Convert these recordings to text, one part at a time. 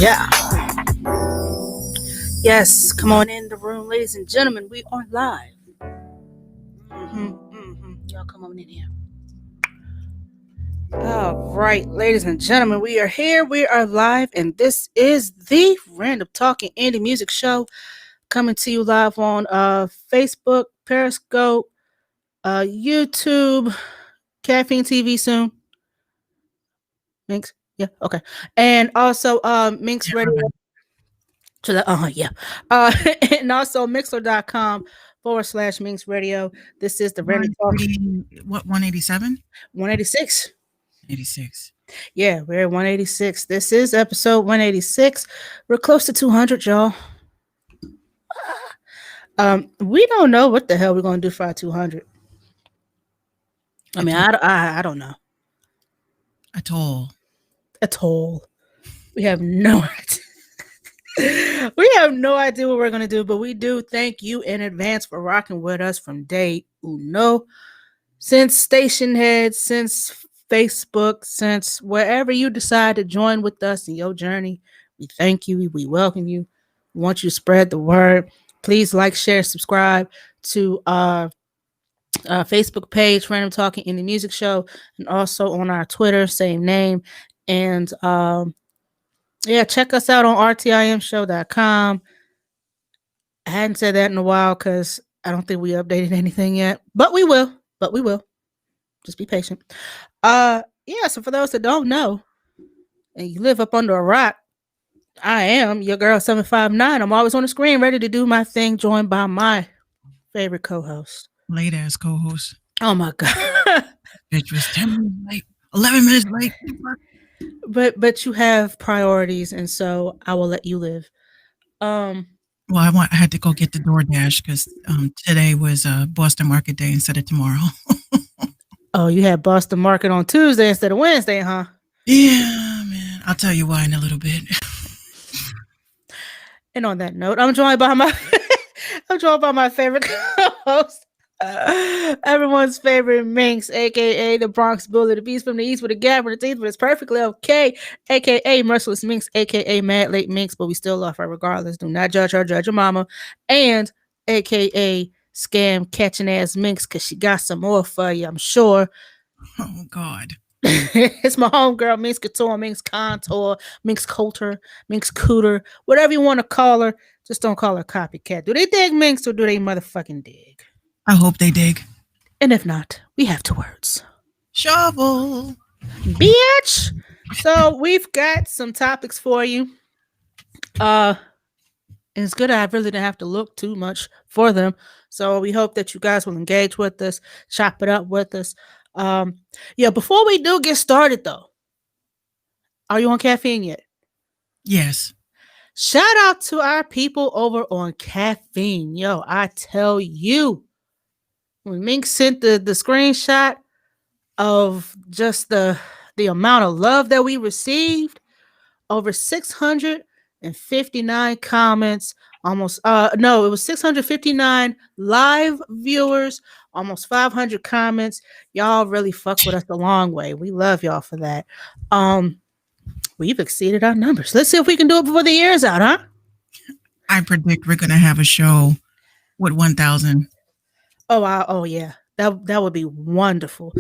Yeah. Yes, come on in the room, ladies and gentlemen. We are live. Y'all come on in here. All right, ladies and gentlemen, we are here. We are live, and this is the Random Talking Indie Music Show coming to you live on Facebook, Periscope, YouTube, Caffeine TV soon. Minx, yeah, okay, and also Minx Radio. To the and also Mixler.com/Minx Radio. This is the Random Talk. What 187? 186. 86. Yeah, we're at 186. This is episode 186. We're close to 200, y'all. We don't know what the hell we're gonna do for our 200. I At mean, all. I don't know At all. at all. We have no idea. We have no idea what we're gonna do, but we do thank you in advance for rocking with us from day uno, since Station Head, since Facebook, since wherever you decide to join with us in your journey. We thank you. We welcome you. We want you to spread the word. Please like, share, subscribe to our Facebook page, Random Talking Indie Music Show, and also on our Twitter, same name. And yeah, check us out on rtimshow.com. I hadn't said that in a while because I don't think we updated anything yet, but we will. But we will. Just be patient. Yeah, so for those that don't know, and you live up under a rock, I am your girl 759. I'm always on the screen ready to do my thing, joined by my favorite co-host. Late ass co-host. Oh my god. Bitch was 10 minutes late. 11 minutes late. but you have priorities, and so I will let you live. Um Well, I had to go get the DoorDash because today was Boston Market Day instead of tomorrow. oh, you had Boston Market on Tuesday instead of Wednesday, huh? Yeah, man. I'll tell you why in a little bit. And on that note, I'm joined by my I'm joined by my favorite co-host, everyone's favorite Minx, aka the Bronx Bully, the beast from the east with a gap in the teeth, but it's perfectly okay, aka Merciless Minx, aka Mad Late Minx, but we still love her regardless. Do not judge her, judge your mama, and aka Scam Catching Ass Minx, because she got some more for you, I'm sure. Oh, God. It's my homegirl, Minx Couture, Minx Contour, Minx Coulter, Minx Cooter, whatever you want to call her. Just don't call her copycat. Do they dig Minx or do they motherfucking dig? I hope they dig. And if not, we have two words. Shovel. Bitch! So we've got some topics for you. And it's good I really didn't have to look too much for them. So we hope that you guys will engage with us, chop it up with us. Yeah, before we do get started though, are you on caffeine yet? Yes. Shout out to our people over on Caffeine. Yo, I tell you, when Mink sent the screenshot of just the amount of love that we received, over 659 comments, almost no, it was 659 live viewers, almost 500 comments. Y'all really fuck with us the long way. We love y'all for that. We've exceeded our numbers. Let's see if we can do it before the year's out, huh? I predict we're going to have a show with 1,000. Oh yeah. That would be wonderful.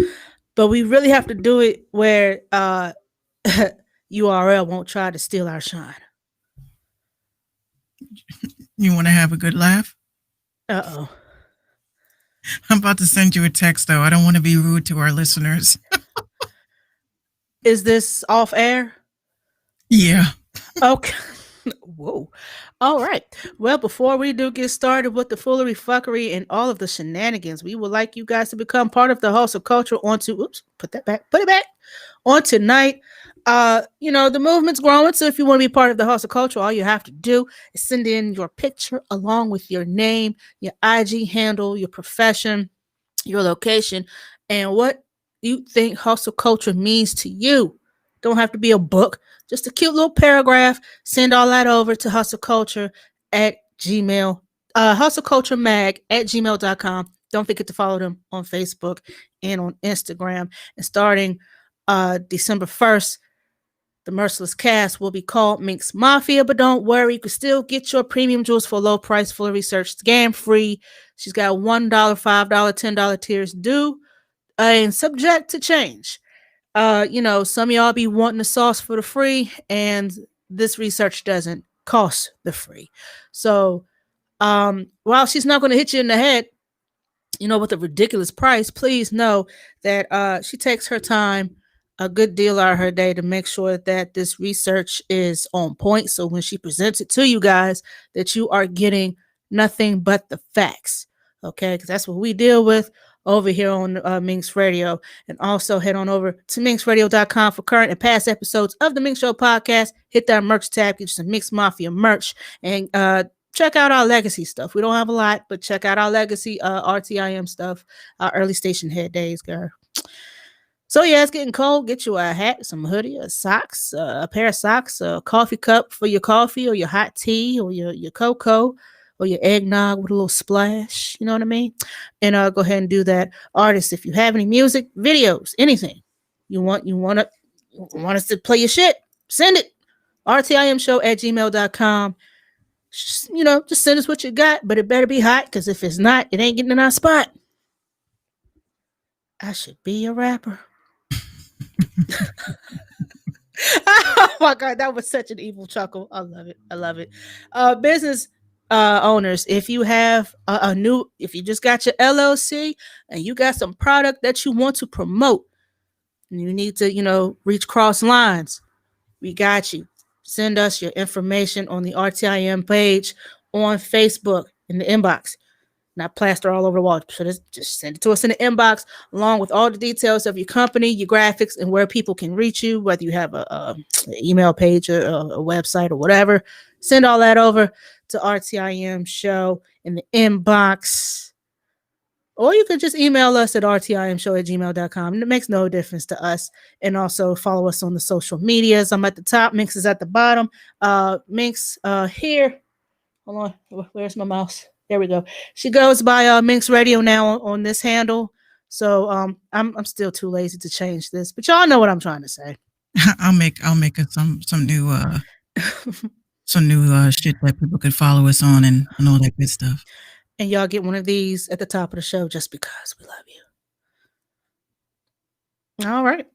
But we really have to do it where URL won't try to steal our shine. You want to have a good laugh? Uh-oh. I'm about to send you a text, though. I don't want to be rude to our listeners. Is this off air? Yeah. Okay. Whoa. All right. Well, before we do get started with the foolery, fuckery, and all of the shenanigans, we would like you guys to become part of the hustle culture put it back on tonight. The movement's growing. So if you want to be part of the hustle culture, all you have to do is send in your picture along with your name, your IG handle, your profession, your location, and what you think hustle culture means to you. Don't have to be a book, just a cute little paragraph. Send all that over to hustleculture at gmail, hustleculturemag at gmail.com. Don't forget to follow them on Facebook and on Instagram. And starting December 1st, the Merciless Cast will be called Minx Mafia, but don't worry, you can still get your premium jewels for a low price, full research, scam free. She's got $1, $5, $10 tiers due and subject to change. Some of y'all be wanting the sauce for the free, and this research doesn't cost the free. So, while she's not going to hit you in the head, with a ridiculous price, please know that she takes her time, a good deal out of her day to make sure that this research is on point. So when she presents it to you guys, that you are getting nothing but the facts. Okay, because that's what we deal with over here on Minx Radio. And also head on over to minxradio.com for current and past episodes of the Minx Show podcast. Hit that merch tab, get you some Minx Mafia merch, and check out our legacy stuff. We don't have a lot, but check out our legacy RTIM stuff, our early station head days, girl. So yeah, it's getting cold. Get you a hat, some hoodie, a socks, a pair of socks, a coffee cup for your coffee or your hot tea or your cocoa or your eggnog with a little splash. You know what I mean? And go ahead and do that. Artists, if you have any music, videos, anything you want us to play your shit, send it. RTIMshow@gmail.com. Just send us what you got, but it better be hot, because if it's not, it ain't getting in our spot. I should be a rapper. Oh my god, that was such an evil chuckle. I love it. I love it. Business owners, if you have if you just got your LLC and you got some product that you want to promote, and you need to, reach cross lines, we got you. Send us your information on the RTIM page on Facebook in the inbox. Not plaster all over the wall. So just send it to us in the inbox, along with all the details of your company, your graphics, and where people can reach you, whether you have an email page or a website or whatever. Send all that over to RTIM Show in the inbox. Or you could just email us at rtimshow@gmail.com. It makes no difference to us. And also follow us on the social medias. I'm at the top. Minx is at the bottom. Minx here. Hold on. Where's my mouse? There we go. She goes by Minx Radio now on this handle. So I'm still too lazy to change this, but y'all know what I'm trying to say. I'll make us some new shit that people could follow us on and all that good stuff. And y'all get one of these at the top of the show just because we love you. All right.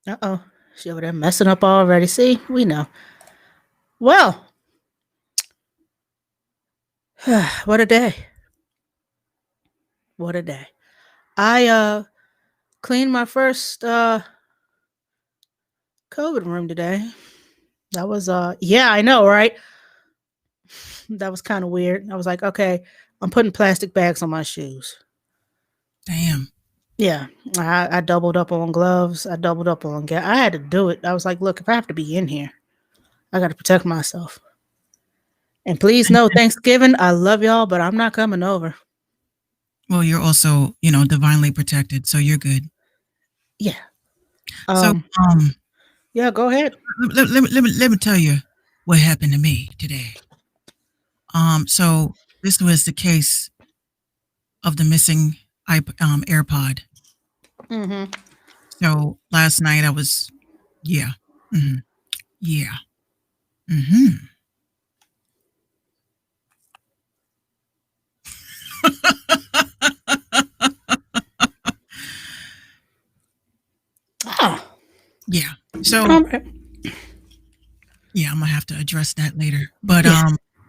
Uh-oh. She over there messing up already. See, we know. Well, what a day. What a day. I cleaned my first COVID room today. That was yeah, I know, right? That was kind of weird. I was like, okay, I'm putting plastic bags on my shoes. Damn. Yeah, I doubled up on gloves. I doubled up on gas. I had to do it. I was like, look, if I have to be in here, I got to protect myself. And please know, Thanksgiving, I love y'all, but I'm not coming over. Well, you're also, divinely protected, so you're good. Yeah. Yeah, go ahead. Let me tell you what happened to me today. So this was the case of the missing AirPod. Mm-hmm. So last night I was, yeah. Mm-hmm. Yeah. Mm-hmm. Yeah. So yeah, I'm gonna have to address that later. But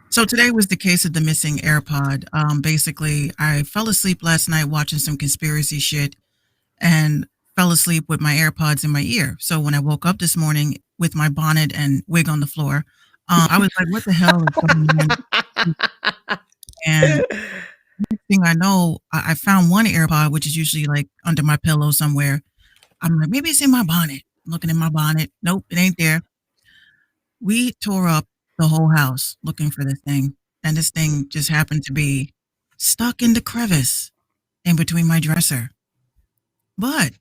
so today was the case of the missing AirPod. Basically, I fell asleep last night watching some conspiracy shit and fell asleep with my AirPods in my ear. So when I woke up this morning with my bonnet and wig on the floor, I was like, what the hell is going on? And next thing I know, I found one AirPod, which is usually like under my pillow somewhere. I'm like, maybe it's in my bonnet. I'm looking in my bonnet. Nope, it ain't there. We tore up the whole house looking for this thing. And this thing just happened to be stuck in the crevice in between my dresser. But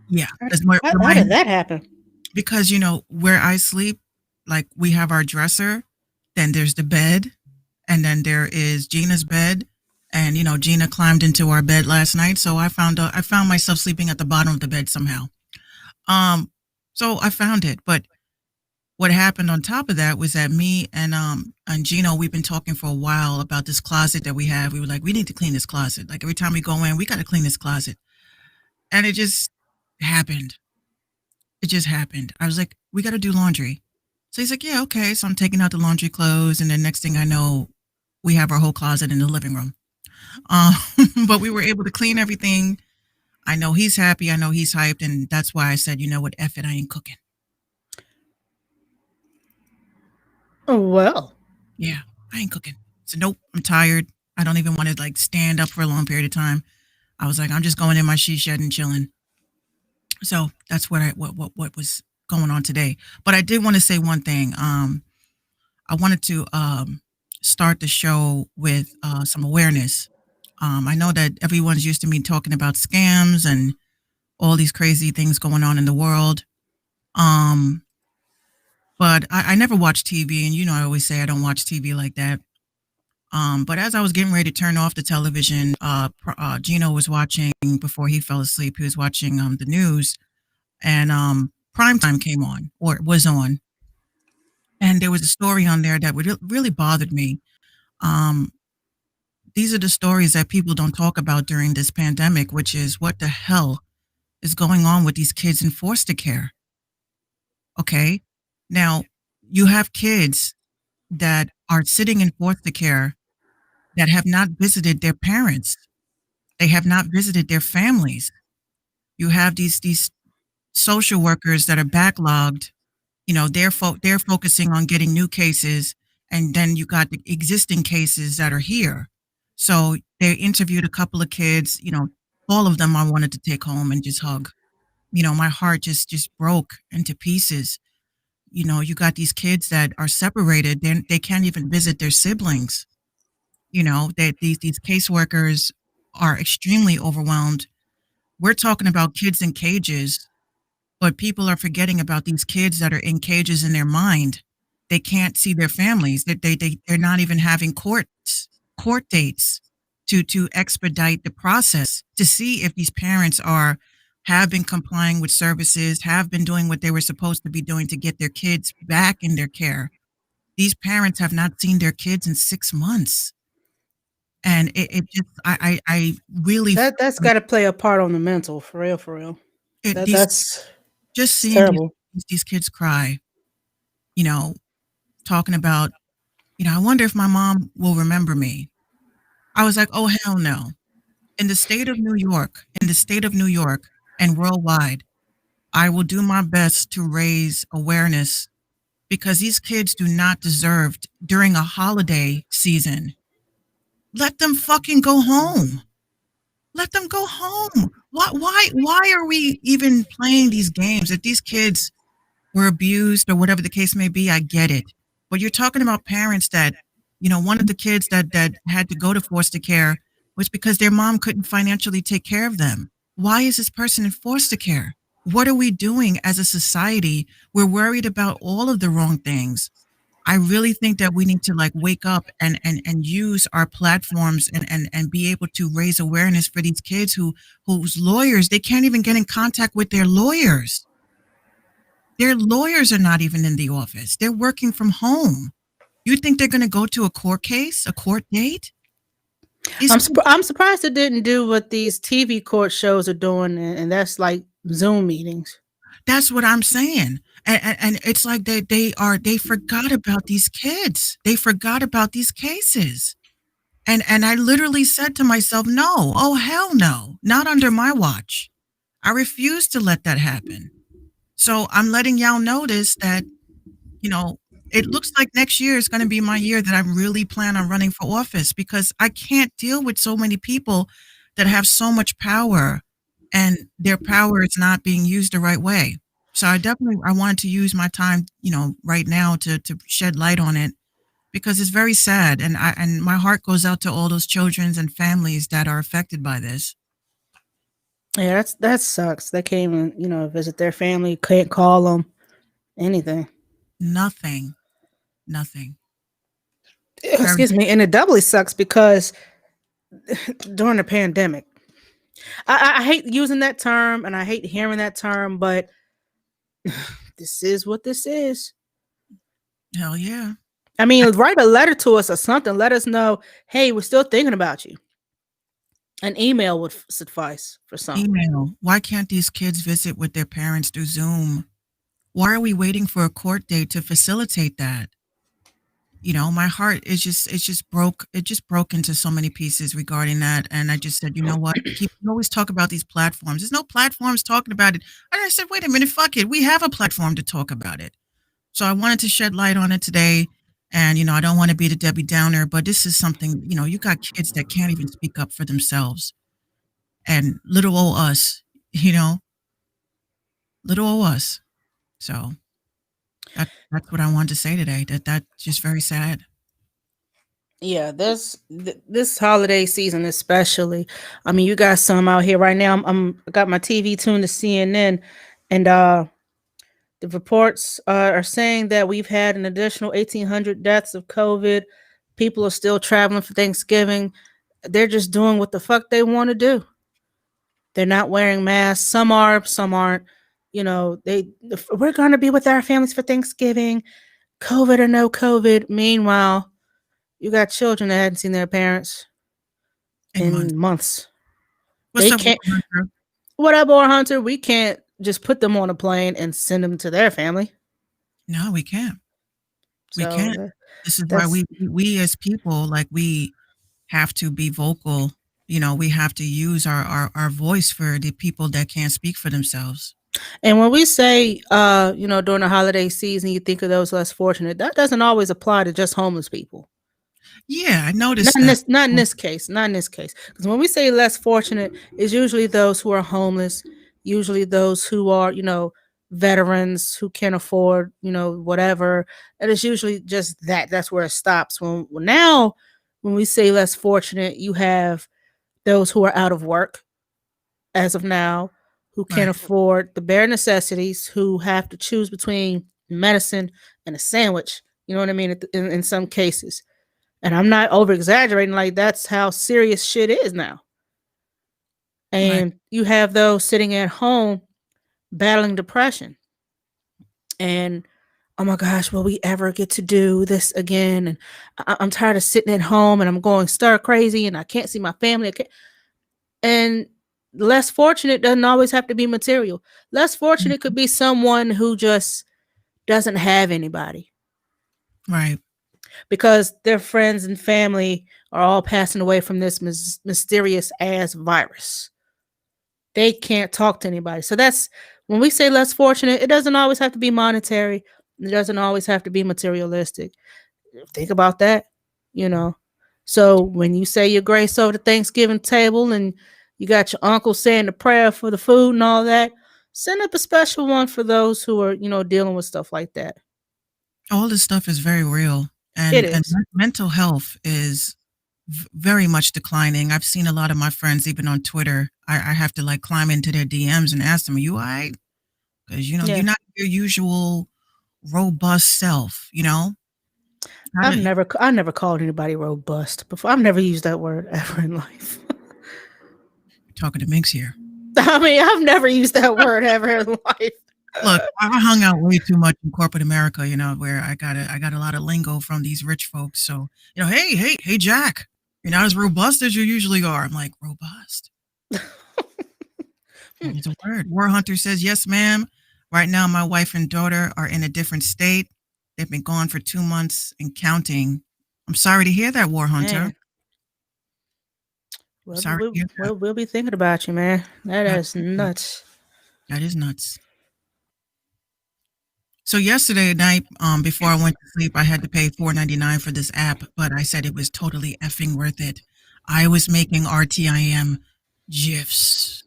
yeah. How did that happen? Because, where I sleep, like we have our dresser, then there's the bed, and then there is Gina's bed. And, Gina climbed into our bed last night. So I found myself sleeping at the bottom of the bed somehow. So I found it. But what happened on top of that was that me and Gino, we've been talking for a while about this closet that we have. We were like, we need to clean this closet. Like every time we go in, we got to clean this closet. And it just happened. It just happened. I was like, we got to do laundry. So he's like, yeah, okay. So I'm taking out the laundry clothes. And then next thing I know, we have our whole closet in the living room. But we were able to clean everything. I know he's happy. I know he's hyped. And that's why I said, you know what, F it, I ain't cooking. Oh, well. Yeah, I ain't cooking. So nope, I'm tired. I don't even want to stand up for a long period of time. I was like, I'm just going in my she shed and chilling. So that's what was going on today. But I did want to say one thing. I wanted to start the show with some awareness. I know that everyone's used to me talking about scams and all these crazy things going on in the world. Um, but I never watch TV, and I always say I don't watch TV like that. But as I was getting ready to turn off the television, Gino was watching before he fell asleep. He was watching the news, and prime time came on or was on, and there was a story on there that really bothered me. Um, these are the stories that people don't talk about during this pandemic, which is what the hell is going on with these kids in foster care. Okay, now you have kids that are sitting in foster care that have not visited their parents. They have not visited their families. You have these social workers that are backlogged. They're focusing on getting new cases, and then you got the existing cases that are here. So they interviewed a couple of kids. All of them I wanted to take home and just hug. My heart just broke into pieces. You got these kids that are separated. They can't even visit their siblings. That these caseworkers are extremely overwhelmed. We're talking about kids in cages, but people are forgetting about these kids that are in cages in their mind. They can't see their families. They're not even having court dates to expedite the process to see if these parents have been complying with services, have been doing what they were supposed to be doing to get their kids back in their care. These parents have not seen their kids in 6 months. And it just, I really, That's got to play a part on the mental, for real, for real. it, That these, that's just it's seeing terrible. these kids cry, you know, talking about, I wonder if my mom will remember me. I was like, oh, hell no. In the state of New York, and worldwide, I will do my best to raise awareness because these kids do not deserve during a holiday season. Let them fucking go home. Let them go home. Why are we even playing these games? If these kids were abused or whatever the case may be, I get it. But you're talking about parents that, one of the kids that had to go to foster care was because their mom couldn't financially take care of them. Why is this person in foster care? What are we doing as a society? We're worried about all of the wrong things. I really think that we need to wake up and use our platforms and be able to raise awareness for these kids whose lawyers, they can't even get in contact with their lawyers. Their lawyers are not even in the office. They're working from home. You think they're going to go to a court case, a court date? I'm surprised it didn't do what these TV court shows are doing, and that's like Zoom meetings. That's what I'm saying. And it's like they forgot about these kids. They forgot about these cases. And I literally said to myself, no, oh hell no, not under my watch. I refuse to let that happen. So I'm letting y'all notice that, it looks like next year is going to be my year that I really plan on running for office because I can't deal with so many people that have so much power and their power is not being used the right way. So I wanted to use my time, right now to shed light on it because it's very sad. And my heart goes out to all those children and families that are affected by this. Yeah, that sucks. They can't even, visit their family, can't call them, anything. Nothing. Excuse me. And it doubly sucks because during the pandemic, I hate using that term and I hate hearing that term, but this is what this is. Hell yeah. I mean, write a letter to us or something. Let us know, hey, we're still thinking about you. An email would suffice for some. Email. Why can't these kids visit with their parents through Zoom? Why are we waiting for a court date to facilitate that? My heart is just broke. It just broke into so many pieces regarding that. And I just said, you know what? We always talk about these platforms. There's no platforms talking about it. And I said, wait a minute, fuck it. We have a platform to talk about it. So I wanted to shed light on it today. And, I don't want to be the Debbie Downer, but this is something, you got kids that can't even speak up for themselves. and little old us, you know, little old us. So that's what I wanted to say today. That's just very sad. Yeah, this holiday season especially. I mean, you got some out here right now. I got my TV tuned to CNN, and the reports are saying that we've had an additional 1,800 deaths of COVID. People are still traveling for Thanksgiving. They're just doing what the fuck they want to do. They're not wearing masks. Some are, some aren't. You know, we're going to be with our families for Thanksgiving, COVID or no COVID. Meanwhile, you got children that hadn't seen their parents In months. in months. What's They up, can't. Hunter? What up, War Hunter? We can't just put them on a plane and send them to their family. No, we can't. We So can't. This is why that's we as people, like, we have to be vocal. You know, we have to use our voice for the people that can't speak for themselves. and when we say during the holiday season, you think of those less fortunate. That doesn't always apply to just homeless people. Yeah, I Not noticed in that. this, not in this case. Not in this case. Because when we say less fortunate, it's usually those who are homeless, usually those who are, veterans who can't afford, whatever. And it's usually just that. That's where it stops. Now, when we say less fortunate, you have those who are out of work as of now, who can't Right, afford the bare necessities, who have to choose between medicine and a sandwich. You know what I mean? In some cases. And I'm not over exaggerating, like that's how serious shit is now. right. And you have those sitting at home battling depression. And oh my gosh, will we ever get to do this again? And I'm tired of sitting at home and I'm going stir crazy and I can't see my family. And less fortunate doesn't always have to be material. Less fortunate could be someone who just doesn't have anybody Right. because their friends and family are all passing away from this mysterious ass virus. They can't talk to anybody. So that's when we say less fortunate, it doesn't always have to be monetary. It doesn't always have to be materialistic. Think about that, you know. So when you say your grace over the Thanksgiving table and you got your uncle saying the prayer for the food and all that, send up a special one for those who are, dealing with stuff like that. All this stuff is very real, It and is. mental health is very much declining. I've seen a lot of my friends, even on Twitter. I have to like climb into their DMs and ask them, "Are you all right?" Because you're Yeah. not your usual robust self. You know, how I've to never I never called anybody robust before. I've never used that word ever in life. talking to Minx here. I mean, I've never used that word ever in life. Look, I hung out way too much in corporate America, where I got a lot of lingo from these rich folks. So, hey, Jack, you're not as robust as you usually are. I'm like, robust. Hmm. It's a word. War Hunter says, yes, ma'am. Right now, my wife and daughter are in a different state. They've been gone for 2 months and counting. I'm sorry to hear that, War Hunter. Man, I'm sorry to hear that. we'll be thinking about you, man. That is Absolutely. nuts. That is nuts. So yesterday night, before I went to sleep, I had to pay $4.99 for this app, but I said it was totally effing worth it. I was making RTIM gifs.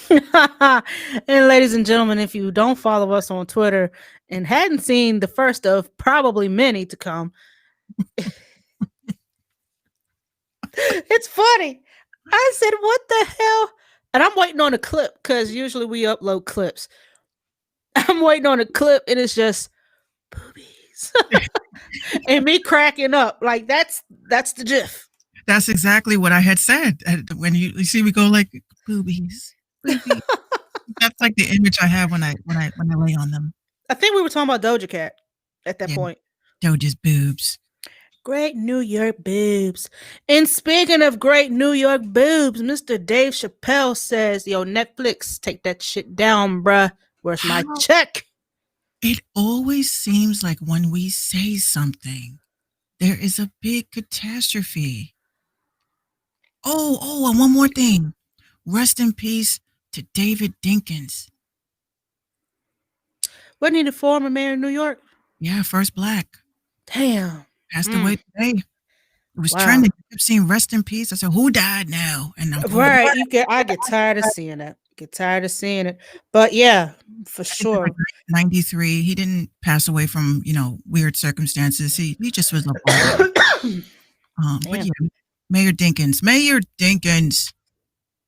And ladies and gentlemen, if you don't follow us on Twitter and hadn't seen the first of probably many to come, it's funny. I said, "What the hell?" And I'm waiting on a clip because usually we upload clips. I'm waiting on a clip, and it's just boobies and me cracking up. Like that's the GIF. That's exactly what I had said. When you see me go like boobies, boobies. That's like the image I have when I lay on them. I think we were talking about Doja Cat at that Yeah, point. Doja's boobs. Great New York boobs. And speaking of great New York boobs, Mr. Dave Chappelle says, "Yo, Netflix, take that shit down, bruh. Where's my How check?" it always seems like when we say something, there is a big catastrophe. Oh, and one more thing. Rest in peace to David Dinkins. Wasn't he the former mayor of New York? Yeah, first black. Damn. Passed away today. It was Wow. trending kept seeing rest in peace. I said, who died now? And I'm going, Right. I get tired of seeing it. Get tired of seeing it. But yeah, for I think it was like sure. 93. He didn't pass away from, weird circumstances. He just was a old. But Damn. yeah, Mayor Dinkins. Mayor Dinkins,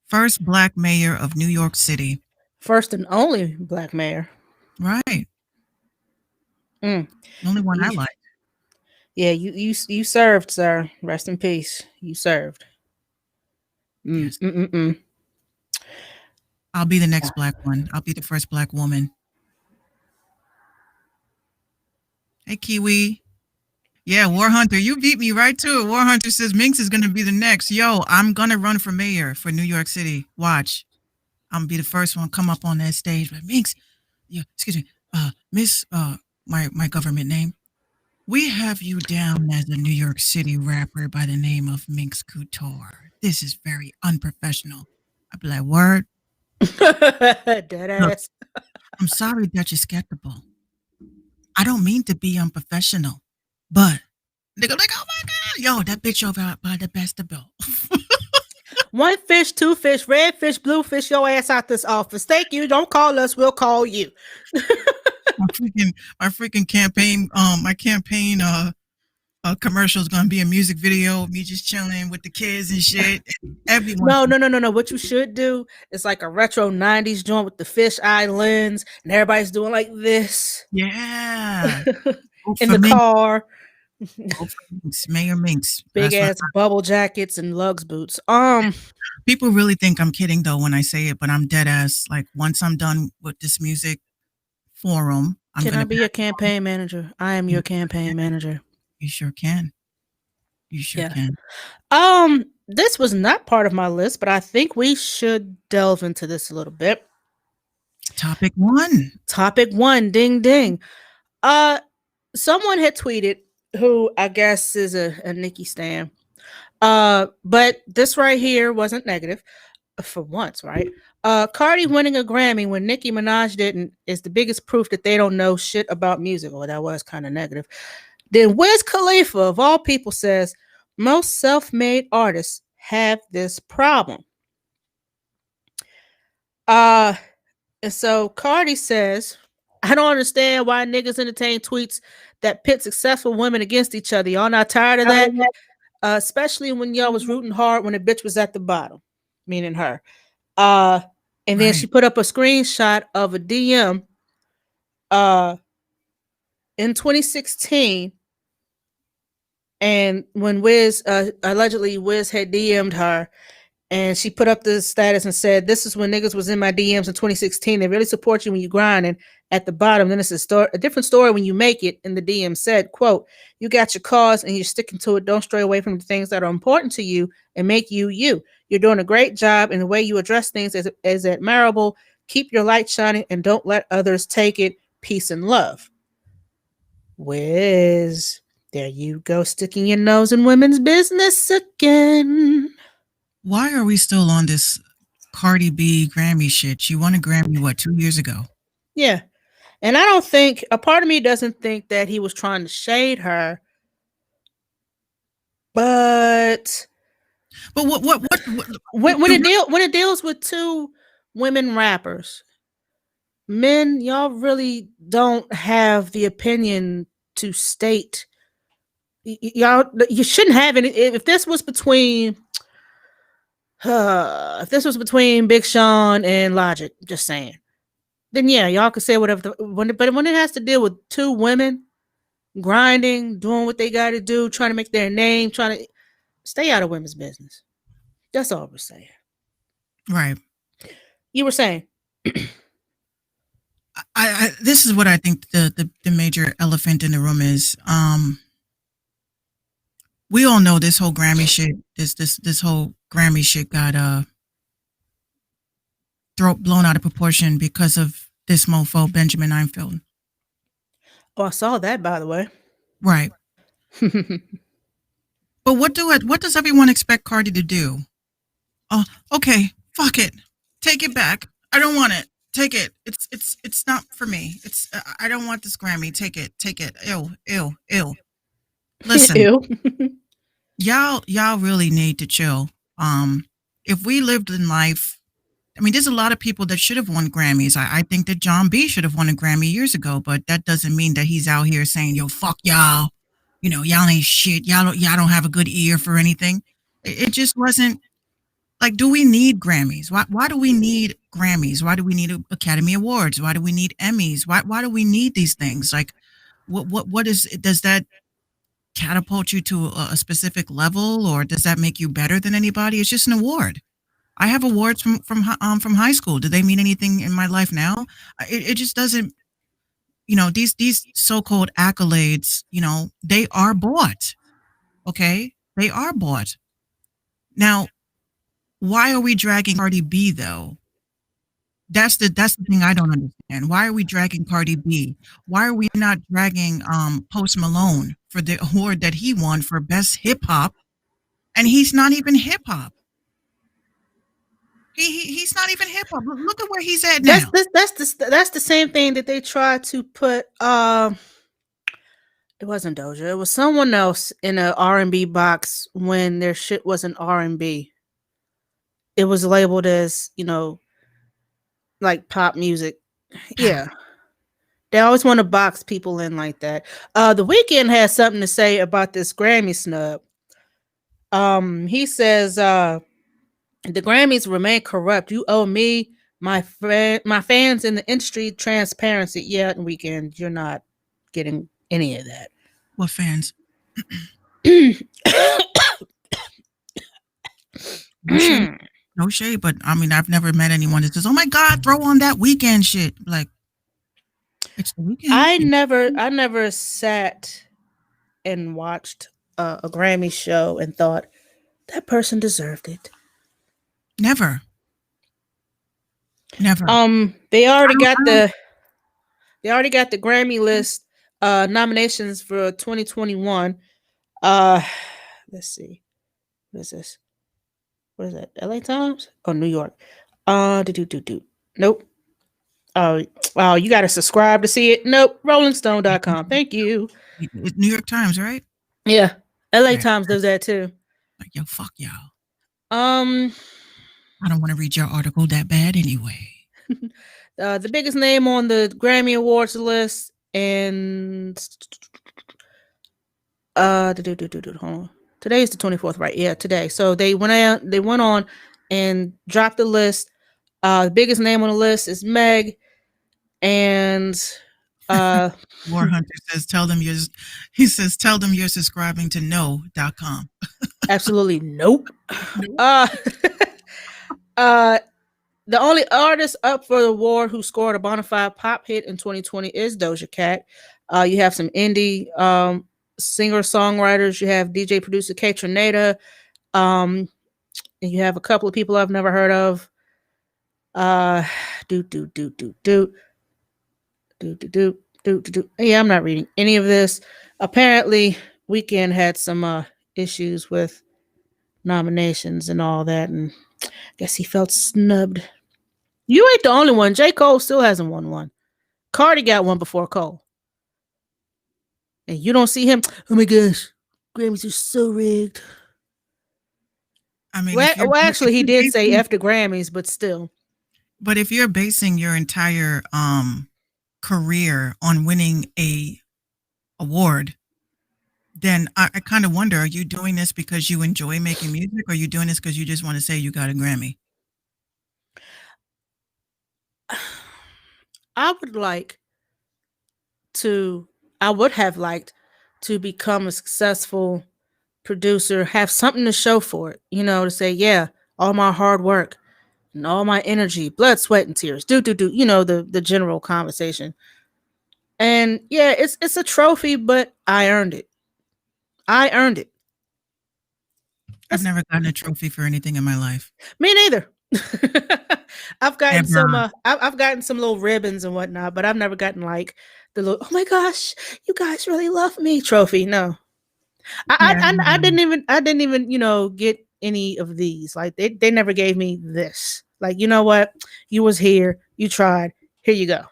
first black mayor of New York City. First and only black mayor. Right. Mm. The only one I You, like. yeah, you served, sir. Rest in peace. You served. Yes. Mm. I'll be the next black one. I'll be the first black woman. Hey, Kiwi. Yeah, War Hunter, you beat me right to it. War Hunter says Minx is going to be the next. Yo, I'm going to run for mayor for New York City. Watch. I'm going to be the first one come up on that stage. But Minx, yeah, excuse me, Miss, my government name. We have you down as a New York City rapper by the name of Minx Couture. This is very unprofessional. I'd be like, word? Dead Look, ass. I'm sorry that you're skeptical. I don't mean to be unprofessional, but nigga like, oh my God, yo, that bitch over by the vestibule. One fish, two fish, red fish, blue fish, your ass out this office. Thank you. Don't call us, we'll call you. my freaking campaign, my campaign commercial is gonna be a music video of me just chilling with the kids and shit. Everyone. No. What you should do is like a retro 90s joint with the fish eye lens, and everybody's doing like this. Yeah. In the car. Minx, Mayor Minx. Big ass bubble jackets and lugs boots. People really think I'm kidding though when I say it, but I'm dead ass. Like once I'm done with this music forum, Can I be your campaign manager? I am your campaign manager. You sure can. You sure can. This was not part of my list, but I think we should delve into this a little bit. Topic one. Ding ding. Someone had tweeted, who I guess is a Nicki stan. But this right here wasn't negative for once, right? Cardi winning a Grammy when Nicki Minaj didn't is the biggest proof that they don't know shit about music. Or that was kind of negative. Then Wiz Khalifa, of all people, says most self-made artists have this problem. And so Cardi says, I don't understand why niggas entertain tweets that pit successful women against each other. Y'all not tired of that? Especially when y'all was rooting hard when the bitch was at the bottom, meaning her. And then she put up a screenshot of a DM in 2016. And when Wiz, allegedly Wiz had DM'd her, and she put up the status and said, this is when niggas was in my DMs in 2016. They really support you when you grinding at the bottom. Then it's a different story when you make it. And the DM said, quote, you got your cause and you're sticking to it. Don't stray away from the things that are important to you and make you you. You're doing a great job, and the way you address things is admirable. Keep your light shining and don't let others take it. Peace and love. Wiz, there you go, sticking your nose in women's business again. Why are we still on this Cardi B Grammy shit? She won a Grammy, what, 2 years ago? Yeah. And I don't think, a part of me doesn't think that he was trying to shade her. But what when it deals with two women rappers, men, y'all really don't have the opinion to state. Y'all, you shouldn't have any. If this was between Big Sean and Logic, just saying, then yeah, y'all could say whatever. But when it has to deal with two women grinding, doing what they got to do, trying to make their name, trying to stay out of women's business. That's all we're saying. Right. You were saying. I this is what I think the major elephant in the room is. We all know this whole Grammy shit. This whole Grammy shit got blown out of proportion because of this mofo Benjamin Einfeld. Oh, I saw that, by the way. Right. But what does everyone expect Cardi to do? Oh, okay, fuck it, take it back. I don't want it. Take it. It's not for me. I don't want this Grammy. Take it. Ew. Listen. Ew. y'all really need to chill. If we lived in life, I mean, there's a lot of people that should have won Grammys. I think that John B should have won a Grammy years ago, but that doesn't mean that he's out here saying, "Yo, fuck y'all." You know, y'all ain't shit. Y'all don't have a good ear for anything. It just wasn't like, do we need Grammys? Why do we need Grammys? Why do we need Academy Awards? Why do we need Emmys? Why do we need these things? Like, what is, does that catapult you to a specific level, or does that make you better than anybody? It's just an award. I have awards from high school. Do they mean anything in my life now? It just doesn't. You know, these so-called accolades, you know, they are bought. Okay, they are bought. Now, why are we dragging Cardi B though? That's the thing I don't understand. Why are we dragging Cardi B? Why are we not dragging Post Malone for the award that he won for best hip hop? And he's not even hip hop. He's not even hip hop. Look at where he's at now. That's the same thing that they tried to put. It wasn't Doja. It was someone else in an R&B box when their shit wasn't R&B. It was labeled as, you know, like pop music. Yeah. They always want to box people in like that. The Weeknd has something to say about this Grammy snub. He says, the Grammys remain corrupt. You owe me, my fans in the industry, transparency. Yeah, and Weeknd, you're not getting any of that. What fans? No shade, but I mean, I've never met anyone that says, "Oh my God, throw on that Weeknd shit." Like, it's the Weeknd. I never sat and watched a Grammy show and thought that person deserved it. Never. They already got the Grammy list nominations for 2021. Let's see. What is this? What is that? LA Times? Oh, New York. Nope. Oh, you got to subscribe to see it. Nope. RollingStone.com. Thank you. New York Times, right? Yeah. LA Times does that too. Like, yo, fuck y'all. I don't want to read your article that bad anyway. The biggest name on the Grammy Awards list, and hold on. Today is the 24th, right? Yeah, today. So they went on and dropped the list. The biggest name on the list is Meg, and War Hunter says, tell them you're subscribing to no.com. Absolutely nope. The only artist up for the award who scored a bona fide pop hit in 2020 is Doja Cat. You have some indie singer-songwriters. You have DJ producer Kaytranada. And you have a couple of people I've never heard of. Yeah, I'm not reading any of this. Apparently, Weeknd had some issues with nominations and all that, and I guess he felt snubbed. You ain't the only one. J. Cole still hasn't won one. Cardi got one before Cole. And you don't see him. Oh my gosh, Grammys are so rigged. I mean, well actually, he did say F the Grammys, but still. But if you're basing your entire career on winning a award, then I kind of wonder, are you doing this because you enjoy making music, or are you doing this because you just want to say you got a Grammy? I would have liked to become a successful producer, have something to show for it, you know, to say, yeah, all my hard work and all my energy, blood, sweat, and tears, you know, the general conversation. And yeah, it's a trophy, but I earned it. I've never gotten a trophy for anything in my life. Me neither. I've gotten some little ribbons and whatnot, but I've never gotten like the little, oh my gosh, you guys really love me trophy. No, I didn't even, you know, get any of these. Like they never gave me this. Like, you know what? You was here, you tried. Here you go.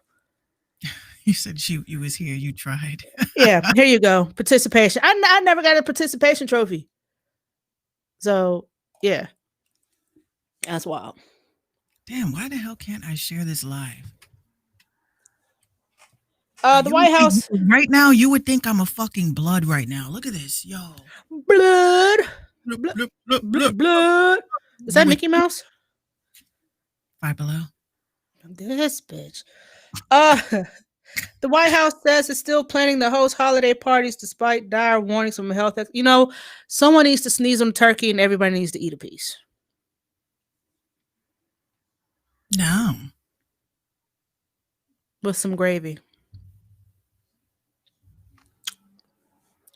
You said you was here, you tried. Yeah, here you go. Participation. I never got a participation trophy. So yeah, that's wild. Damn, why the hell can't I share this live? The You would White think House right now. You would think I'm a fucking blood right now. Look at this, yo. blood, Look, blood, look, look, look. blood. Is You that would Mickey Mouse? Five Below. This bitch. Uh, the White House says it's still planning to host holiday parties despite dire warnings from health. Someone needs to sneeze on turkey and everybody needs to eat a piece No. with some gravy.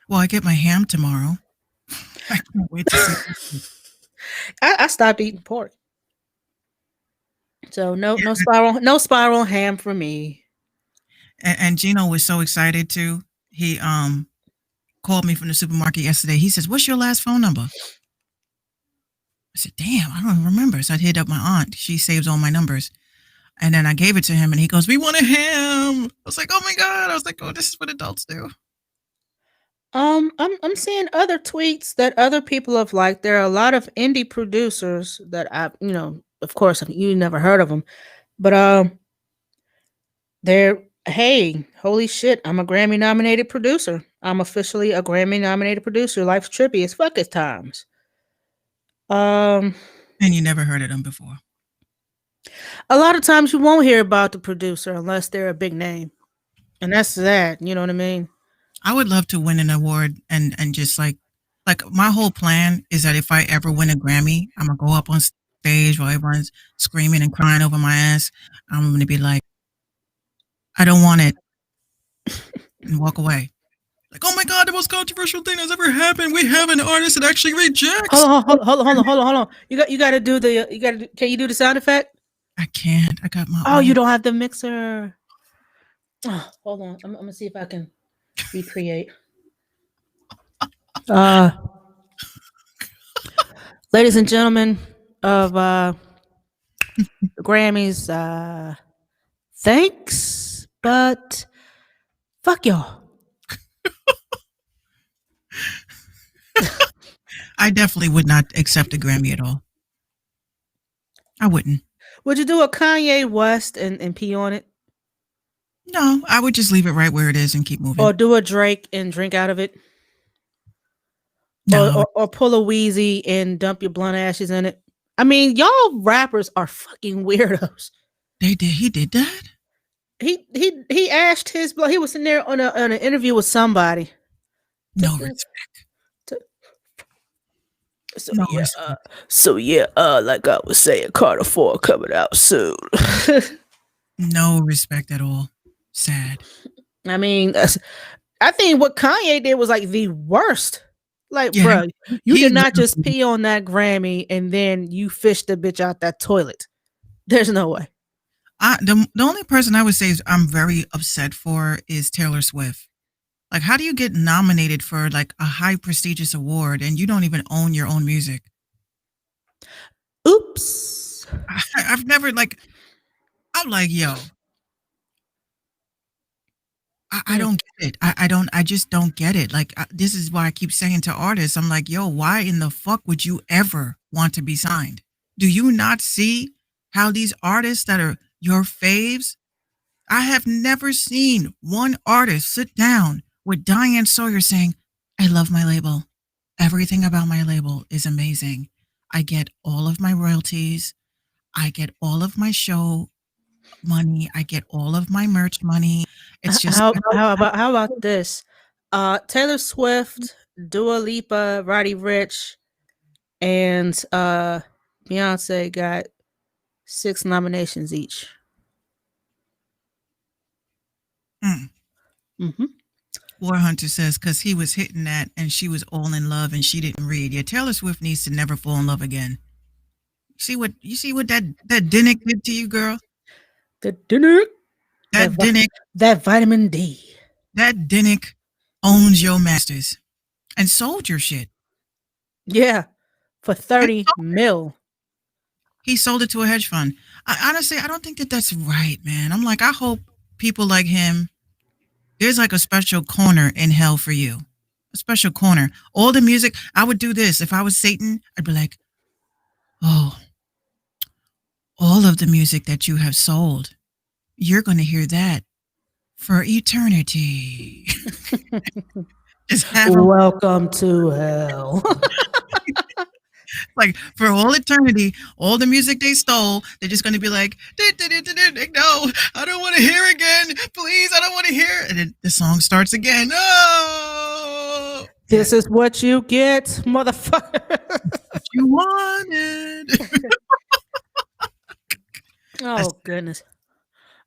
Well, I get my ham tomorrow. I can't wait to see. I stopped eating pork, so no Yeah, no spiral ham for me. and Gino was so excited too. He called me from the supermarket yesterday. He says, "What's your last phone number?" I said, "Damn, I don't remember." So I hit up my aunt. She saves all my numbers. And then I gave it to him, and he goes, "We want a ham." I was like, "Oh my god!" I was like, "Oh, this is what adults do." I'm seeing other tweets that other people have liked. There are a lot of indie producers that of course, you never heard of them, but they're hey, holy shit, I'm a Grammy nominated producer. I'm officially a Grammy nominated producer. Life's trippy as fuck at times. Um, And you never heard of them before. a lot of times you won't hear about the producer unless they're a big name, and that's that. You know what I mean? I would love to win an award and just like my whole plan is that if I ever win a Grammy, I'm gonna go up on stage while everyone's screaming and crying over my ass. I'm gonna be like, "I don't want it," and walk away. Like, "Oh my god, the most controversial thing that's ever happened. We have an artist that actually rejects." Hold on. You got to do the you got to. Can you do the sound effect? I can't. I got my Oh, own. you don't have the mixer. Oh, hold on. I'm gonna see if I can recreate. Uh, ladies and gentlemen of the Grammys, thanks, but fuck y'all. I definitely would not accept a Grammy at all. I wouldn't. Would you do a Kanye West and pee on it, No, I would just leave it right where it is and keep moving. or do a Drake and drink out of it, No, or pull a Wheezy and dump your blunt ashes in it? I mean, y'all rappers are fucking weirdos. they did. He did that. He ashed his blood. He was in there on an interview with somebody. No To- respect. to- So No yeah, respect. like I was saying, Carter 4 coming out soon. No respect at all. Sad. I mean, I think what Kanye did was like the worst. Like, Yeah, bro, you he did not just literally- pee on that Grammy and then you fished the bitch out that toilet. There's no way. the only person I would say is I'm very upset for is Taylor Swift. Like, how do you get nominated for like a high prestigious award and you don't even own your own music? Oops. I've never like. I'm like, yo, I Mm. don't get it. I don't. I just don't get it. Like, this is why I keep saying to artists, I'm like, yo, why in the fuck would you ever want to be signed? Do you not see how these artists that are your faves? I have never seen one artist sit down with Diane Sawyer saying, I love my label. Everything about my label is amazing. I get all of my royalties. I get all of my show money. I get all of my merch money. It's just How about this? Taylor Swift, Dua Lipa, Roddy Rich, and Beyonce got 6 nominations each. Mm. Mm-hmm. War Hunter says because he was hitting that and she was all in love and she didn't read. Yeah, Taylor Swift needs to never fall in love again. You see what that Dinnick did to you, girl? The dinner, That That vi- Dinnick, that vitamin D. that Dinnick owns your masters and sold your shit. Yeah, for 30 mil. He sold it to a hedge fund. Honestly, I don't think that that's right, man. I'm like, I hope people like him. There's like a special corner in hell for you. a special corner. All the music, I would do this. If I was Satan, I'd be like, oh, all of the music that you have sold, you're going to hear that for eternity. Just have them Welcome to hell. like for all eternity, all the music they stole, they're just going to be like, no, I don't want to hear again. Please, I don't want to hear. And then the song starts again. Oh, This is what you get, motherfucker. what you wanted. Oh goodness.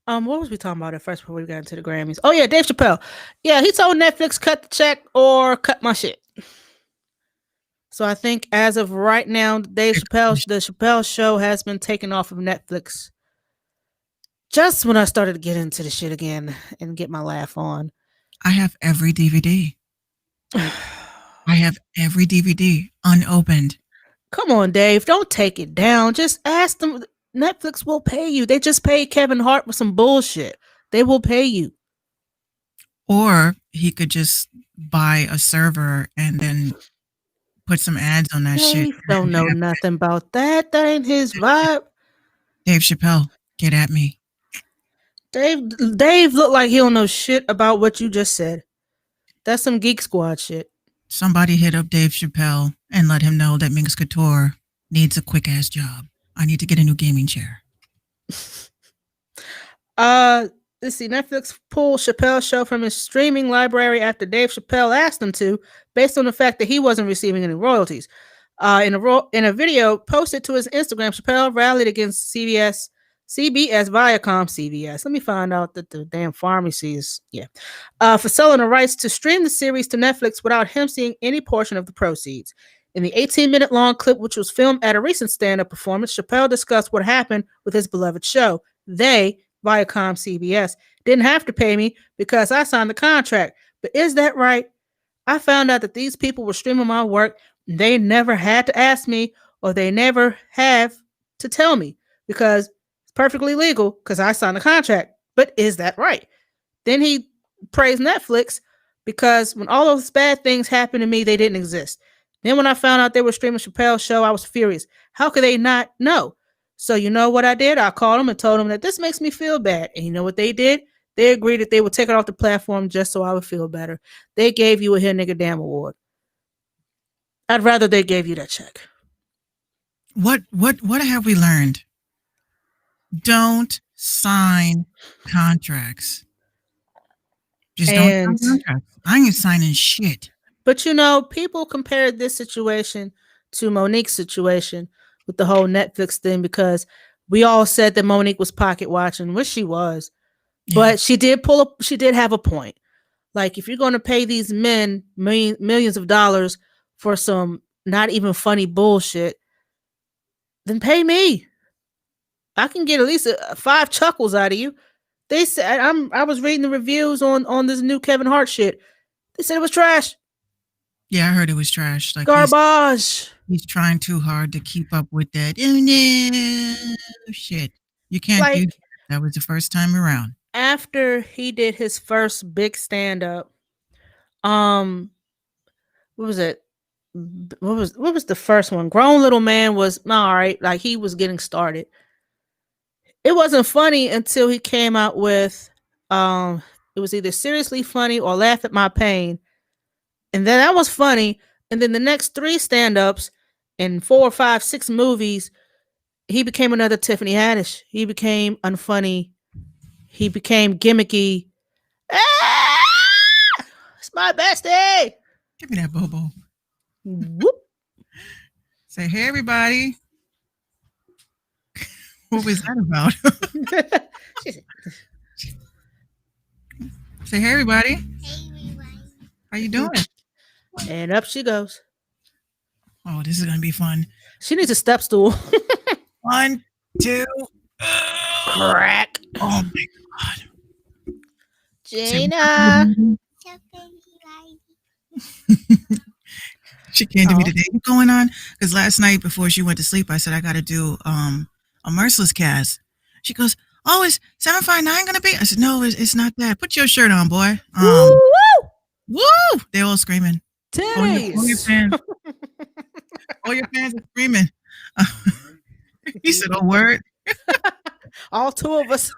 What was we talking about at first before we got into the Grammys? Oh yeah, Dave Chappelle. Yeah, he told Netflix cut the check or cut my shit. So I think as of right now, the Chappelle show has been taken off of Netflix. Just when I started to get into the shit again and get my laugh on. I have every DVD. I have every DVD unopened. Come on, Dave. Don't take it down. Just ask them. Netflix will pay you. They just paid Kevin Hart with some bullshit. They will pay you. Or he could just buy a server and then put some ads on that shit. Dave don't know nothing about that. That ain't his vibe. Dave Chappelle, get at me. Dave looked like he don't know shit about what you just said. That's some Geek Squad shit. Somebody hit up Dave Chappelle and let him know that Minx Couture needs a quick ass job. I need to get a new gaming chair. Let's see. Netflix pulled Chappelle's show from his streaming library after Dave Chappelle asked him to, based on the fact that he wasn't receiving any royalties. In a video posted to his Instagram, Chappelle rallied against CBS Viacom CBS. Let me find out that the damn pharmacy is for selling the rights to stream the series to Netflix without him seeing any portion of the proceeds. In the 18-minute long clip, which was filmed at a recent stand-up performance, Chappelle discussed what happened with his beloved show. They, Viacom CBS, didn't have to pay me because I signed the contract. But is that right? I found out that these people were streaming my work. They never had to ask me, or they never have to tell me, because it's perfectly legal because I signed the contract. But is that right? Then he praised Netflix because when all those bad things happened to me, they didn't exist. Then when I found out they were streaming Chappelle's show, I was furious. How could they not know? So you know what I did? I called them and told them that this makes me feel bad. And you know what they did? They agreed that they would take it off the platform just so I would feel better. They gave you a here nigga damn award. I'd rather they gave you that check. What have we learned? Don't sign contracts. Just don't sign contracts. I ain't signing shit. But you know, people compared this situation to Monique's situation with the whole Netflix thing, because we all said that Monique was pocket watching, which she was. Yeah. But she did have a point. Like, if you're going to pay these men millions of dollars for some not even funny bullshit, then pay me. I can get at least 5 chuckles out of you. They said, I was reading the reviews on this new Kevin Hart shit. They said it was trash. Yeah, I heard it was trash. Like, garbage. He's trying too hard to keep up with that. Oh no, shit. You can't do that. That was the first time around. After he did his first big stand-up, what was it? What was the first one? Grown Little Man was all right. Like, he was getting started. It wasn't funny until he came out with it was either Seriously Funny or Laugh at My Pain. And then that was funny. And then the next 3 stand-ups and 4, 5, 6 movies, he became another Tiffany Haddish. He became unfunny. He became gimmicky. It's my bestie. Give me that Bobo. Whoop. Say, hey, everybody. What was that about? Say, hey, everybody. Hey, everybody. How you doing? And up she goes. Oh, this is going to be fun. She needs a step stool. 1, 2. Crack. Oh, my God. Gina. She came to me today. What's going on? Because last night before she went to sleep, I said, I got to do a Merciless cast. She goes, oh, is 759 going to be? I said, no, it's not that. Put your shirt on, boy. Woo! They're all screaming. All your Titties. fans, all your fans are screaming. He said a word. All two of us.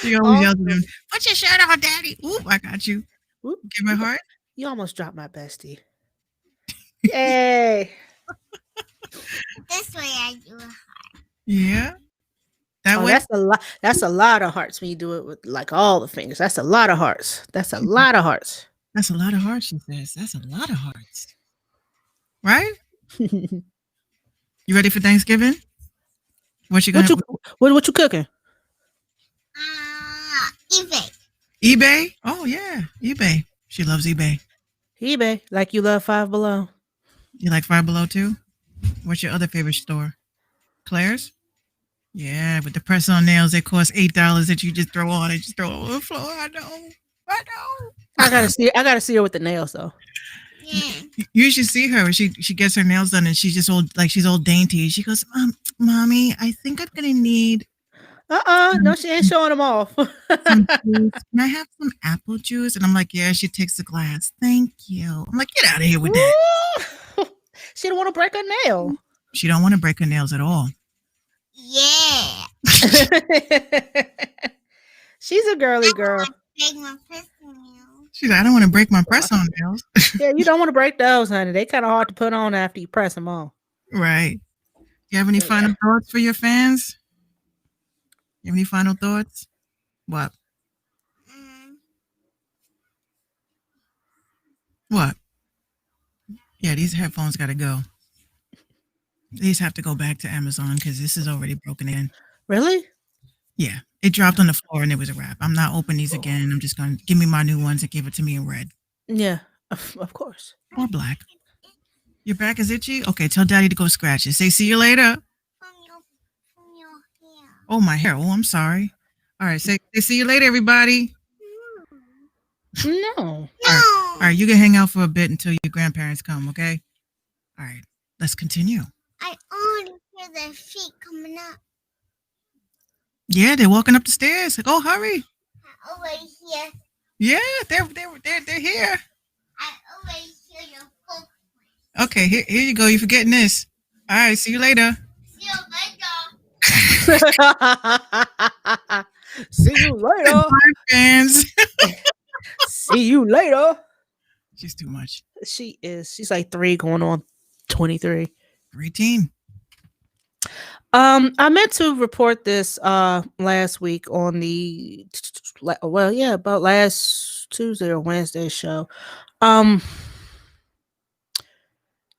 She always yells at him, "Put your shirt on, Daddy." Oop, I got you. Whoop. Give my heart. You almost dropped my bestie. Yay. This way I do it. Yeah. That Oh, way. that's a lot. That's a lot of hearts when you do it with like all the fingers. That's a lot of hearts. That's a lot of hearts. That's a lot of hearts, she says. That's a lot of hearts. Right? You ready for Thanksgiving? What you gonna what you cooking? eBay. eBay? Oh yeah, eBay. She loves eBay. eBay, like you love Five Below. You like Five Below too? What's your other favorite store? Claire's? Yeah, with the press on nails, they cost $8 that you just throw on and just throw on the floor. I know. I gotta see her with the nails though. Yeah. You should see her. She gets her nails done and she's just she's all dainty. She goes, Mommy, I think I'm gonna need No, she ain't showing them off. some juice. Can I have some apple juice? And I'm like, yeah, she takes the glass. Thank you. I'm like, get out of here with that. She don't want to break her nail. She don't want to break her nails at all. Yeah. She's a girly girl. Take my personal. She's like, I don't want to break my press on nails. Yeah, you don't want to break those, honey. They kind of hard to put on after you press them on. Right. You have any final thoughts for your fans? You have any final thoughts? What? What? Yeah, these headphones got to go. These have to go back to Amazon because this is already broken in. Really? Yeah. It dropped on the floor and it was a wrap. I'm not opening these again. I'm just going to give me my new ones and give it to me in red. Yeah, of course. Or black. Your back is itchy? Okay, tell Daddy to go scratch it. Say, see you later. From your hair. Oh, my hair. Oh, I'm sorry. All right, say see you later, everybody. No. No. All right, you can hang out for a bit until your grandparents come, okay? All right, let's continue. I only hear their feet coming up. Yeah, they're walking up the stairs. Like, oh, hurry. I always hear. Yeah, they're here. I always hear your folks. Okay, here you go. You're forgetting this. All right, see you later. See you later. See you later. Bye, fans. See you later. She's too much. She is. She's like 3 going on 23. Great team. I meant to report this last week on the about last Tuesday or Wednesday show. Nipsey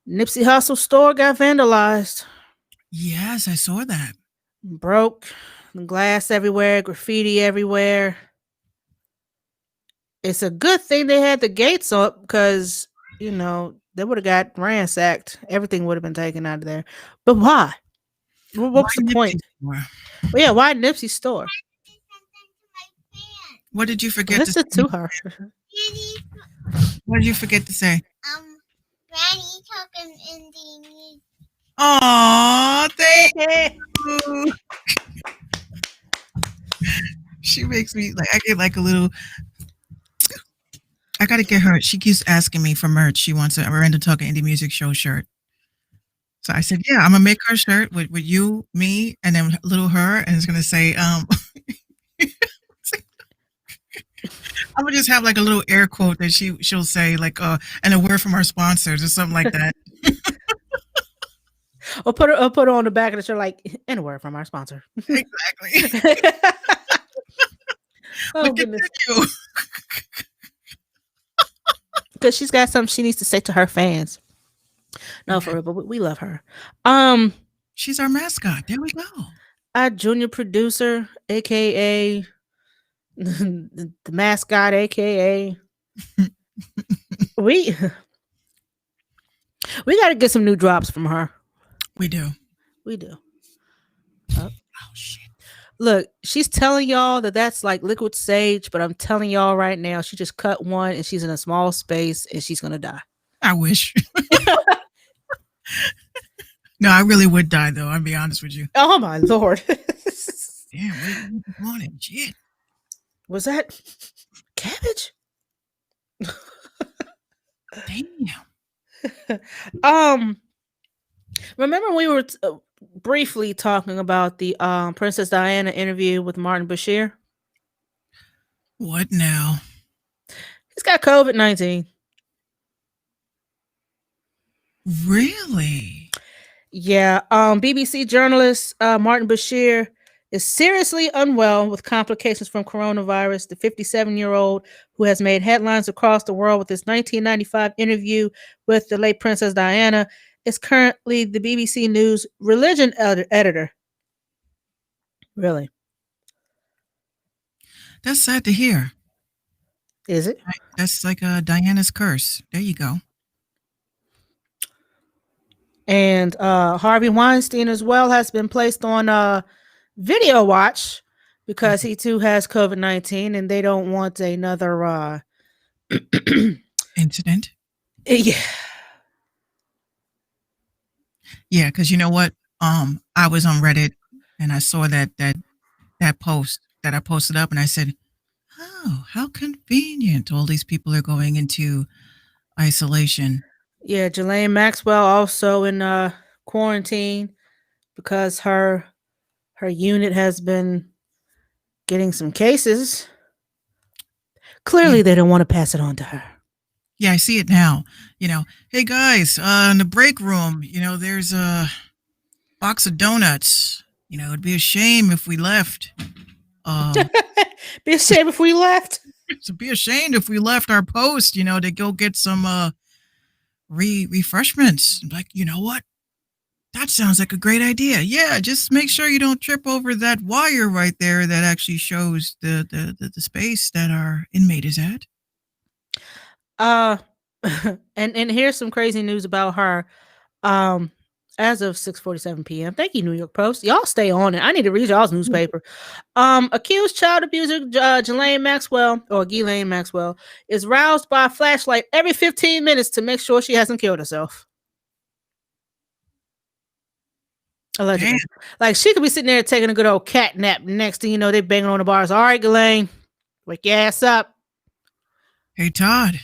Hussle store got vandalized. Yes, I saw that. Broke, glass everywhere, graffiti everywhere. It's a good thing they had the gates up because, you know, they would have got ransacked. Everything would have been taken out of there. But why? What's the point? Well, yeah, why Nipsey store? What did you forget Listen to her. What did you forget to say? Granny talking in the music. Oh, thank you. She makes me like I get like a little. I gotta get her. She keeps asking me for merch. She wants a Miranda Talking Indie Music Show shirt. So I said, yeah, I'm gonna make her a shirt with you, me, and then little her, and it's gonna say, I'm gonna just have like a little air quote that she'll say like, and a word from our sponsors or something like that. Or put her on the back of the shirt like, and a word from our sponsor. Exactly. Oh goodness. Because she's got something she needs to say to her fans. No, okay. For real, but we love her. She's our mascot. There we go. Our junior producer, aka the mascot, aka we got to get some new drops from her. We do. Oh shit! Look, she's telling y'all that's like liquid sage, but I'm telling y'all right now, she just cut one and she's in a small space and she's gonna die. I wish. No, I really would die though. I'll be honest with you. Oh my lord! Damn, what shit? Was that cabbage? Damn. Remember we were briefly talking about the Princess Diana interview with Martin Bashir? What now? He's got COVID-19. Really? Yeah. BBC journalist Martin Bashir is seriously unwell with complications from coronavirus. The 57-year-old who has made headlines across the world with his 1995 interview with the late Princess Diana is currently the BBC News religion editor. Really? That's sad to hear. Is it? That's like a Diana's curse. There you go. And Harvey Weinstein as well has been placed on video watch because he too has COVID-19 and they don't want another incident. Yeah. Yeah, because you know what? I was on Reddit and I saw that post that I posted up and I said, oh, how convenient. All these people are going into isolation. Yeah, Ghislaine Maxwell also in quarantine because her unit has been getting some cases. Clearly, they don't want to pass it on to her. Yeah, I see it now. Hey guys, in the break room, there's a box of donuts. It'd be a shame if we left. Be a shame if we left. It'd be a shame if we left our post, to go get some refreshments. Like, you know what? That sounds like a great idea. Yeah, just make sure you don't trip over that wire right there that actually shows the space that our inmate is at. And here's some crazy news about her. As of 6:47 p.m. Thank you, New York Post. Y'all stay on it. I need to read y'all's newspaper. Accused child abuser Ghislaine Maxwell is roused by a flashlight every 15 minutes to make sure she hasn't killed herself. Allegedly. Damn. Like she could be sitting there taking a good old cat nap. Next thing you know, they banging on the bars. All right, Ghislaine, wake your ass up. Hey, Todd.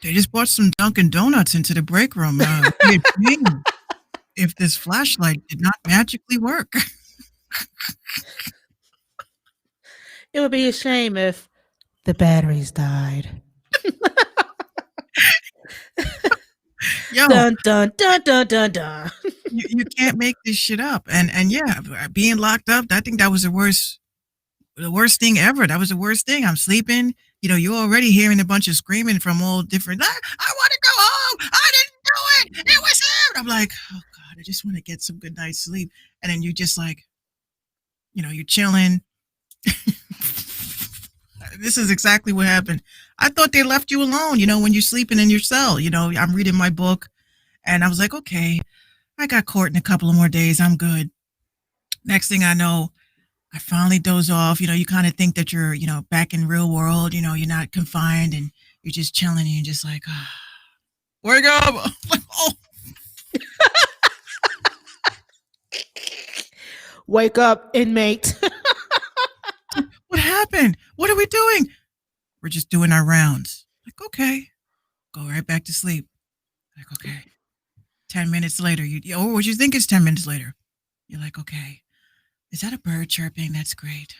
They just brought some Dunkin' Donuts into the break room. If this flashlight did not magically work. It would be a shame if the batteries died. Yo, dun, dun, dun, dun, dun, dun. You can't make this shit up. And yeah, being locked up, I think that was the worst thing ever. That was the worst thing. I'm sleeping. You're already hearing a bunch of screaming from all different, I want to go home. I didn't do it. It was him. I'm like, oh God, I just want to get some good night's sleep. And then you just like, you're chilling. This is exactly what happened. I thought they left you alone, when you're sleeping in your cell. I'm reading my book and I was like, okay, I got court in a couple of more days. I'm good. Next thing I know, I finally doze off. You kind of think that you're, back in real world, you're not confined and you're just chilling and you're just like, wake up. Like, oh. Wake up, inmate. What happened? What are we doing? We're just doing our rounds. Like, okay. Go right back to sleep. Like, okay. 10 minutes later, what you think is 10 minutes later? You're like, okay. Is that a bird chirping? That's great.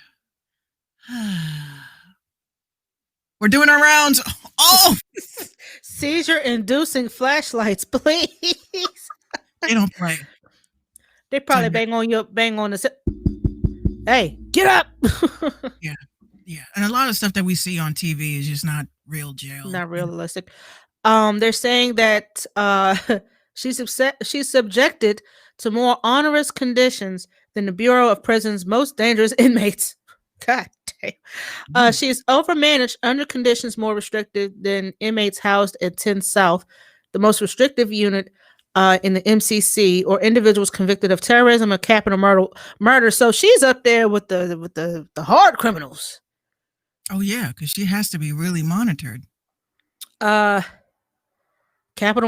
We're doing our rounds. Oh! Seizure-inducing flashlights, please. They don't play. They probably bang on the. Hey, get up! Yeah, and a lot of stuff that we see on TV is just not real jail. Not realistic. They're saying that she's subjected to more onerous conditions than the Bureau of Prisons' most dangerous inmates. God damn. She is overmanaged under conditions more restrictive than inmates housed at 10 South, the most restrictive unit in the MCC, or individuals convicted of terrorism or capital murder. So she's up there with the hard criminals. Oh yeah, because she has to be really monitored. Capital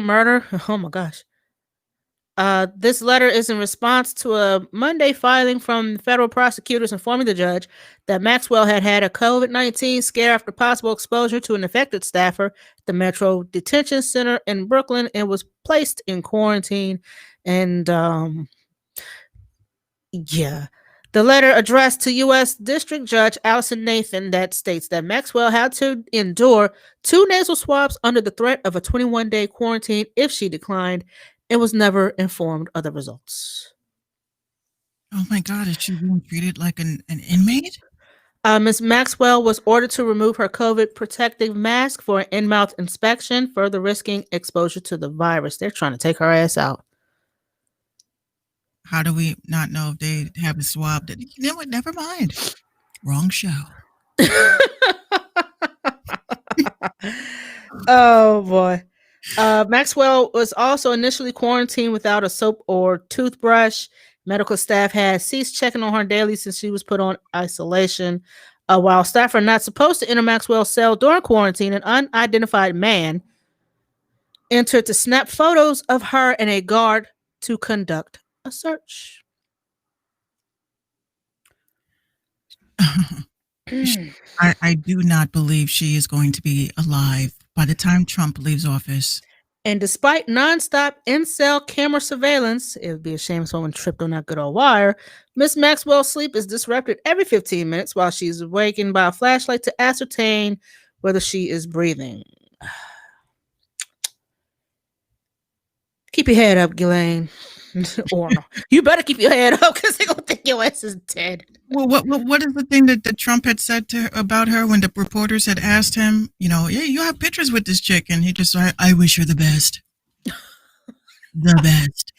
murder. Oh my gosh. This letter is in response to a Monday filing from federal prosecutors informing the judge that Maxwell had had a COVID-19 scare after possible exposure to an infected staffer at the Metro Detention Center in Brooklyn and was placed in quarantine. And yeah. The letter addressed to U.S. District Judge Allison Nathan that states that Maxwell had to endure 2 nasal swabs under the threat of a 21-day quarantine if she declined and was never informed of the results. Oh my God, is she being treated like an inmate? Ms. Maxwell was ordered to remove her COVID protective mask for an in-mouth inspection, further risking exposure to the virus. They're trying to take her ass out. How do we not know if they have a swab? That, you know what? Never mind. Wrong show. Oh boy. Maxwell was also initially quarantined without a soap or toothbrush. Medical staff had ceased checking on her daily since she was put on isolation. While staff are not supposed to enter Maxwell's cell during quarantine, an unidentified man entered to snap photos of her and a guard to conduct a search. I do not believe she is going to be alive by the time Trump leaves office. And despite nonstop in-cell camera surveillance, it would be a shame if someone tripped on that good old wire. Miss Maxwell's sleep is disrupted every 15 minutes while she's awakened by a flashlight to ascertain whether she is breathing. Keep your head up, Ghislaine. Or you better keep your head up because they're gonna think your ass is dead. Well, what is the thing that Trump had said to her, about her when the reporters had asked him, you know, yeah, you have pictures with this chick, and he just, I wish her the best. The best.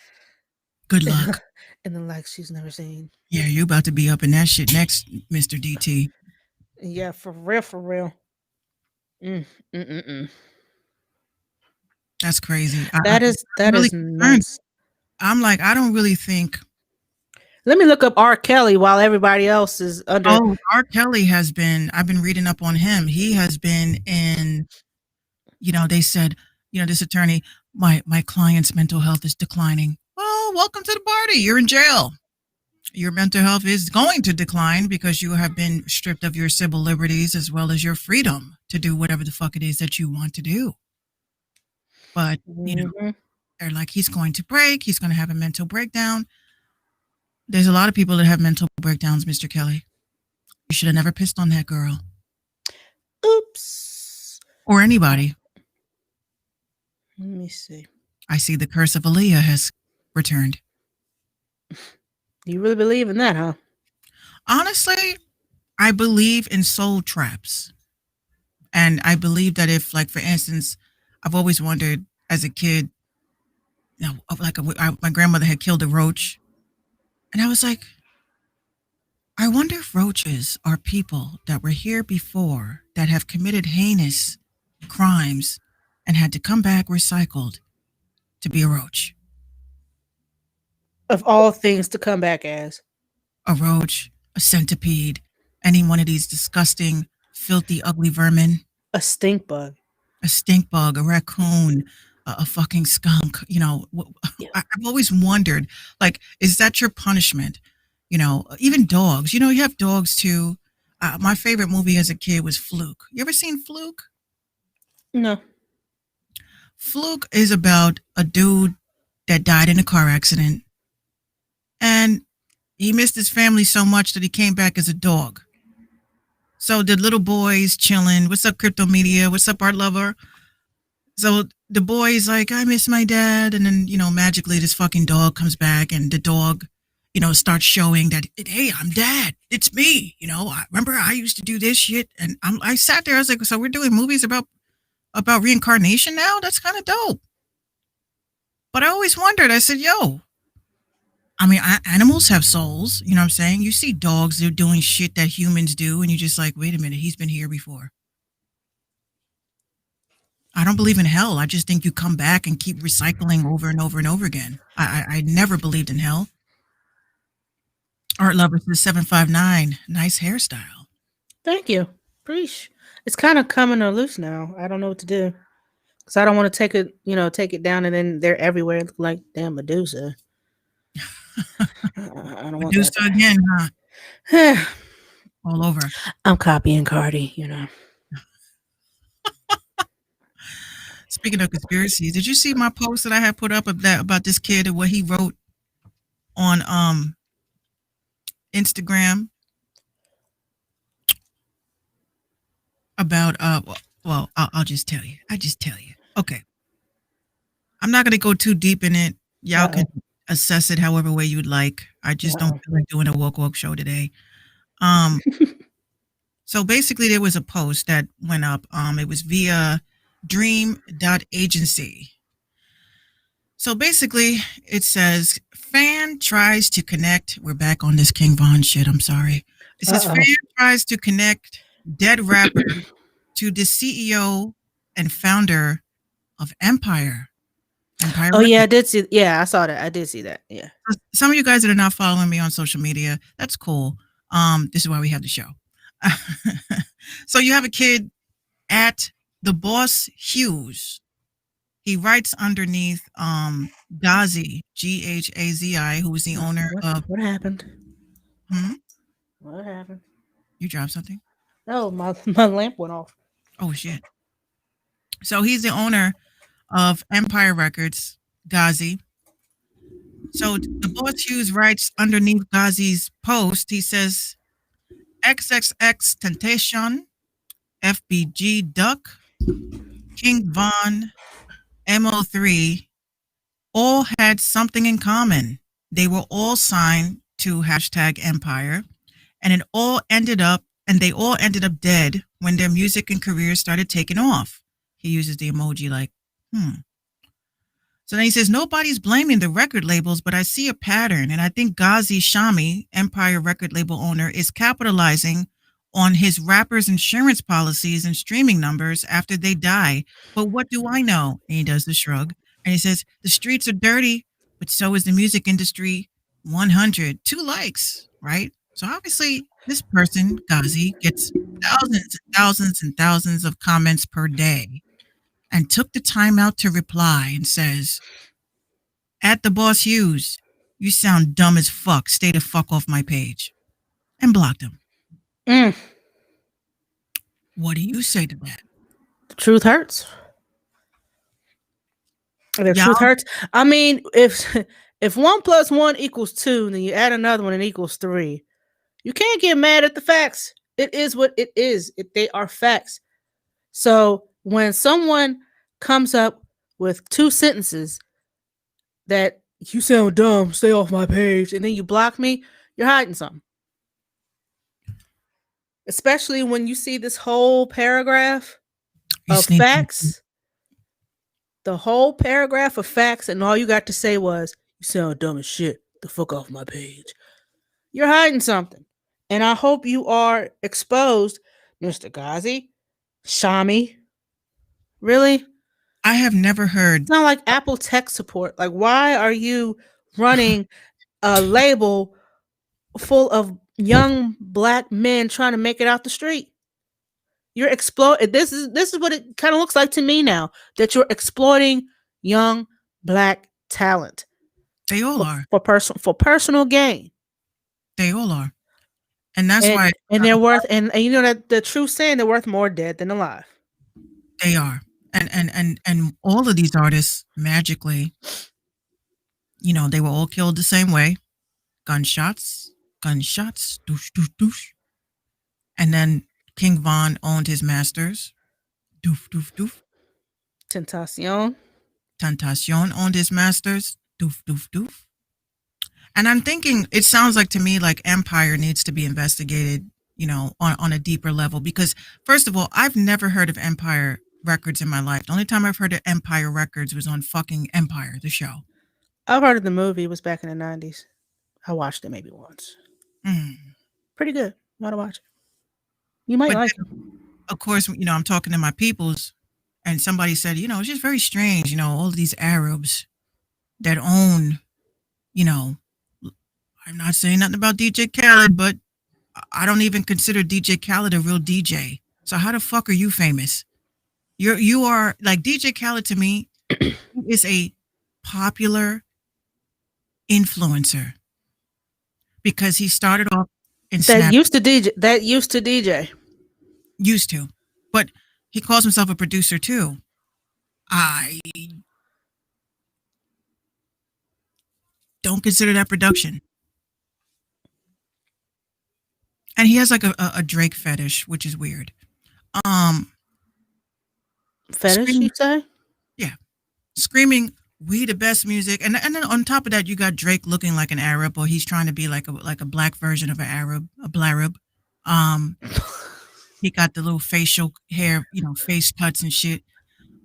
Good luck. And the like she's never seen. Yeah, you about to be up in that shit next, Mr. DT. Yeah, for real. That's crazy. That is really nuts. I'm like, I don't really think. Let me look up R. Kelly while everybody else is under. Oh, R. Kelly has been, I've been reading up on him. He has been in, you know, they said, you know, this attorney, my client's mental health is declining. Well, welcome to the party. You're in jail. Your mental health is going to decline because you have been stripped of your civil liberties as well as your freedom to do whatever the fuck it is that you want to do. But, you know, they're like, he's going to break. He's going to have a mental breakdown. There's a lot of people that have mental breakdowns, Mr. Kelly. You should have never pissed on that girl. Oops. Or anybody. Let me see. I see the curse of Aaliyah has returned. You really believe in that, huh? Honestly, I believe in soul traps. And I believe that if, like, for instance, I've always wondered as a kid, you know, like my grandmother had killed a roach. And I was like, I wonder if roaches are people that were here before that have committed heinous crimes and had to come back recycled to be a roach. Of all things to come back as. A roach, a centipede, any one of these disgusting, filthy, ugly vermin. A stink bug. A stink bug, a raccoon, a fucking skunk. You know, I've always wondered, like, is that your punishment? You know, even dogs. You know, you have dogs too. My favorite movie as a kid was Fluke. You ever seen Fluke? No. Fluke is about a dude that died in a car accident. And he missed his family so much that he came back as a dog. So the little boy's chilling. What's up, Crypto Media? What's up, Art Lover? So the boy's like, I miss my dad. And then, you know, magically this fucking dog comes back and the dog, you know, starts showing that, hey, I'm dad. It's me. You know, I remember I used to do this shit. And I sat there. I was like, so we're doing movies about reincarnation now? That's kind of dope. But I always wondered, I said, yo, I mean, animals have souls, you know what I'm saying? You see dogs, they're doing shit that humans do, and you're just like, wait a minute, he's been here before. I don't believe in hell. I just think you come back and keep recycling over and over and over again. I never believed in hell. Art Lover says 759, nice hairstyle. Thank you. Preach. It's kind of coming loose now. I don't know what to do. So I don't want to take it, take it down and then they're everywhere look like damn Medusa. I don't want that. Medusa again, huh? To... All over. I'm copying Cardi, Speaking of conspiracies, did you see my post that I had put up about this kid and what he wrote on Instagram about well, I'll just tell you. I just tell you. Okay. I'm not gonna go too deep in it. Y'all can assess it however way you'd like. I just don't feel like doing a woke show today. So basically there was a post that went up. It was via dream.agency. So basically it says fan tries to connect. We're back on this King Von shit. I'm sorry. It says fan tries to connect dead rapper to the CEO and founder of Empire. Oh yeah, I did see. Yeah, I saw that. I did see that. Yeah. Some of you guys that are not following me on social media, that's cool. This is why we have the show. So you have a kid at the Boss Hughes. He writes underneath Ghazi, Ghazi, who is the owner of. What happened? Hmm? What happened? You dropped something? No, my lamp went off. Oh shit. So he's the owner of Empire Records, Ghazi. So the Boss Hughes writes underneath Ghazi's post, he says, XXX Temptation, FBG Duck, King Von, MO3, all had something in common. They were all signed to #Empire, and they all ended up dead when their music and careers started taking off. He uses the emoji like, So then he says, nobody's blaming the record labels, but I see a pattern. And I think Ghazi Shami, Empire record label owner, is capitalizing on his rappers' insurance policies and streaming numbers after they die. But what do I know? And he does the shrug. And he says, the streets are dirty, but so is the music industry. 100, 2 likes, right? So obviously this person, Ghazi, gets thousands and thousands and thousands of comments per day, and took the time out to reply and says, at the Boss Hughes, you sound dumb as fuck. Stay the fuck off my page. And blocked him. What do you say to that? The truth hurts. The truth hurts. I mean, if 1 + 1 = 2, then you add another one and it = 3. You can't get mad at the facts. It is what it is. They are facts. So when someone comes up with 2 sentences that you sound dumb, stay off my page, and then you block me, you're hiding something. Especially when you see this whole paragraph of facts. The whole paragraph of facts, and all you got to say was, you sound dumb as shit. The fuck off my page. You're hiding something. And I hope you are exposed, Mr. Ghazi, Shami. Really? I have never heard. It's not like Apple tech support. Like, why are you running a label full of young black men trying to make it out the street? You're exploiting. This is what it kind of looks like to me now, that you're exploiting young black talent. They all are for personal gain. They all are, and that's why. And they're worth. And you know that the true saying, they're worth more dead than alive. They are, and all of these artists magically, they were all killed the same way, gunshots, doosh, doosh, doosh, and then King Von owned his masters. Doof, doof, doof. Tentacion owned his masters. Doof, doof, doof. And I'm thinking, it sounds like to me like Empire needs to be investigated, on a deeper level. Because first of all, I've never heard of Empire Records in my life. The only time I've heard of Empire Records was on fucking Empire, the show. I've heard of the movie. It was back in the 90s. I watched it maybe once. Pretty good. You ought to watch it. You might like it. Of course, I'm talking to my peoples, and somebody said, it's just very strange, all of these Arabs that own, I'm not saying nothing about DJ Khaled, but I don't even consider DJ Khaled a real DJ. So how the fuck are you famous? You are like DJ Khaled to me is a popular influencer because he started off in That Snap used to DJ. That used to DJ. used to, but he calls himself a producer too. I don't consider that production. And he has like a Drake fetish, which is weird. Fetish, you Screaming, say? yeah, screaming, "We the best music," and then on top of that, you got Drake looking like an Arab, or he's trying to be like a black version of an Arab, a blarab. Um, he got the little facial hair, face cuts and shit.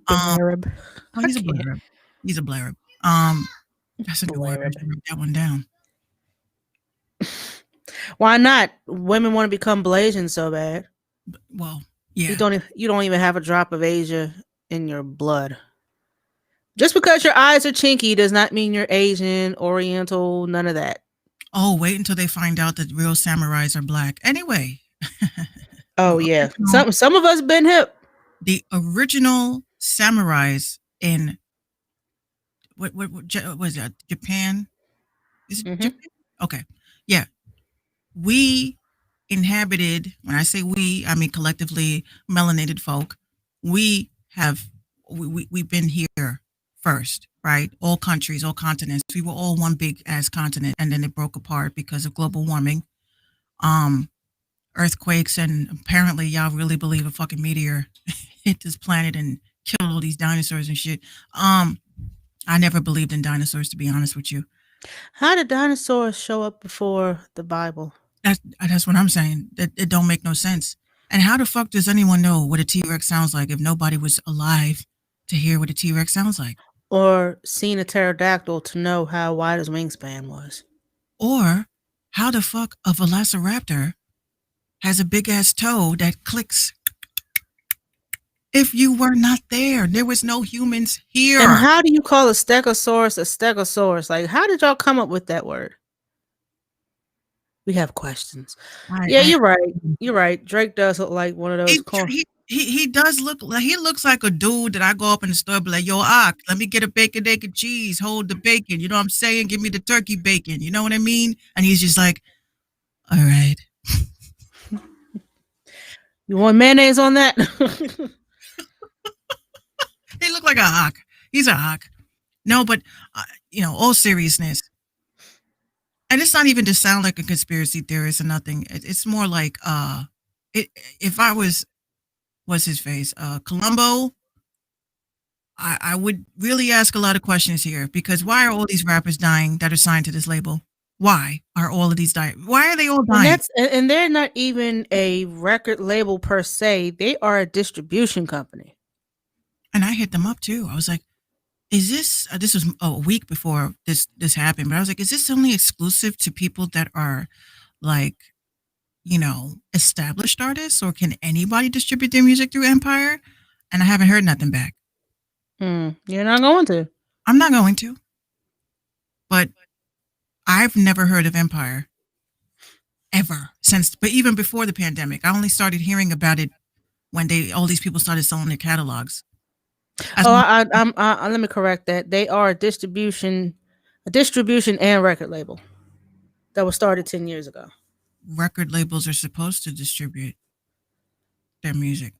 Um, Blarab. oh, I he's a can't. blarab. He's a blarab. That's a good word. I Blarab. should write that one down. Why not? Women want to become Blasian so bad. Well, You yeah. don't even have a drop of Asia in your blood. Just because your eyes are chinky does not mean you're Asian, Oriental, none of that. Oh, wait until they find out that real samurais are black. Anyway, Oh yeah, some of us been hip. the original samurais in what was it? Japan? Is it Mhm. Japan? Okay, yeah. We inhabited. When I say we, I mean collectively melanated folk. We've been here first, right? All countries, all continents. We were all one big ass continent, and then it broke apart because of global warming, earthquakes, and apparently y'all really believe a fucking meteor hit this planet and killed all these dinosaurs and shit. I never believed in dinosaurs, to be honest with you. How did dinosaurs show up before the Bible? That's what I'm saying. It don't make no sense. And how the fuck does anyone know what a T-Rex sounds like if nobody was alive to hear what a T-Rex sounds like? Or seen a pterodactyl to know how wide his wingspan was? Or how the fuck a velociraptor has a big ass toe that clicks if you were not there? There was no humans here. And how do you call a stegosaurus? Like, how did y'all come up with that word? We have questions. Yeah, you're right. You're right. Drake does look like one of those. He does look like he looks like a dude that I go up in the store and be like, yo, Ock, let me get a bacon, egg, and cheese. Hold the bacon. You know what I'm saying? Give me the turkey bacon. You know what I mean? And he's just like, all right. You want mayonnaise on that? He looked like a Ock. He's a Ock. No, but all seriousness. And it's not even to sound like a conspiracy theorist or nothing. It's more like if I was what's his face? Columbo, I would really ask a lot of questions here because why are all these rappers dying that are signed to this label? Why are all of these dying? Why are they all dying? And they're not even a record label per se. They are a distribution company. And I hit them up too. I was like, is this was a week before this happened, but I was like, is this only exclusive to people that are like, established artists, or can anybody distribute their music through Empire? And I haven't heard nothing back. You're not going to. I'm not going to. But I've never heard of Empire ever since, but even before the pandemic. I only started hearing about it when all these people started selling their catalogs. Let me correct that. They are a distribution and record label that was started 10 years ago. Record labels are supposed to distribute their music.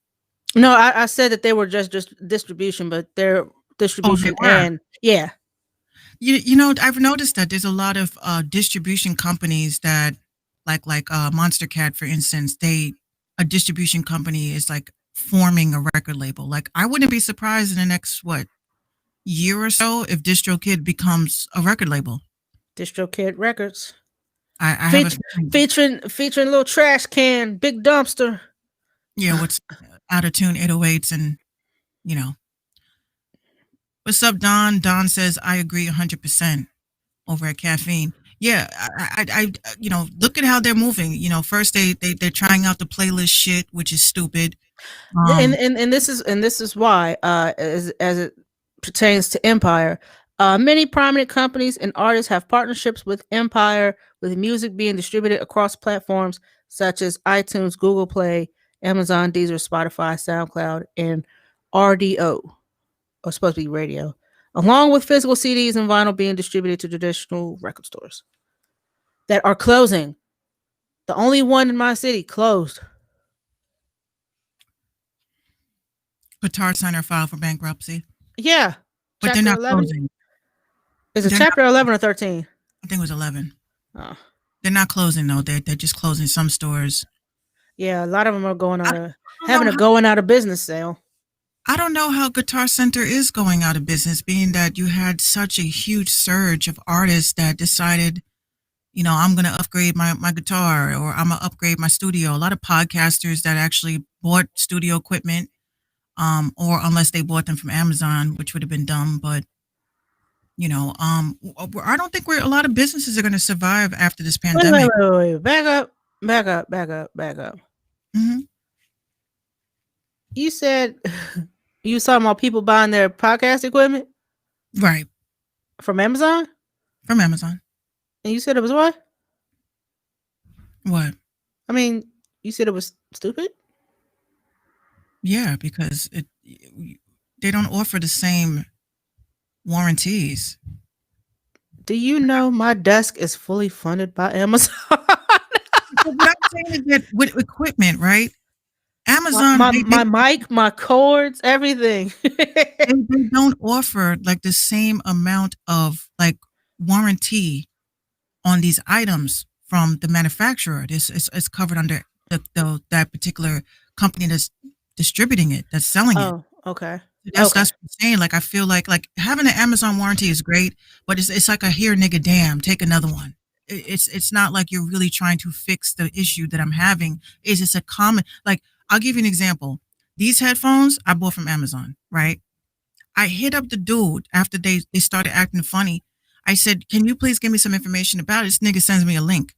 No, I said that they were just distribution, but they're distribution and yeah. I've noticed that there's a lot of distribution companies that like Monster Cat, for instance, a distribution company is like forming a record label. Like I wouldn't be surprised in the next year or so if DistroKid becomes a record label. DistroKid Records. I have featuring little trash can, big dumpster. Yeah, what's out of tune 808s and What's up, Don? Don says I agree 100% over at Caffeine. Yeah, I look at how they're moving. First they're trying out the playlist shit, which is stupid. And this is why, as it pertains to Empire, many prominent companies and artists have partnerships with Empire, with music being distributed across platforms such as iTunes, Google Play, Amazon, Deezer, Spotify, SoundCloud, and RDO, or supposed to be radio, along with physical CDs and vinyl being distributed to traditional record stores that are closing. The only one in my city closed. Guitar Center filed for bankruptcy, Yeah. but they're Chapter not 11. closing. Is it They're not, chapter 11 or 13? I think it was 11. Oh. They're not closing though. They're just closing some stores. Yeah, a lot of them are going I out don't of having a know going out of business sale. I don't know how Guitar Center is going out of business, being that you had such a huge surge of artists that decided, I'm going to upgrade my guitar, or I'm going to upgrade my studio. A lot of podcasters that actually bought studio equipment, or unless they bought them from Amazon, which would have been dumb. But, I don't think a lot of businesses are going to survive after this pandemic. Wait. Back up. Hmm. You said you was talking about people buying their podcast equipment Right. from Amazon? From Amazon. And you said it was what? What? I mean, you said it was stupid? Yeah, because they don't offer the same warranties. Do you know my desk is fully funded by Amazon? But what I'm saying is that with equipment, right? Amazon, my mic, my cords, everything. they don't offer like the same amount of like warranty on these items from the manufacturer. It's covered under that particular company that's distributing it, that's selling it. Oh, okay. That's what I'm saying. Like I feel like having an Amazon warranty is great, but it's like a here nigga damn, take another one. It's not like you're really trying to fix the issue that I'm having. It's just a common, like, I'll give you an example. These headphones I bought from Amazon, right? I hit up the dude after they started acting funny. I said, can you please give me some information about it? This nigga sends me a link.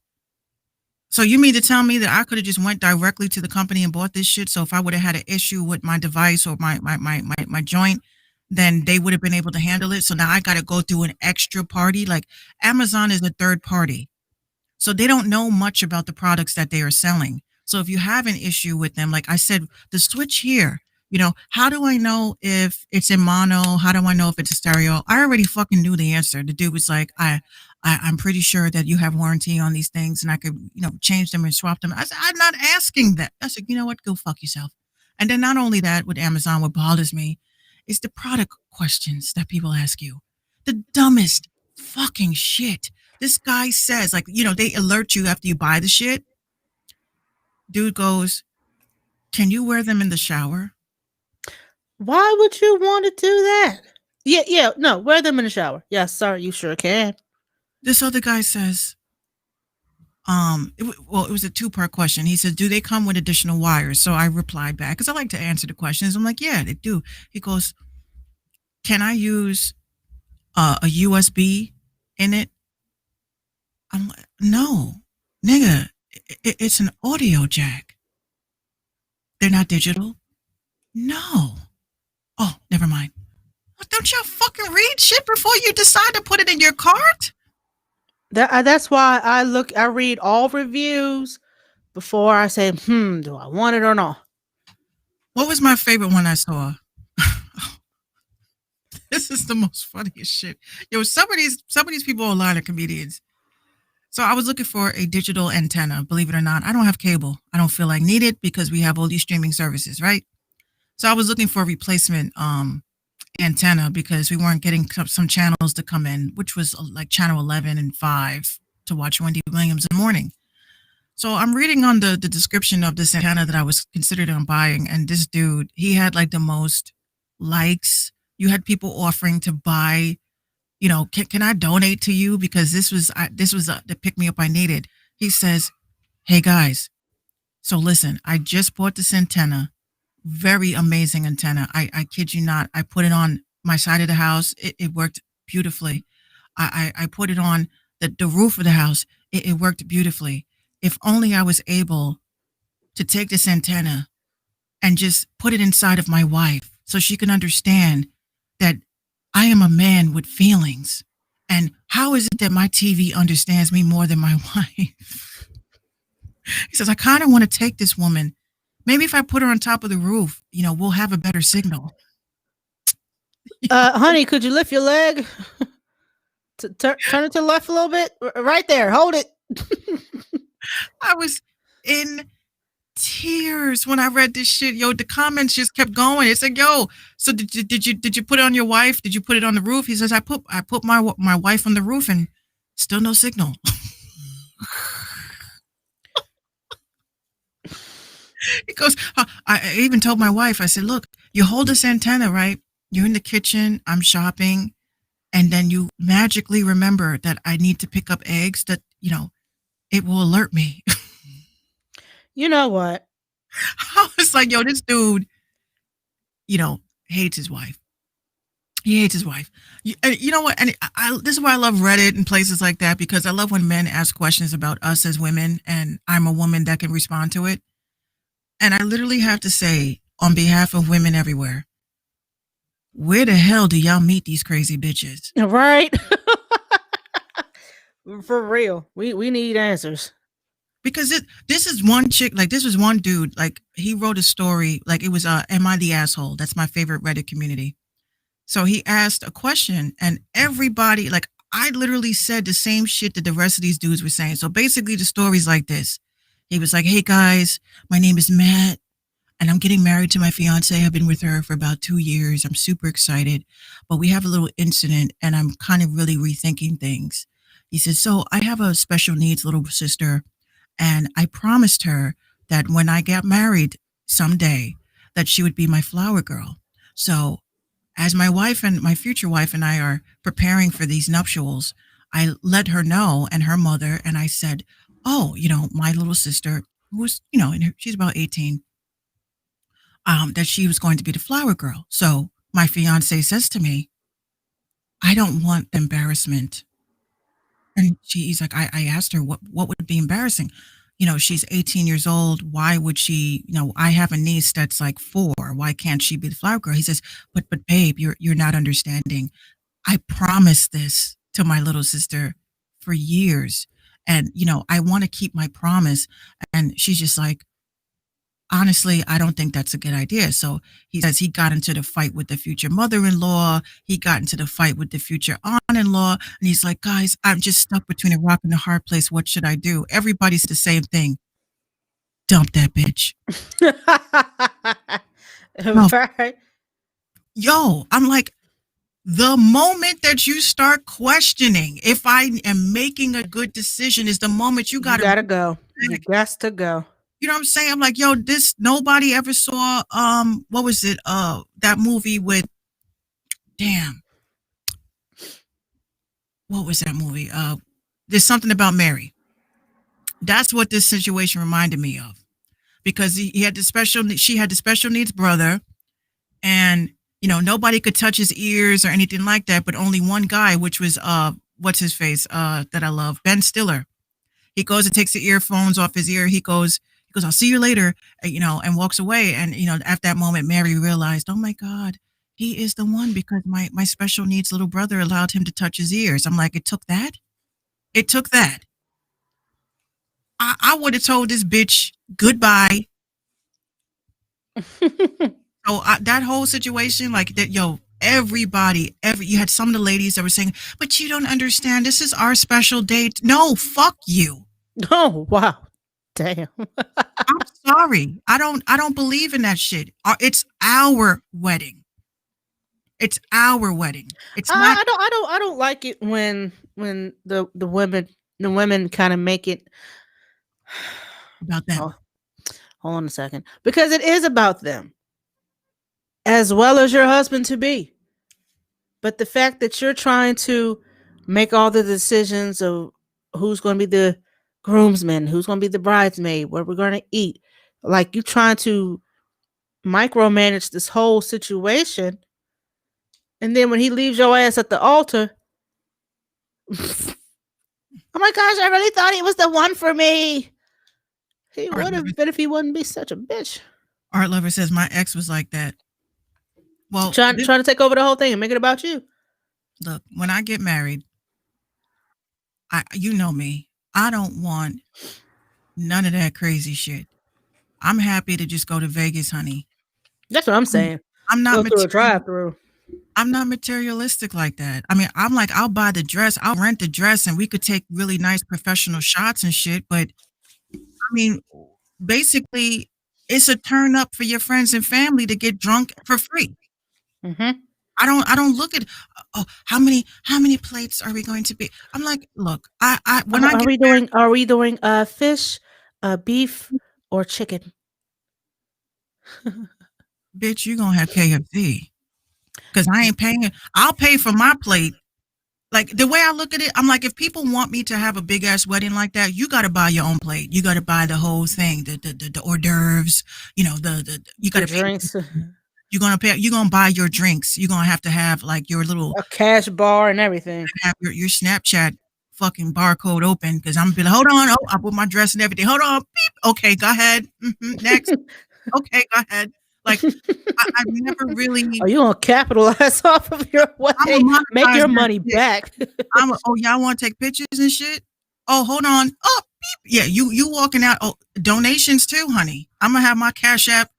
So you mean to tell me that I could have just went directly to the company and bought this shit? So if I would have had an issue with my device or my joint, then they would have been able to handle it. So now I got to go through an extra party. Like Amazon is a third party. So they don't know much about the products that they are selling. So if you have an issue with them, like I said, the switch here, how do I know if it's in mono? How do I know if it's a stereo? I already fucking knew the answer. The dude was like, I'm pretty sure that you have warranty on these things and I could, change them and swap them. I said, I'm not asking that. I said, you know what? Go fuck yourself. And then not only that, with Amazon, what bothers me is the product questions that people ask you. The dumbest fucking shit. This guy says, like, they alert you after you buy the shit. Dude goes, can you wear them in the shower? Why would you want to do that? Yeah, no, wear them in the shower. Yes, sir, you sure can. This other guy says, it was a two-part question. He said, do they come with additional wires? So I replied back, because I like to answer the questions. I'm like, yeah, they do. He goes, can I use a USB in it? I'm like, no, nigga, it's an audio jack. They're not digital? No. Oh, never mind. Well, don't y'all fucking read shit before you decide to put it in your cart? That's why I read all reviews before I say, do I want it or not? What was my favorite one I saw? This is the most funniest shit. Yo, some of these people online are comedians. So I was looking for a digital antenna. Believe it or not, I don't have cable. I don't feel like need it because we have all these streaming services, right? So I was looking for a replacement antenna because we weren't getting some channels to come in, which was like channel 11 and 5 to watch Wendy Williams in the morning. So I'm reading on the description of this antenna that I was considered on buying, and this dude, he had like the most likes. You had people offering to buy, can I donate to you because this was the pick me up I needed. He says, hey guys, so listen, I just bought this antenna. Very amazing antenna. I kid you not. I put it on my side of the house. It worked beautifully. I put it on the roof of the house. It worked beautifully. If only I was able to take this antenna and just put it inside of my wife so she can understand that I am a man with feelings. And how is it that my TV understands me more than my wife? He says, I kind of want to take this woman Maybe if I put her on top of the roof, we'll have a better signal. Honey, could you lift your leg? Turn it to the left a little bit. Right there. Hold it. I was in tears when I read this shit. Yo, the comments just kept going. It's like, yo, so did you put it on your wife? Did you put it on the roof? He says, I put my wife on the roof and still no signal. He goes, I even told my wife, I said, look, you hold this antenna, right? You're in the kitchen, I'm shopping, and then you magically remember that I need to pick up eggs, that, it will alert me. You know what? I was like, yo, this dude, hates his wife. He hates his wife. You know what? And this is why I love Reddit and places like that, because I love when men ask questions about us as women, and I'm a woman that can respond to it. And I literally have to say, on behalf of women everywhere, where the hell do y'all meet these crazy bitches? Right? For real. We need answers. Because this is one chick, like this was one dude, like he wrote a story, like it was Am I the Asshole? That's my favorite Reddit community. So he asked a question and everybody, like I literally said the same shit that the rest of these dudes were saying. So basically the story's like this. He was like, hey guys, my name is Matt and I'm getting married to my fiance. I've been with her for about 2 years. I'm super excited, but we have a little incident and I'm kind of really rethinking things. He said, so I have a special needs little sister and I promised her that when I get married someday, that she would be my flower girl. So as my wife and my future wife and I are preparing for these nuptials, I let her know and her mother, and I said, oh, my little sister, who was, she's about 18, that she was going to be the flower girl. So my fiance says to me, I don't want embarrassment. And he's like, I asked her, what would be embarrassing? She's 18 years old. Why would she, I have a niece that's like 4. Why can't she be the flower girl? He says, but babe, you're not understanding. I promised this to my little sister for years. And, I want to keep my promise. And she's just like, honestly, I don't think that's a good idea. So he says he got into the fight with the future mother-in-law. He got into the fight with the future aunt-in-law. And he's like, guys, I'm just stuck between a rock and a hard place. What should I do? Everybody's the same thing. Dump that bitch. Right. Yo, I'm like, the moment that you start questioning if I am making a good decision is the moment you gotta go. You got to go. You know what I'm saying? I'm like, yo, nobody ever saw, what was it? That movie with, damn. What was that movie? There's Something About Mary. That's what this situation reminded me of, because he had she had the special needs brother, and, nobody could touch his ears or anything like that, but only one guy, which was, what's his face, that I love, Ben Stiller. He goes and takes the earphones off his ear. He goes, I'll see you later, and walks away. And, at that moment, Mary realized, oh my God, he is the one, because my special needs little brother allowed him to touch his ears. I'm like, it took that? It took that. I would have told this bitch goodbye. So that whole situation, like that, yo, you had some of the ladies that were saying, but you don't understand. This is our special date. No, fuck you. Oh, wow. Damn. I'm sorry. I don't believe in that shit. It's our wedding. It's our wedding. It's not. I don't like it when the women kind of make it about them. Oh, hold on a second. Because it is about them, as well as your husband to be. But the fact that you're trying to make all the decisions of who's going to be the groomsman, who's going to be the bridesmaid, what we're going to eat, like you trying to micromanage this whole situation, and then when he leaves your ass at the altar, oh my gosh, I really thought he was the one for me. He would have been if he wouldn't be such a bitch. Art Lover says my ex was like that. Well, trying to take over the whole thing and make it about you. Look, when I get married, you know me. I don't want none of that crazy shit. I'm happy to just go to Vegas, honey. That's what I'm saying. I'm not Go through a material. drive-through. I'm not materialistic like that. I mean, I'm like, I'll buy the dress, I'll rent the dress, and we could take really nice professional shots and shit. But I mean, basically, it's a turn up for your friends and family to get drunk for free. Mm-hmm. I don't look at, oh, how many plates are we going to be? I'm like, look, when I Are get we doing? Are we doing fish, beef, or chicken? bitch, you gonna have KFC because I ain't paying it. I'll pay for my plate. Like the way I look at it, I'm like, if people want me to have a big ass wedding like that, you got to buy your own plate. You got to buy the whole thing, the hors d'oeuvres. You know, you got The to pay. drinks, You're gonna pay. You're gonna buy your drinks. You're gonna have to have like your little a cash bar, and everything. have your Snapchat fucking barcode open because I'm gonna be like, hold on, oh, I put my dress and everything. Hold on, beep. Okay, go ahead. Next. Okay, go ahead. Like I've never really. Are you gonna capitalize off of your wedding? Make your money back. Oh, y'all want to take pictures and shit? Oh, hold on. Oh, beep. Yeah, you walking out. Oh, donations too, honey. I'm gonna have my Cash App.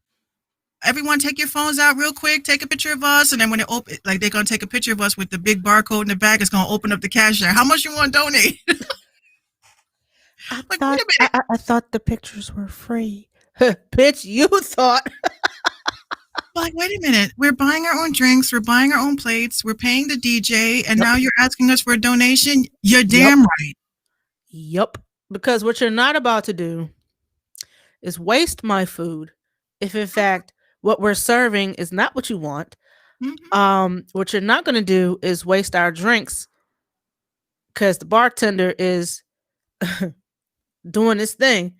Everyone, take your phones out real quick. Take a picture of us, and then when they open, like they're gonna take a picture of us with the big barcode in the back. It's gonna open up the Cash App. How much you want to donate? Like, wait a minute. I thought the pictures were free. Bitch, you thought. Like, wait a minute. We're buying our own drinks. We're buying our own plates. We're paying the DJ, and now you're asking us for a donation. You're damn right. Yep. Because what you're not about to do is waste my food. If in fact what we're serving is not what you want, what you're not going to do is waste our drinks because the bartender is doing this thing.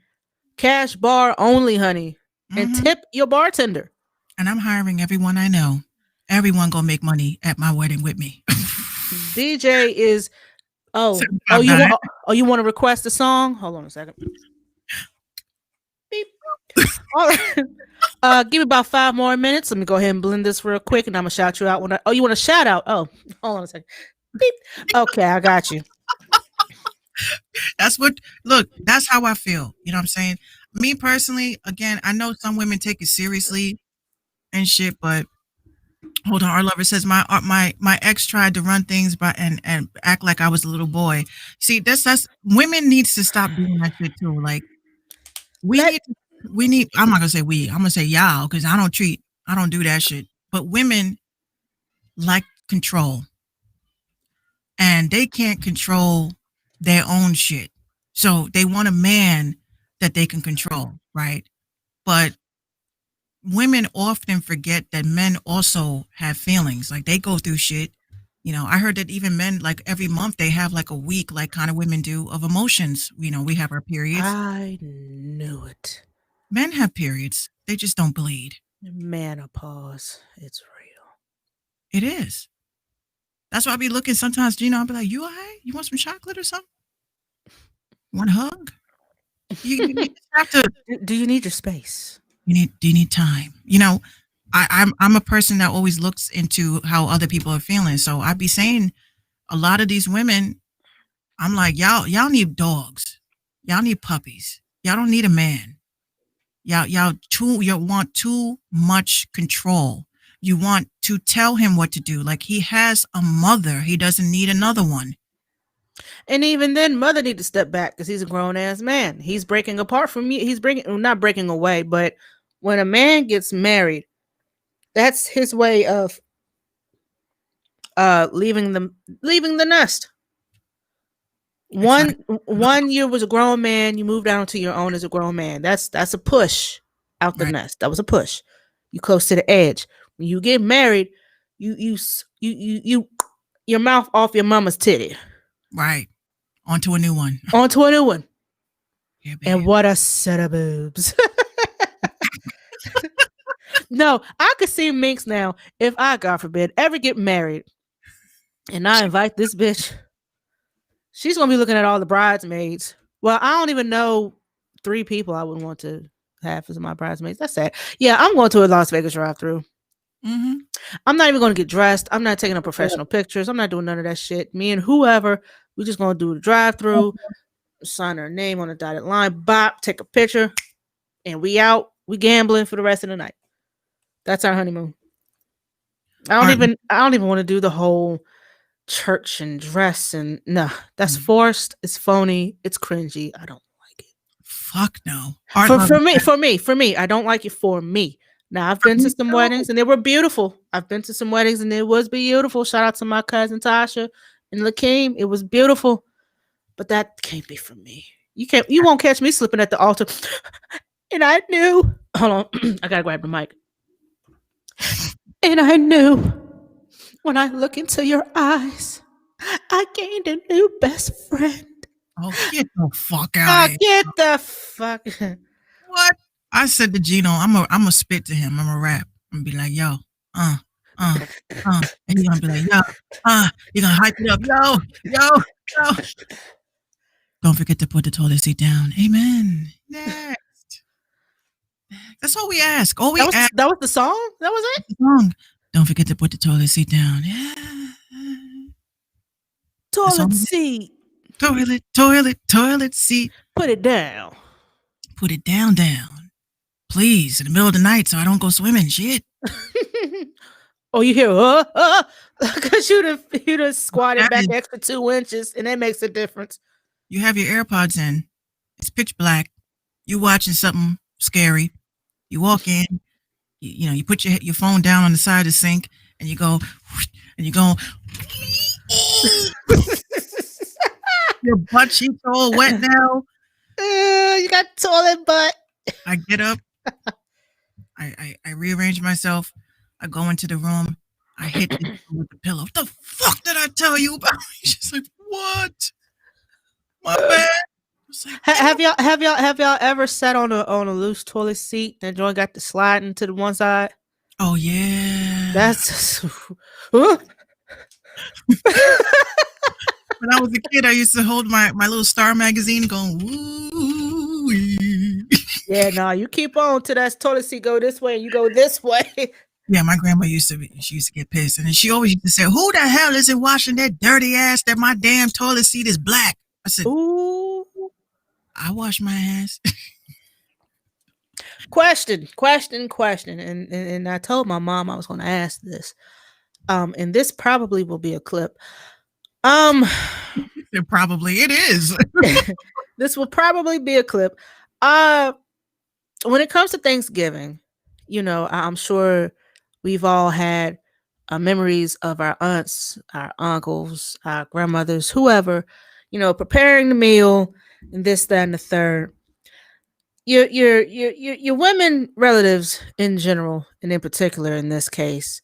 Cash bar only, honey, and tip your bartender. And I'm hiring everyone I know. Everyone gonna make money at my wedding with me. DJ is you want to request a song? Hold on a second. Beep. All right. Give me about 5 more minutes. Let me go ahead and blend this real quick, and I'm gonna shout you out when you want a shout out? Oh, hold on a second. Beep. Okay, I got you. That's how I feel. You know what I'm saying? Me personally, again, I know some women take it seriously and shit, but hold on. Our lover says my ex tried to run things by and act like I was a little boy. See, that's women needs to stop doing that shit too. Like we need. I'm not gonna say we. I'm gonna say y'all because I don't do that shit. But women like control, and they can't control their own shit. So they want a man that they can control, right? But women often forget that men also have feelings. Like they go through shit. You know, I heard that even men, like every month, they have like a week, like kind of women do, of emotions. You know, we have our periods. I knew it. Men have periods. They just don't bleed. Menopause. It's real. It is. That's why I be looking sometimes, you know, I'll be like, you all right? You want some chocolate or something? Want a hug? You just have to. Do you need your space? Do you need time? You know, I'm a person that always looks into how other people are feeling. So I'd be saying a lot of these women, I'm like, y'all need dogs. Y'all need puppies. Y'all don't need a man. You want too much control. You want to tell him what to do. Like he has a mother. He doesn't need another one. And even then, mother need to step back because he's a grown ass man. He's breaking apart from you. He's not breaking away, but when a man gets married, that's his way of leaving the nest. One year was a grown man. You moved down to your own as a grown man. That's a push out the nest. That was a push. You close to the edge. When you get married, you your mouth off your mama's titty. Right. Onto a new one. Yeah, and what a set of boobs. No, I could see Minx now if I, God forbid, ever get married and I invite this bitch. She's going to be looking at all the bridesmaids. Well, I don't even know 3 people I would want to have as my bridesmaids. That's sad. Yeah, I'm going to a Las Vegas drive-thru. Mm-hmm. I'm not even going to get dressed. I'm not taking professional pictures. I'm not doing none of that shit. Me and whoever, we just going to do the drive-thru, sign our name on a dotted line, bop, take a picture, and we out. We gambling for the rest of the night. That's our honeymoon. I Aren't don't even want to do the whole church and dress and no. That's Mm. forced. It's phony. It's cringy. I don't like it. fuck no. Art For love for me. I don't like it for me. Now I've been to me some too. weddings and they were beautiful. I've been to some weddings and it was beautiful. Shout out to my cousin Tasha and Lakeem. It was beautiful. But that can't be for me. You won't catch me slipping at the altar. And I knew. Hold on. I gotta grab the mic. And I knew when I look into your eyes, I gained a new best friend. Oh, get the fuck out Oh, of here. get the fuck. What? I said to Gino, I'm a spit to him. I'm a rap. I'm gonna be like, yo, and he's gonna be like, yo, you're gonna hype it up, yo. Don't forget to put the toilet seat down. Amen. Next. That's all we ask. All we ask. That was the song? That was it? Song. Don't forget to put the toilet seat down. Yeah. That's all Toilet we- seat. Toilet seat. Put it down. Put it down. Please, in the middle of the night so I don't go swimming. Shit. Oh, you hear, because you done squatted back extra 2 inches, and that makes a difference. You have your AirPods in. It's pitch black. You watching something scary. You walk in. You put your phone down on the side of the sink, and you go, and you go. Your butt cheeks all wet now. You got toilet butt. I get up. I rearrange myself. I go into the room. I hit the with the pillow. What the fuck did I tell you about? She's like, what? My bad. Like, Have y'all ever sat on a loose toilet seat and joint got the sliding to the one side? oh yeah. That's When I was a kid, I used to hold my little Star magazine going, woo. yeah. No, you keep on till that toilet seat go this way and you go this way. Yeah, my grandma used to get pissed, and then she always used to say, "Who the hell isn't washing that dirty ass? That my damn toilet seat is black." I said, Ooh. "I wash my ass." Question. And I told my mom I was going to ask this. And this probably will be a clip. It is. This will probably be a clip. When it comes to Thanksgiving, I'm sure we've all had memories of our aunts, our uncles, our grandmothers, whoever, preparing the meal and this, that, and the third. Your women relatives in general, and in particular in this case,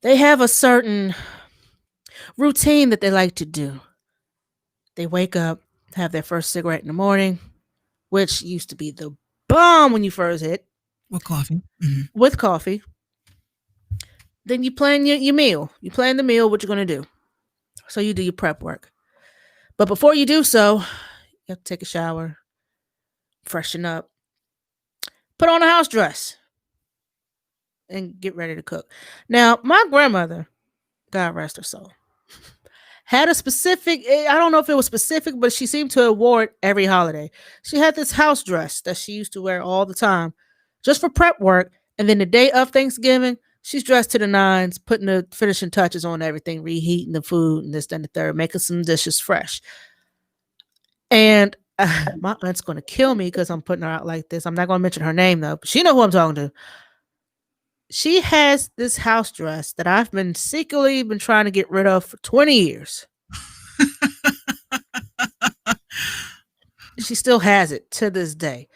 they have a certain routine that they like to do. They wake up, have their first cigarette in the morning, which used to be the bomb when you first hit. With coffee. Mm-hmm. With coffee. Then you plan your meal. You plan the meal, what you're going to do. So you do your prep work. But before you do so, you have to take a shower, freshen up, put on a house dress, and get ready to cook. Now, my grandmother, God rest her soul, had a specific, I don't know if it was specific, but she seemed to have wore it every holiday. She had this house dress that she used to wear all the time just for prep work. And then the day of Thanksgiving, she's dressed to the nines, putting the finishing touches on everything, reheating the food and this, then the third, making some dishes fresh. And my aunt's going to kill me because I'm putting her out like this. I'm not going to mention her name though, but she know who I'm talking to. She has this house dress that I've been secretly trying to get rid of for 20 years. She still has it to this day.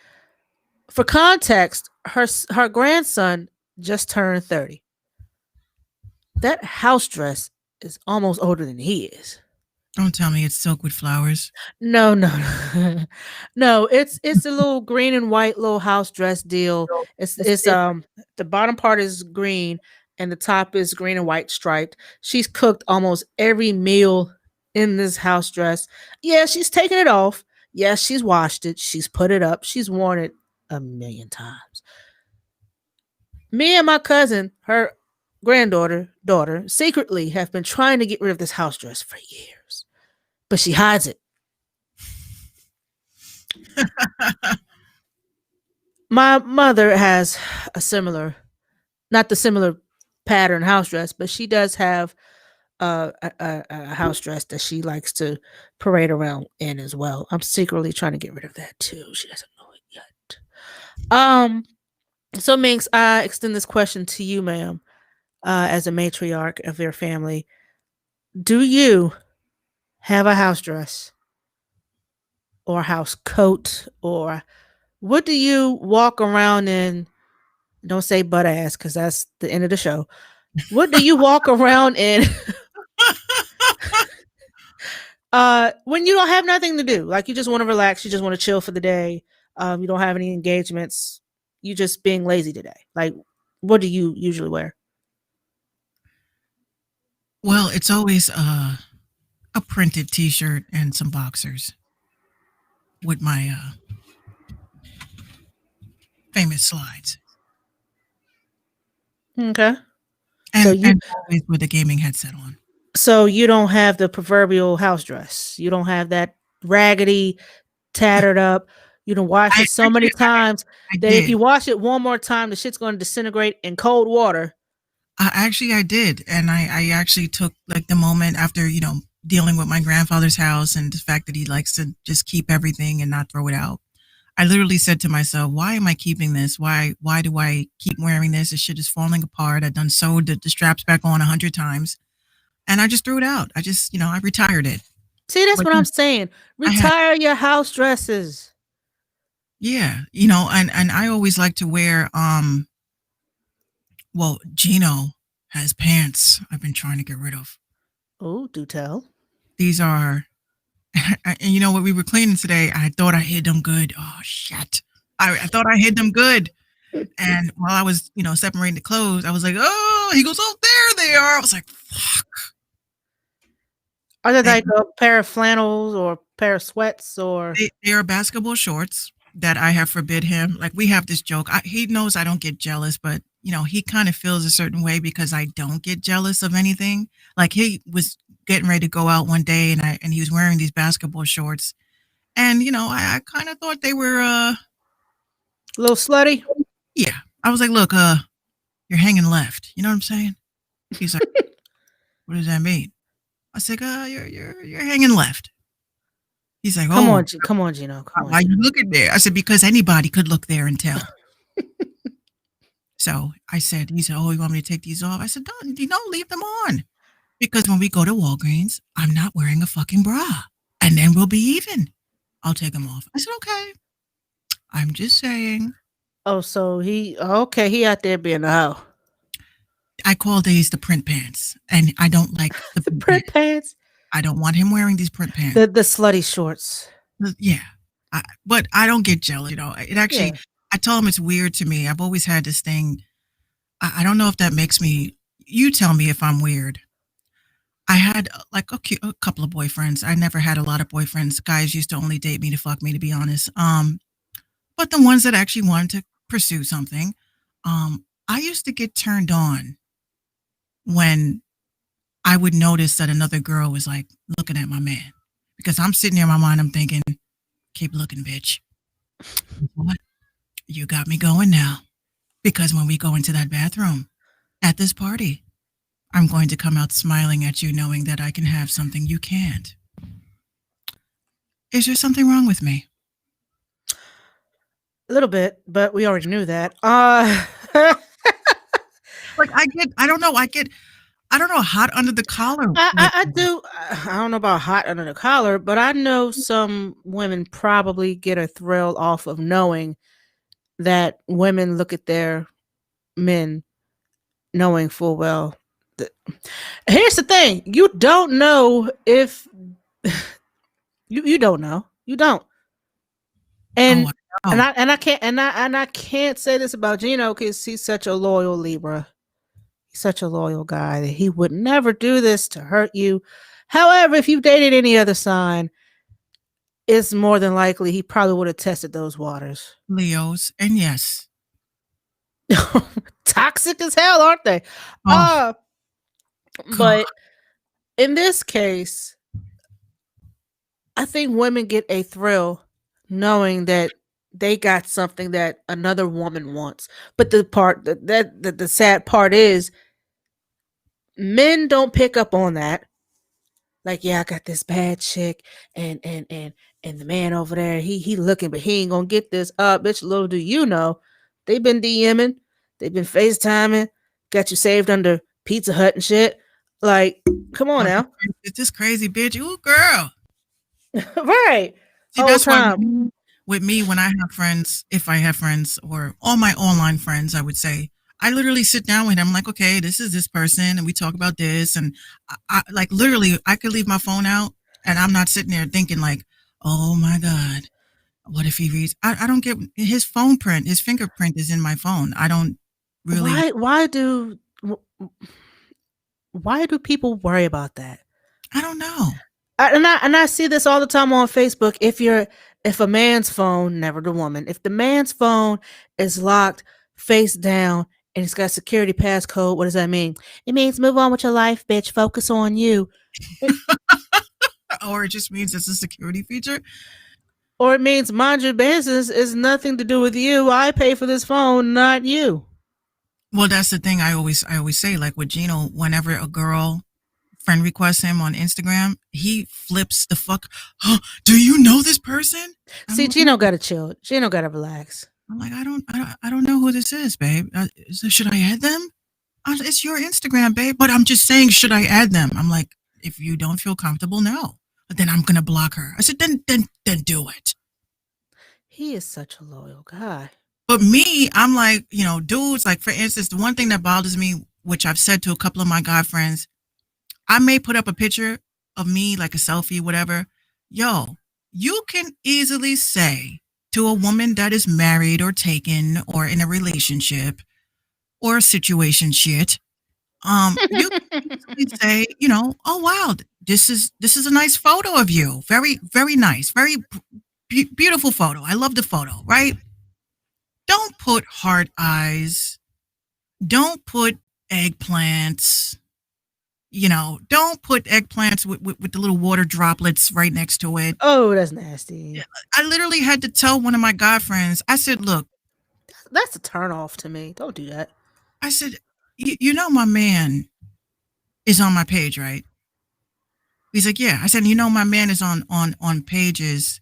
For context, her grandson just turned 30. That house dress is almost older than he is. Don't tell me it's silk with flowers. No. No, it's a little green and white little house dress deal. It's the bottom part is green and the top is green and white striped. She's cooked almost every meal in this house dress. Yeah, she's taken it off. Yes, she's washed it. She's put it up. She's worn it a million times. Me and my cousin, her daughter, secretly have been trying to get rid of this house dress for years. But she hides it. My mother has a similar, not the similar pattern house dress, but she does have a house dress that she likes to parade around in as well. I'm secretly trying to get rid of that too. She doesn't know it yet. So Minx, I extend this question to you, ma'am, as a matriarch of your family. Do you have a house dress or a house coat, or what do you walk around in? Don't say butt ass because that's the end of the show. What do you walk around in when you don't have nothing to do? Like you just want to relax, you just want to chill for the day. You don't have any engagements. You just being lazy today. Like, what do you usually wear? Well, it's always a printed T-shirt and some boxers with my famous slides, Okay. and So you and always with a gaming headset on. so you don't have the proverbial house dress. You don't have that raggedy, tattered up. You don't wash I it so many actually times I that if did. you wash it one more time, the shit's going to disintegrate in cold water. I did, and I actually took like the moment after dealing with my grandfather's house and the fact that he likes to just keep everything and not throw it out. I literally said to myself, "Why am I keeping this? Why do I keep wearing this? This shit is falling apart. I've done sewed the straps back on 100 times, and I just threw it out. I just I retired it. See, that's But what I'm saying. I had Retire your house dresses. yeah, and I always like to wear well, Gino has pants I've been trying to get rid of. Oh, do tell. These are and you know what, we were cleaning today. I thought I hid them good. Oh shit. I thought I hid them good. And while I was, separating the clothes, I was like, oh, he goes, oh, there they are. I was like, fuck. Are they They, like a pair of flannels or a pair of sweats or they are basketball shorts that I have forbid him. Like we have this joke. He knows I don't get jealous, but he kind of feels a certain way because I don't get jealous of anything. Like he was getting ready to go out one day and he was wearing these basketball shorts. And I kind of thought they were a little slutty? yeah. I was like, look, you're hanging left. You know what I'm saying? He's like, what does that mean? I said, you're hanging left. He's like, Come oh, on, come on, Gino. Come on, why Gino. you looking there? I said, because anybody could look there and tell. So he said, oh, you want me to take these off? I said, no, leave them on. Because when we go to Walgreens, I'm not wearing a fucking bra. And then we'll be even. I'll take them off. I said, okay. I'm just saying. Oh, so he out there being a hoe. I call these the print pants. And I don't like the The print pants. I don't want him wearing these print pants. The slutty shorts. Yeah. But I don't get jealous. It actually, Yeah. I told him it's weird to me. I've always had this thing. I don't know if that makes me, you tell me if I'm weird. I had like a couple of boyfriends. I never had a lot of boyfriends. Guys used to only date me to fuck me, to be honest. But the ones that actually wanted to pursue something, I used to get turned on when I would notice that another girl was like looking at my man. Because I'm sitting there in my mind, I'm thinking, keep looking, bitch. What? You got me going now. Because when we go into that bathroom at this party, I'm going to come out smiling at you, knowing that I can have something you can't. Is there something wrong with me? A little bit, but we already knew that. Like I don't know, hot under the collar. I do. I don't know about hot under the collar, but I know some women probably get a thrill off of knowing that women look at their men knowing full well. Here's the thing: you don't know if you don't know. You don't. And Oh, I can't say this about Gino because he's such a loyal Libra. He's such a loyal guy that he would never do this to hurt you. However, if you dated any other sign, it's more than likely he probably would have tested those waters. Leos, and yes. Toxic as hell, aren't they? Oh, But in this case, I think women get a thrill knowing that they got something that another woman wants. But the sad part is men don't pick up on that. Like, yeah, I got this bad chick, and the man over there, he looking, but he ain't gonna get this. Bitch, little do you know, they've been DMing, they've been FaceTiming, got you saved under Pizza Hut and shit. Like, come on Like, now. it's this crazy bitch. Ooh, girl. Right. See, Whole that's why time. with me, when I have friends, if I have friends or all my online friends, I would say, I literally sit down with them like, okay, this is this person, and we talk about this, and I like literally, I could leave my phone out, and I'm not sitting there thinking like, oh my god, what if he reads? I don't get his phone print, his fingerprint is in my phone. I don't really, Why do people worry about that? I don't know. And I see this all the time on Facebook. If a man's phone, never the woman, if the man's phone is locked face down and it's got security passcode, what does that mean? It means move on with your life, bitch. Focus on you. Or it just means it's a security feature. Or it means mind your business. It's nothing to do with you. I pay for this phone, not you. Well, that's the thing I always say, like with Gino, whenever a girl friend requests him on Instagram, he flips the fuck. Oh, do you know this person? See, Gino gotta chill. Gino gotta relax. I'm like, I don't know who this is, babe. Should I add them? It's your Instagram, babe. But I'm just saying, should I add them? I'm like, if you don't feel comfortable, no. But then I'm gonna block her. I said, then do it. He is such a loyal guy. But me, I'm like, dudes, like for instance, the one thing that bothers me, which I've said to a couple of my guy friends, I may put up a picture of me, like a selfie, whatever. Yo, you can easily say to a woman that is married or taken or in a relationship or a situation shit, you can easily say, oh wow, this is a nice photo of you. Very, very nice. Very beautiful photo. I love the photo, right? Don't put heart eyes. Don't put eggplants. Don't put eggplants with the little water droplets right next to it. Oh, that's nasty. I literally had to tell one of my guy friends, I said, look, That's a turn off to me. Don't do that. I said, you know, my man is on my page, right? He's like, yeah. I said, my man is on pages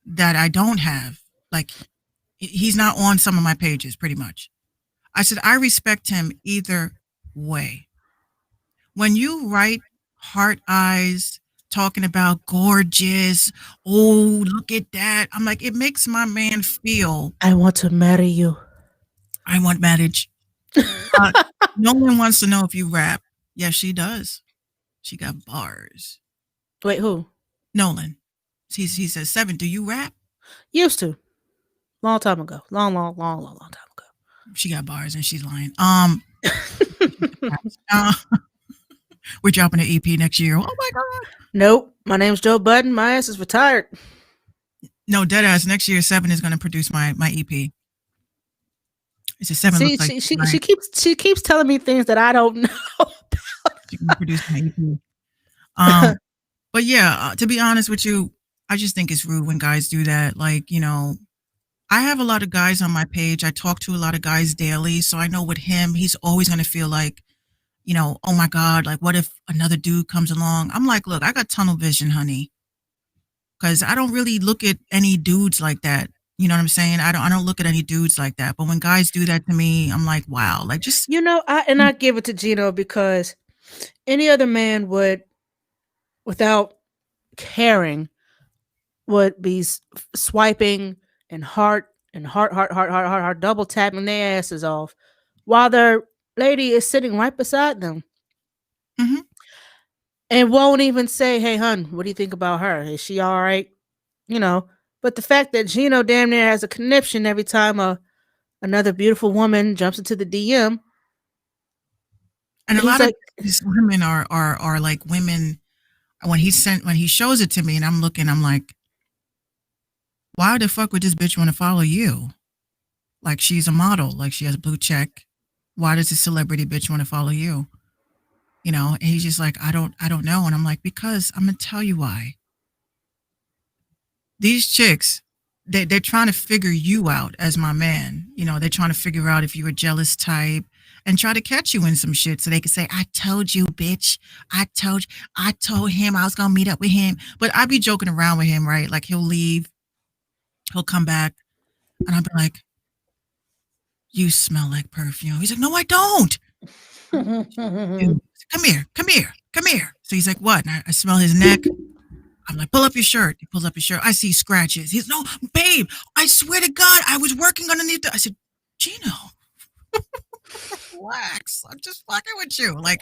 that I don't have. Like, he's not on some of my pages, pretty much. I said, I respect him either way. When you write heart eyes, talking about gorgeous, oh, look at that. I'm like, it makes my man feel I want to marry you. I want marriage. No one wants to know if you rap. Yes, she does. She got bars. Wait, who? Nolan. He says, Seven, do you rap? Used to. Long time ago. Long time ago. She got bars and she's lying. We're dropping an EP next year. Oh my god. Nope. My name's Joe Budden. My ass is retired. No, deadass. Next year, Seven is going to produce my EP. It's a Seven. See, she keeps telling me things that I don't know. She can produce my EP. But yeah, to be honest with you, I just think it's rude when guys do that. Like, I have a lot of guys on my page. I talk to a lot of guys daily, so I know with him, he's always going to feel like, oh my God, like what if another dude comes along? I'm like, look, I got tunnel vision, honey, because I don't really look at any dudes like that. You know what I'm saying? I don't look at any dudes like that. But when guys do that to me, I'm like, wow, like just I give it to Gino because any other man would, without caring, would be swiping and heart double tapping their asses off while their lady is sitting right beside them. Mm-hmm. And won't even say, hey, hun, what do you think about her? Is she all right? But the fact that Gino damn near has a conniption every time another beautiful woman jumps into the DM. And a lot of these women are like women. When he shows it to me and I'm looking, I'm like, why the fuck would this bitch want to follow you? Like she's a model, like she has a blue check. Why does this celebrity bitch want to follow you? And he's just like, I don't know. And I'm like, because I'm gonna tell you why. These chicks they're trying to figure you out as my man. You know, they're trying to figure out if you're a jealous type and try to catch you in some shit so they can say, I told you, bitch. I told him I was gonna meet up with him. But I be joking around with him, right? Like he'll leave, he'll come back, and I'll be like, you smell like perfume. He's like, no, I don't. Dude, come here, come here, come here. So he's like, what? And I smell his neck. I'm like, pull up your shirt. He pulls up his shirt. I see scratches. He's no, babe, I swear to God, I was working underneath the. I said, Gino, relax. I'm just fucking with you. Like,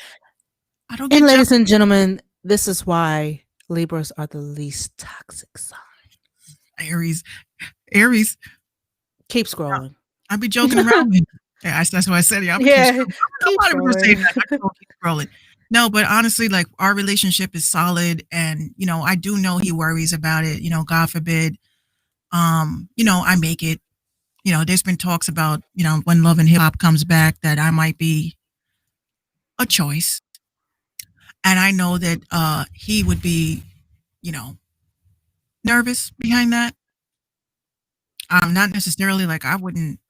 I don't get And jealous. ladies and gentlemen, this is why Libras are the least toxic sign. Aries. Keep scrolling. I be joking around with him. Yeah, that's what I said. Yeah, Yeah, keep scrolling. I keep scrolling. No, but honestly, like our relationship is solid, and you know, I do know he worries about it. You know, God forbid, you know, I make it. You know, there's been talks about, you know, when Love and Hip Hop comes back, that I might be a choice, and I know that he would be, you know, nervous behind that. Not necessarily like I wouldn't.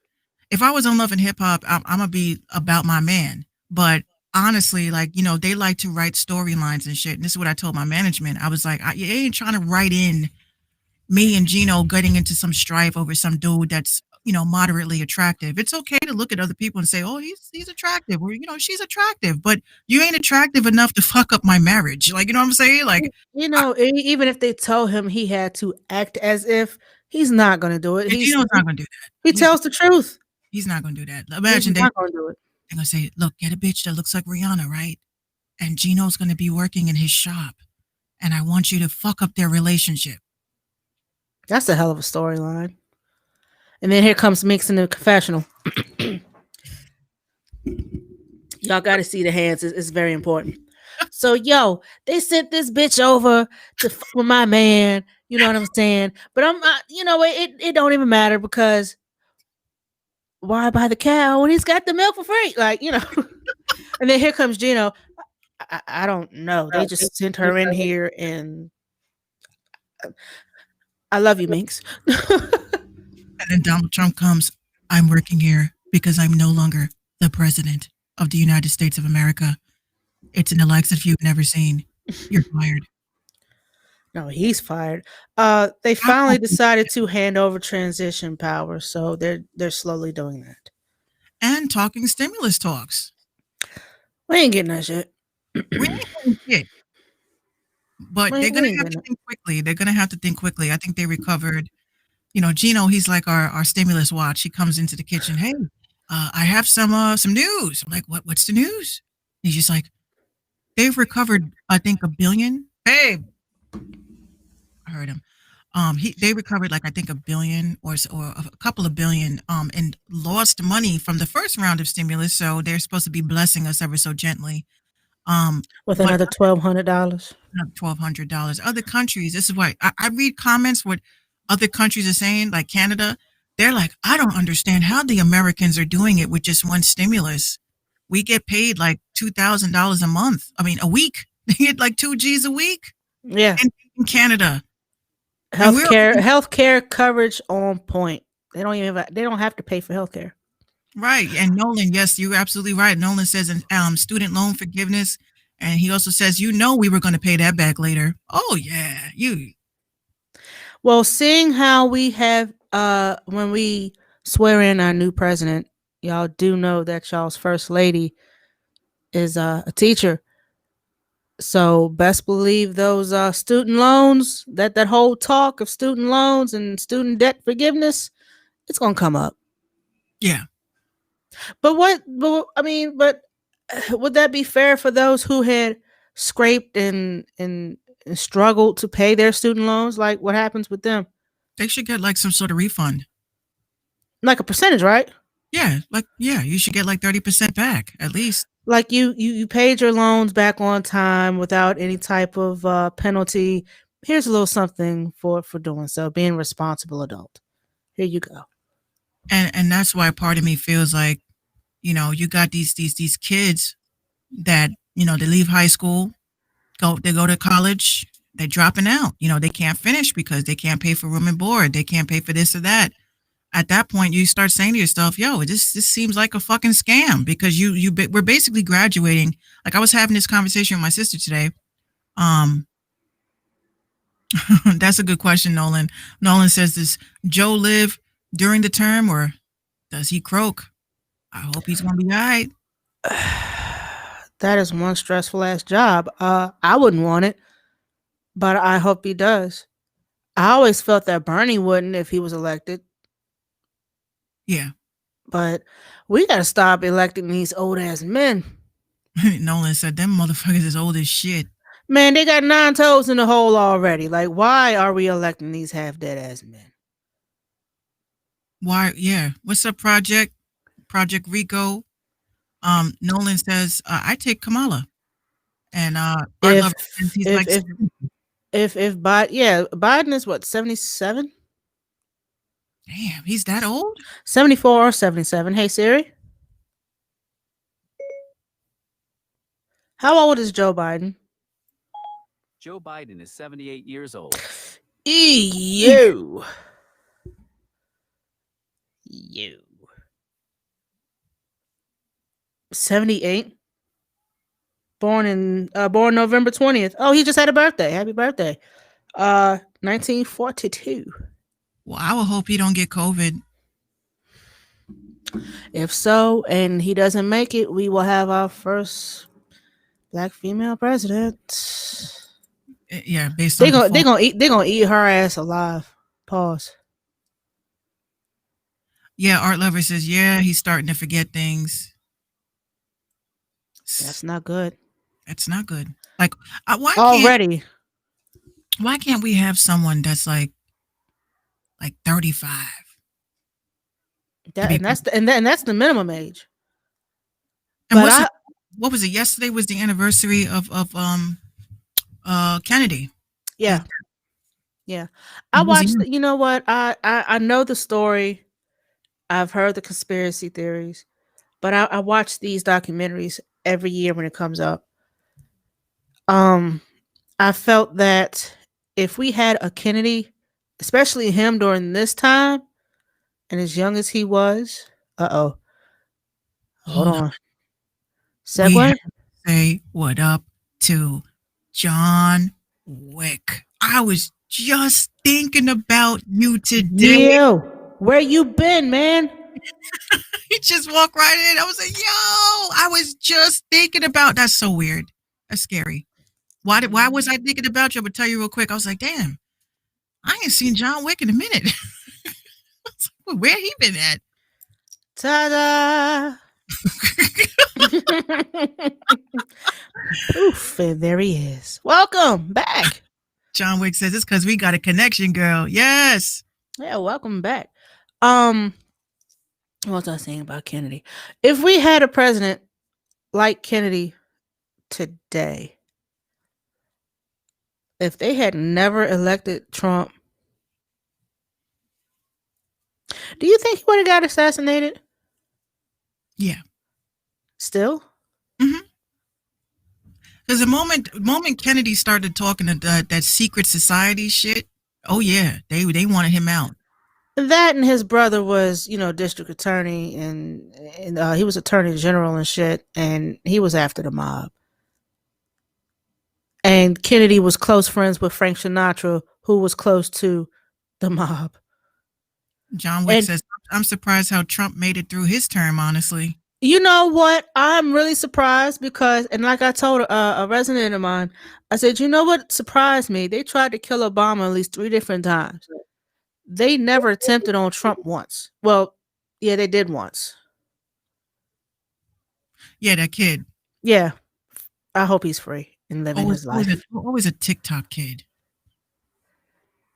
If I was on Love and Hip Hop, I'm gonna be about my man. But honestly, like, you know, they like to write storylines and shit. And this is what I told my management. I was like, you ain't trying to write in me and Gino getting into some strife over some dude that's, you know, moderately attractive. It's okay to look at other people and say, oh, he's attractive, or, you know, she's attractive, but you ain't attractive enough to fuck up my marriage. Like, you know what I'm saying? Like, you know, even if they told him he had to act as if, he's not going to do it. Gino's not gonna do that. He tells the truth. He's not gonna do that. He's Imagine not going to do it. they're gonna say, look, get a bitch that looks like Rihanna, right? And Gino's gonna be working in his shop, and I want you to fuck up their relationship. That's a hell of a storyline. And then here comes Minx in the confessional. Y'all got to see the hands. It's very important. So, yo, they sent this bitch over to fuck with my man. You know what I'm saying? But I'm, you know, it don't even matter, because why buy the cow when he's got the milk for free? Like, you know. And then here comes Gino. I don't know. They just sent her in here, and I love you, Minx. And then Donald Trump comes, I'm working here because I'm no longer the president of the United States of America. It's an election you've never seen. You're fired. No, he's fired. They finally decided to hand over transition power, so they're slowly doing that. And talking stimulus talks. We ain't getting that shit. We ain't getting shit. But they're going to have to think quickly. They're going to have to think quickly. I think they recovered. You know, Gino, he's like our stimulus watch. He comes into the kitchen. Hey, I have some news. I'm like, what's the news? He's just like, they've recovered, I think, $1 billion. Babe, I heard him. They recovered like I think $1 billion or a couple of billion and lost money from the first round of stimulus. So they're supposed to be blessing us ever so gently. With another $1,200. $1,200. Other countries, this is why I read comments what other countries are saying, like Canada. They're like, I don't understand how the Americans are doing it with just one stimulus. We get paid like $2,000 a month. I mean, a week. They get like 2 G's a week. Yeah. In Canada. Healthcare coverage on point. They don't have to pay for healthcare. Right. And Nolan, yes, you're absolutely right. Nolan says student loan forgiveness. And he also says, you know, we were going to pay that back later. Oh, yeah. Well, seeing how we have, when we swear in our new president, y'all do know that y'all's first lady is a teacher. So best believe those student loans, that whole talk of student loans and student debt forgiveness, it's going to come up. Yeah. But would that be fair for those who had scraped and struggled to pay their student loans? Like, what happens with them? They should get like some sort of refund. Like a percentage, right? Yeah. You should get like 30% back at least. Like you paid your loans back on time without any type of penalty. Here's a little something for doing so, being a responsible adult. Here you go. And that's why part of me feels like, you know, you got these kids that, you know, they leave high school, they go to college, they're dropping out. You know, they can't finish because they can't pay for room and board. They can't pay for this or that. At that point, you start saying to yourself, "Yo, this seems like a fucking scam," because we're basically graduating. Like I was having this conversation with my sister today. That's a good question, Nolan. Nolan says, "Does Joe live during the term or does he croak?" I hope he's gonna be all right. That is one stressful ass job. I wouldn't want it, but I hope he does. I always felt that Bernie wouldn't if he was elected, Yeah. but we gotta stop electing these old ass men. Nolan said, "Them motherfuckers is old as shit." Man, they got 9 toes in the hole already. Like, why are we electing these half dead ass men? Why? Yeah. What's up, Project Rico? Nolan says, "I take Kamala," and Art If Lover says he's if like, if Biden is what, 77, "Damn, he's that old." 74 or 77. Hey Siri, how old is Joe Biden? Joe Biden is 78 years old. You. 78. Born November 20th. Oh, he just had a birthday. Happy birthday. 1942. Well, I will hope he don't get COVID. If so, and he doesn't make it, we will have our first black female president. Yeah, based on They're gonna eat her ass alive. Pause. Yeah, Art Lover says, "Yeah, he's starting to forget things." That's not good. That's not good. Like, Already. why can't we have someone that's like 35? And that's the minimum age. And But what was it? Yesterday was the anniversary of Kennedy. Yeah. I watched. You know what? I know the story. I've heard the conspiracy theories, but I watch these documentaries every year when it comes up. I felt that if we had a Kennedy, especially him during this time, and as young as he was, hold on. Segue. We have to say what up to John Wick. I was just thinking about you today. Yo, where you been, man? He just walked right in. I was like, yo, I was just thinking about. That's so weird. That's scary. Why was I thinking about you? I'm gonna tell you real quick. I was like, damn, I ain't seen John Wick in a minute. Where he been at? Ta-da! Oof, and there he is. Welcome back. John Wick says it's because we got a connection, girl. Yes. Yeah, welcome back. What was I saying about Kennedy? If we had a president like Kennedy today, if they had never elected Trump, do you think he would have got assassinated? Yeah. Still? Mm-hmm. Because the moment Kennedy started talking to that secret society shit, oh yeah, they wanted him out. That and his brother was, district attorney and he was attorney general and shit, and he was after the mob. And Kennedy was close friends with Frank Sinatra, who was close to the mob. John Wick says, I'm surprised how Trump made it through his term, honestly. You know what? I'm really surprised because, and like I told a resident of mine, I said, you know what surprised me? They tried to kill Obama at least 3 different times. They never attempted on Trump once. Well, yeah, they did once. Yeah, that kid. Yeah. I hope he's free and living his life. Always a TikTok kid.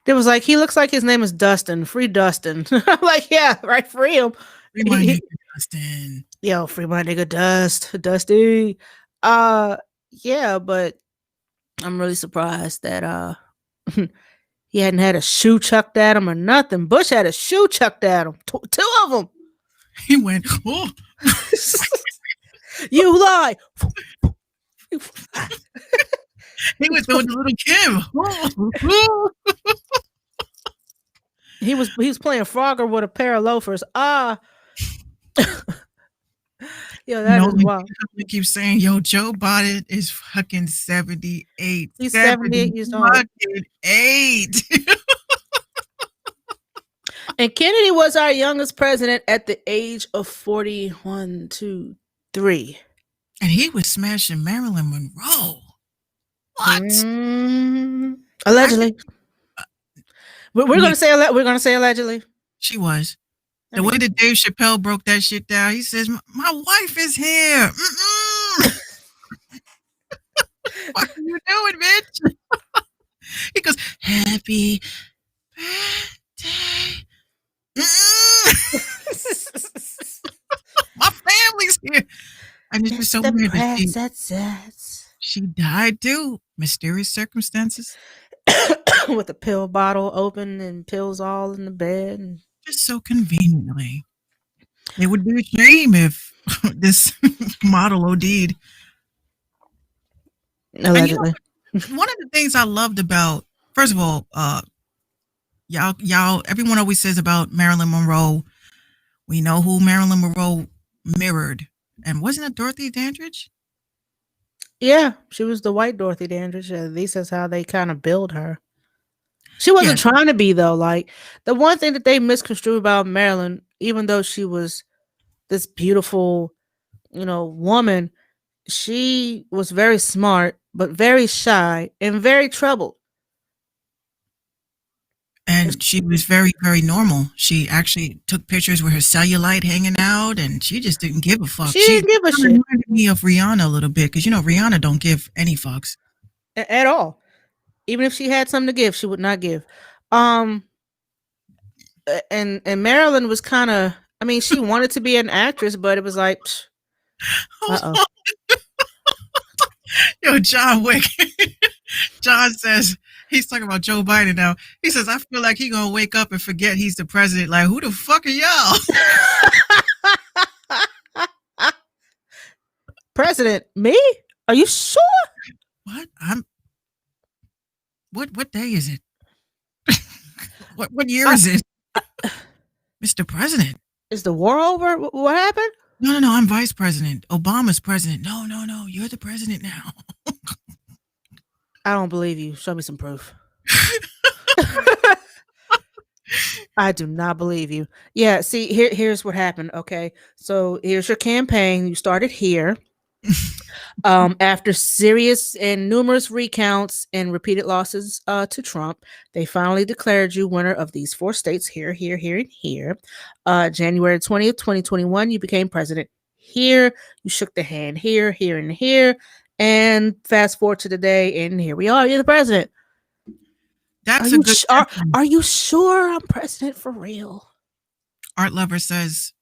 It was like, he looks like his name is Dustin. Free Dustin. I'm like, yeah, right, free him. Free my nigga Dustin. Yo, free my nigga Dusty. Yeah, but I'm really surprised that he hadn't had a shoe chucked at him or nothing. Bush had a shoe chucked at him. 2 of them. He went, oh. You lie. He was doing the little Kim. He was playing Frogger with a pair of loafers. Ah, yo, that is wild. We keep saying, yo, Joe Biden is fucking 78. He's 78 years old. Fucking 8. And Kennedy was our youngest president at the age of 41, 2, 3. And he was smashing Marilyn Monroe. What? Allegedly. We're gonna say allegedly. She was. The way that Dave Chappelle broke that shit down, he says, "My wife is here." What are you doing, bitch? He goes, "Happy birthday." My family's here. And it's just so weird that she died too. Mysterious circumstances. With the pill bottle open and pills all in the bed. And just so conveniently. It would be a shame if this model OD'd. Allegedly. One of the things I loved about, first of all, y'all, everyone always says about Marilyn Monroe. We know who Marilyn Monroe mirrored. And wasn't it Dorothy Dandridge? Yeah, she was the white Dorothy Dandridge. At least that's how they kind of build her. She wasn't trying to be, though. Like, the one thing that they misconstrued about Marilyn, even though she was this beautiful, woman, she was very smart, but very shy and very troubled. And she was very, very normal. She actually took pictures with her cellulite hanging out, and she just didn't give a fuck. She didn't give a shit. Reminded me of Rihanna a little bit, because Rihanna don't give any fucks at all. Even if she had something to give, she would not give. And Marilyn was kind of, she wanted to be an actress, but it was like, uh-oh. Yo, John Wick. John says, he's talking about Joe Biden now. He says, I feel like he's going to wake up and forget he's the president. Like, who the fuck are y'all? President? Me? Are you sure? What? What day is it? What year is it? Mr. President. Is the war over? What happened? No, I'm vice president. Obama's president. No, you're the president now. I don't believe you. Show me some proof. I do not believe you. Yeah, see, here's what happened. Okay, so here's your campaign. You started here. After serious and numerous recounts and repeated losses to Trump, they finally declared you winner of these 4 states here, and here. January 20th, 2021, you became president here. You shook the hand here, and here. And fast forward to today, and here we are. You're the president. That's are you sure I'm president for real? Art Lover says,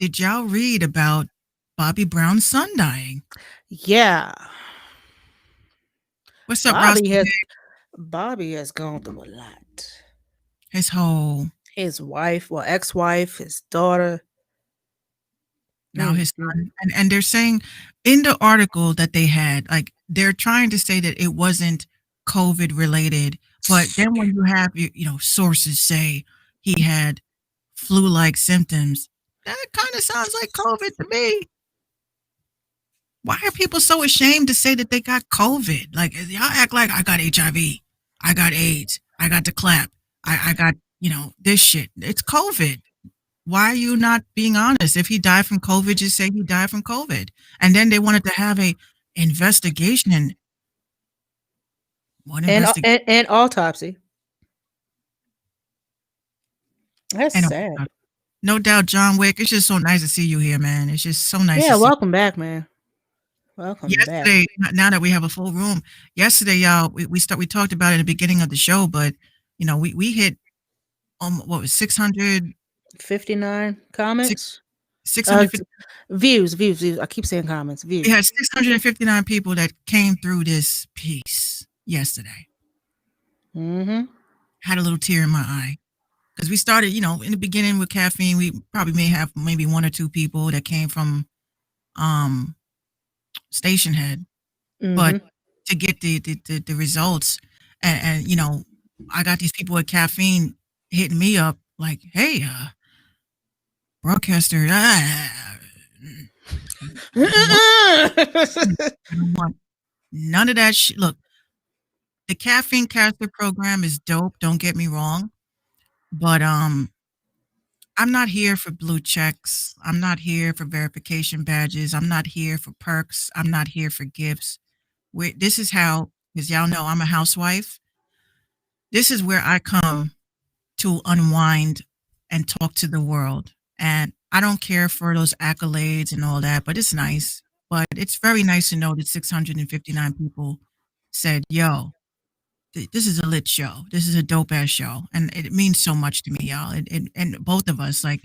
did y'all read about Bobby Brown's son dying? Yeah. What's up, Bobby has gone through a lot. His wife, ex-wife, his daughter. Now his son. And they're saying in the article that they had, like, they're trying to say that it wasn't COVID related, but then when you have, sources say he had flu-like symptoms, that kind of sounds like COVID to me. Why are people so ashamed to say that they got COVID? Like, y'all act like I got HIV, I got AIDS, I got the clap, I got, this shit. It's COVID. Why are you not being honest? If he died from COVID, just say he died from COVID. And then they wanted to have a investigation. And autopsy. That's sad. No doubt, John Wick. It's just so nice to see you here, man. It's just so nice. Yeah, welcome back, man. Welcome yesterday, back. Now that we have a full room, yesterday, y'all, we talked about it at the beginning of the show, but we hit what was 659 comments. 650 views. I keep saying comments. Views. We had 659 people that came through this piece yesterday. Mm-hmm. Had a little tear in my eye. Because we started, in the beginning with caffeine, we probably may have maybe 1 or 2 people that came from Station Head. Mm-hmm. But to get the results. And you know, I got these people at caffeine hitting me up like, hey, broadcaster, I don't want none of that shit. Look, the Caffeine Caster program is dope, don't get me wrong, but I'm not here for blue checks. I'm not here for verification badges. I'm not here for perks. I'm not here for gifts. This is how, because y'all know I'm a housewife. This is where I come to unwind and talk to the world. And I don't care for those accolades and all that, but it's nice. But it's very nice to know that 659 people said, yo, this is a lit show. This is a dope ass show. And it means so much to me, y'all. And both of us, like,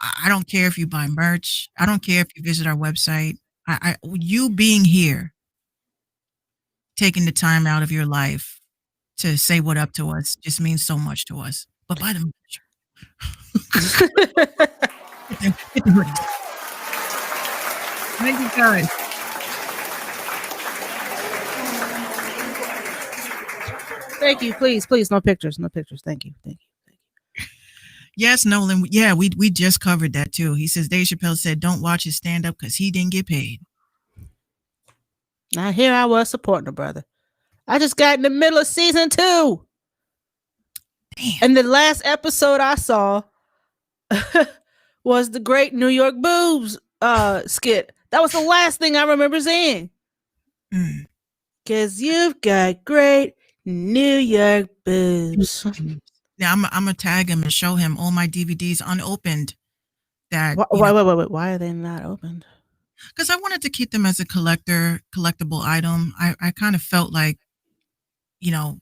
I don't care if you buy merch. I don't care if you visit our website. You being here, taking the time out of your life to say what up to us just means so much to us. But buy the merch. Get the hoodies. Thank you guys. Thank you. Please, no pictures. No pictures. Thank you. Yes, Nolan. Yeah, we just covered that too. He says Dave Chappelle said don't watch his stand up because he didn't get paid. Now here I was supporting a brother. I just got in the middle of season 2. Damn. And the last episode I saw was the Great New York Boobs skit. That was the last thing I remember seeing. Because you've got great New York boobs. Yeah, I'm gonna tag him and show him all my DVDs unopened. That Wait. Why are they not opened? Because I wanted to keep them as a collectible item. I kind of felt like, you know,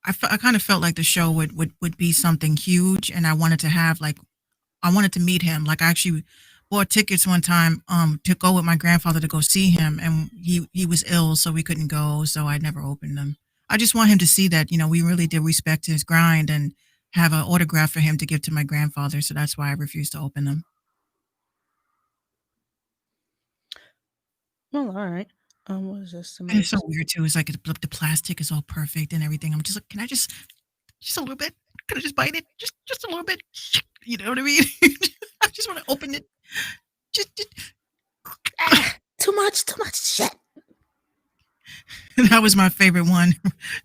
I kind of felt like the show would be something huge, and I wanted to meet him. Like, I actually bought tickets one time to go with my grandfather to go see him, and he was ill, so we couldn't go, so I never opened them. I just want him to see that, you know, we really did respect his grind and have an autograph for him to give to my grandfather, so that's why I refused to open them. Well, all right. What is this? And it's so weird too. It's like the plastic is all perfect and everything. I'm just like, can I just a little bit? Can I just bite it? Just a little bit. You know what I mean? I just want to open it. Just too much shit. That was my favorite one,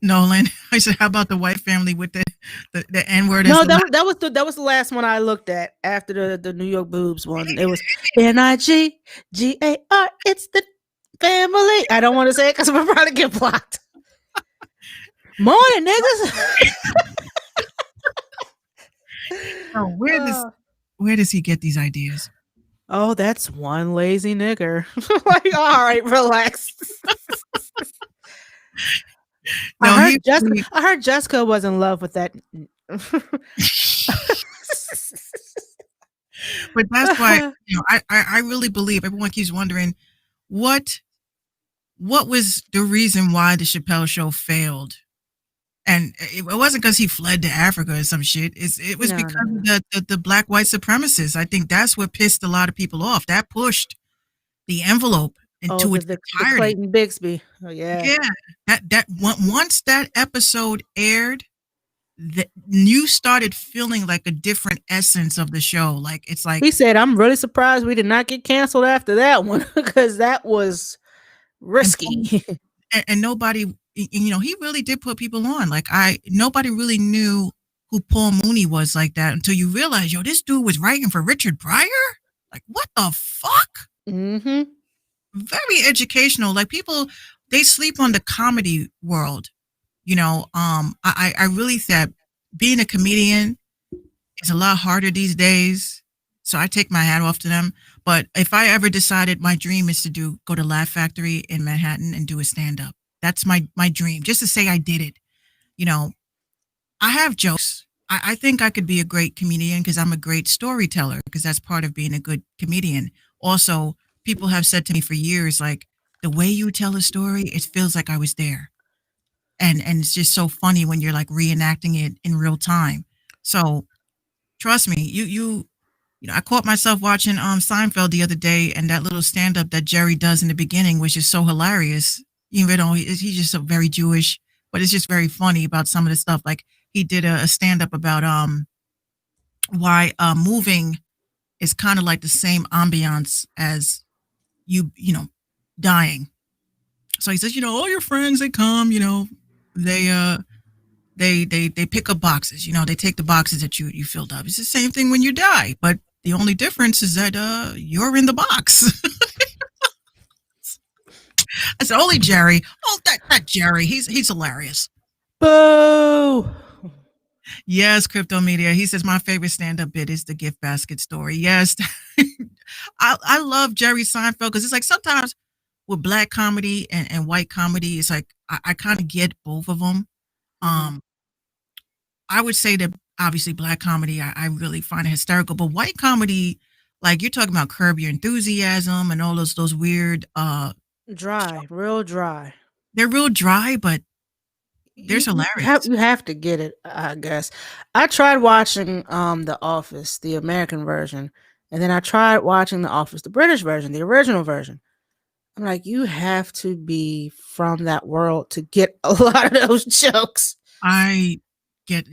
Nolan. I said, "How about the white family with the N word?" No, that was the last one I looked at after the New York boobs one. It was NIGGAR. It's the family. I don't want to say it because we'll probably get blocked. Morning, niggas. Oh, where does he get these ideas? Oh, that's one lazy nigger. Like, all right, relax. No, I heard Jessica was in love with that. But that's why, you know, I really believe everyone keeps wondering what was the reason why the Chappelle Show failed. And it wasn't because he fled to Africa or some shit. It was because of the black white supremacists. I think that's what pissed a lot of people off. That pushed the envelope into its entirety. The Clayton Bixby. Oh yeah. Yeah. That once that episode aired, you started feeling like a different essence of the show. Like, it's like, he said, "I'm really surprised we did not get canceled after that one because that was risky." And nobody, you know, he really did put people on. Like, nobody really knew who Paul Mooney was like that until you realize, yo, this dude was writing for Richard Pryor. Like, what the fuck? Mm-hmm. Very educational. Like, people, they sleep on the comedy world. You know, I really thought being a comedian is a lot harder these days. So I take my hat off to them. But if I ever decided my dream is to go to Laugh Factory in Manhattan and do a stand-up, that's my dream, just to say I did it. You know, I have jokes. I think I could be a great comedian because I'm a great storyteller, because that's part of being a good comedian. Also, people have said to me for years, like, the way you tell a story, it feels like I was there. And it's just so funny when you're like reenacting it in real time. So trust me, you know, I caught myself watching Seinfeld the other day, and that little stand-up that Jerry does in the beginning was just so hilarious. even though he's just so very Jewish, but it's just very funny about some of the stuff. Like he did a stand up about why moving is kind of like the same ambiance as you know, dying. So he says, all your friends, they come, they they pick up boxes, they take the boxes that you filled up. It's the same thing when you die, but the only difference is that you're in the box. I said, only Jerry. Oh, that Jerry. He's hilarious. Boo! Yes, Crypto Media. He says my favorite stand-up bit is the gift basket story. Yes. I love Jerry Seinfeld because it's like sometimes with black comedy and white comedy, it's like I kind of get both of them. I would say that obviously black comedy, I really find it hysterical, but white comedy, like you're talking about Curb Your Enthusiasm and all those weird, Dry, real dry. they're real dry, but there's hilarious. You have to get it, I guess. I tried watching The Office, the American version, and then I tried watching The Office, the British version, the original version. I'm like, you have to be from that world to get a lot of those jokes. I get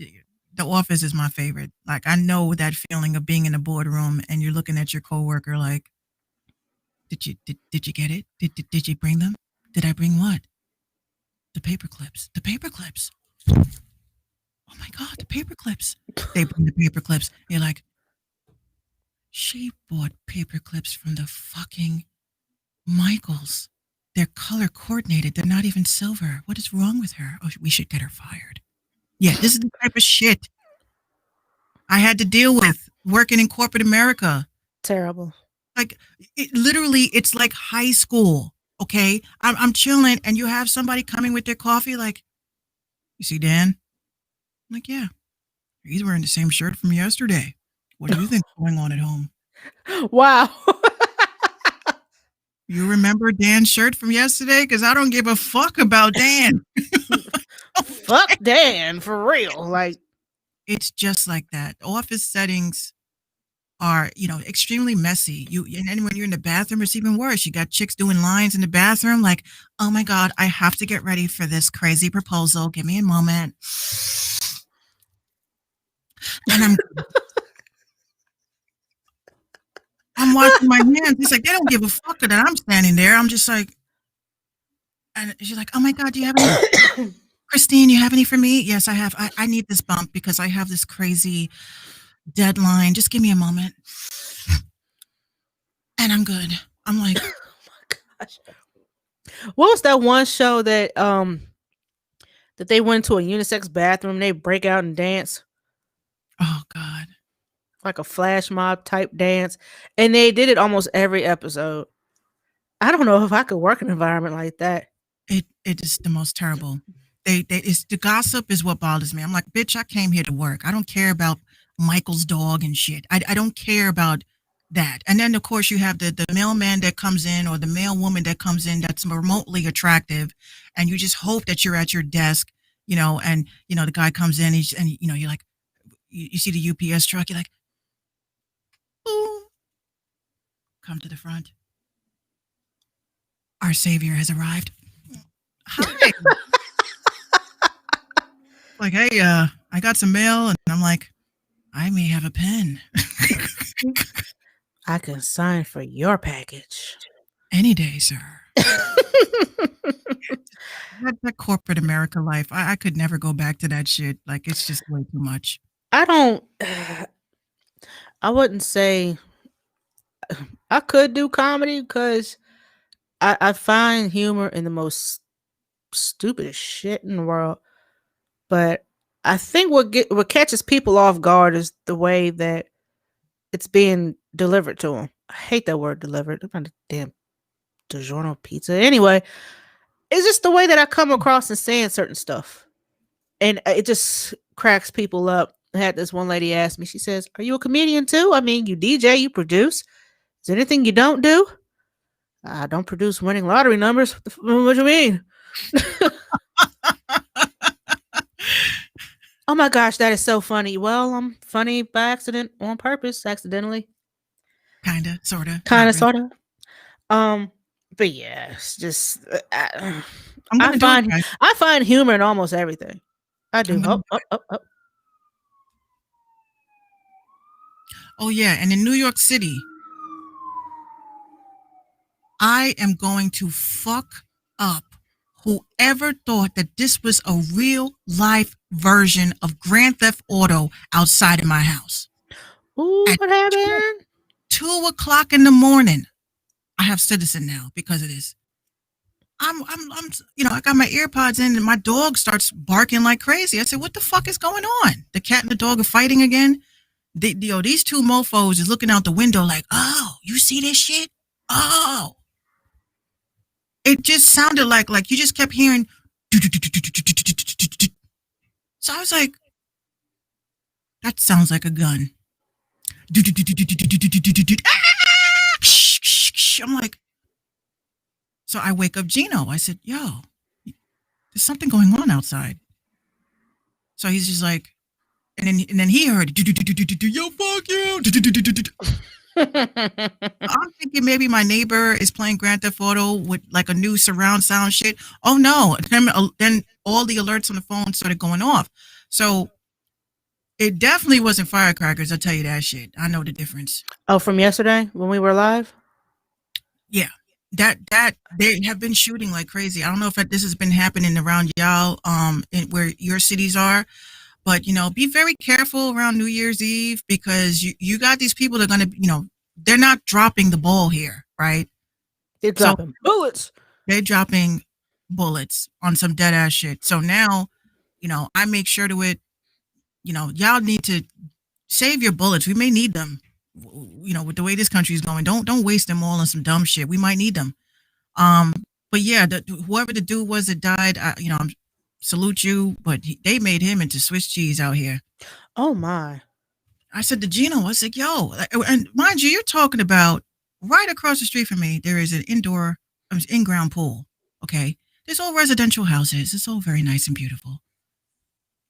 The Office is my favorite. Like I know that feeling of being in a boardroom and you're looking at your coworker like, did you get it? Did you bring them? Did I bring what? The paper clips. The paper clips. Oh my God, the paper clips. They bring the paper clips. You're like, she bought paper clips from the fucking Michaels. They're color coordinated. They're not even silver. What is wrong with her? Oh, we should get her fired. Yeah, this is the type of shit I had to deal with working in corporate America. Terrible. Like literally, it's like high school. Okay, I'm chilling, and you have somebody coming with their coffee. Like, you see Dan? I'm like, yeah, he's wearing the same shirt from yesterday. What do you think is going on at home? Wow. You remember Dan's shirt from yesterday? Because I don't give a fuck about Dan. Fuck Dan, for real. Like, it's just like that. Office settings are, extremely messy. And then when you're in the bathroom, it's even worse. You got chicks doing lines in the bathroom, like, oh my God, I have to get ready for this crazy proposal. Give me a moment. And I'm washing my hands. It's like they don't give a fuck that I'm standing there. I'm just like, and she's like, oh my God, do you have any? Christine, you have any for me? Yes, I have. I need this bump because I have this crazy deadline. Just give me a moment. And I'm good. I'm like, oh my gosh. What was that one show that that they went to a unisex bathroom, they break out and dance? oh God. Like a flash mob type dance. And they did it almost every episode. I don't know if I could work in an environment like that. It is the most terrible. It's the gossip is what bothers me. I'm like, bitch, I came here to work. I don't care about Michael's dog and shit. I don't care about that. And then of course you have the mailman that comes in or the mail woman that comes in that's remotely attractive, and you just hope that you're at your desk, and the guy comes in and you're like, you see the UPS truck, you're like, ooh, come to the front. Our savior has arrived. Hi. Like, hey, I got some mail, and I'm like, I may have a pen. I can sign for your package. Any day, sir. that corporate America life, I could never go back to that shit. Like, it's just way too much. I wouldn't say I could do comedy because I find humor in the most stupidest shit in the world. But I think what catches people off guard is the way that it's being delivered to them. I hate that word delivered. I'm not a damn DiGiorno pizza. Anyway, it's just the way that I come across and saying certain stuff. And it just cracks people up. I had this one lady ask me, she says, are you a comedian too? I mean, you DJ, you produce. Is there anything you don't do? I don't produce winning lottery numbers. What do you mean? Oh my gosh, that is so funny. Well, I'm funny by accident, on purpose, accidentally. Kinda, sorta. Kinda, sorta. But yeah, it's just I'm gonna do it, guys. I find humor in almost everything. I do. I'm gonna Up, do up, it. up, up. Oh yeah, and in New York City, I am going to fuck up whoever thought that this was a real life version of Grand Theft Auto outside of my house. Ooh, At what happened? 2 o'clock in the morning, I have Citizen now because of this. I got my AirPods in and my dog starts barking like crazy. I said, what the fuck is going on? The cat and the dog are fighting again. These two mofos is looking out the window like, oh, you see this shit? Oh. It just sounded like you just kept hearing. So I was like, that sounds like a gun. I'm like, so I wake up Gino. I said, yo, there's something going on outside. So he's just like, and then he heard, yo, fuck you. I'm thinking maybe my neighbor is playing Grand Theft Auto with like a new surround sound shit. Oh no. Then all the alerts on the phone started going off. So it definitely wasn't firecrackers. I'll tell you that shit. I know the difference. Oh, from yesterday when we were live? Yeah. That they have been shooting like crazy. I don't know if this has been happening around y'all, where your cities are. But, be very careful around New Year's Eve because you got these people that are going to, they're not dropping the ball here, right? They're dropping bullets. They're dropping bullets on some dead ass shit. So now, I make sure to it, y'all need to save your bullets. We may need them, with the way this country is going. Don't waste them all on some dumb shit. We might need them. But yeah, whoever the dude was that died, I'm salute you, but they made him into Swiss cheese out here. Oh my. I said to Gino, I was like, yo, and mind you, you're talking about right across the street from me, there is an in-ground pool. Okay. There's all residential houses. It's all very nice and beautiful.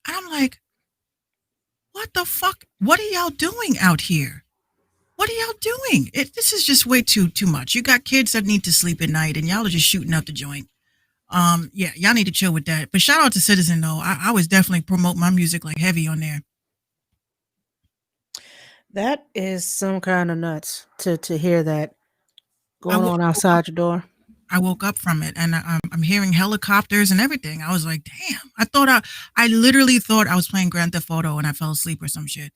And I'm like, what the fuck? What are y'all doing out here? What are y'all doing? This is just way too much. You got kids that need to sleep at night and y'all are just shooting up the joint. Yeah, y'all need to chill with that. But shout out to Citizen though. I was definitely promote my music like heavy on there. That is some kind of nuts to hear that going on outside your door. I woke up from it and I'm hearing helicopters and everything. I was like, damn. I literally thought I was playing Grand Theft Auto and I fell asleep or some shit.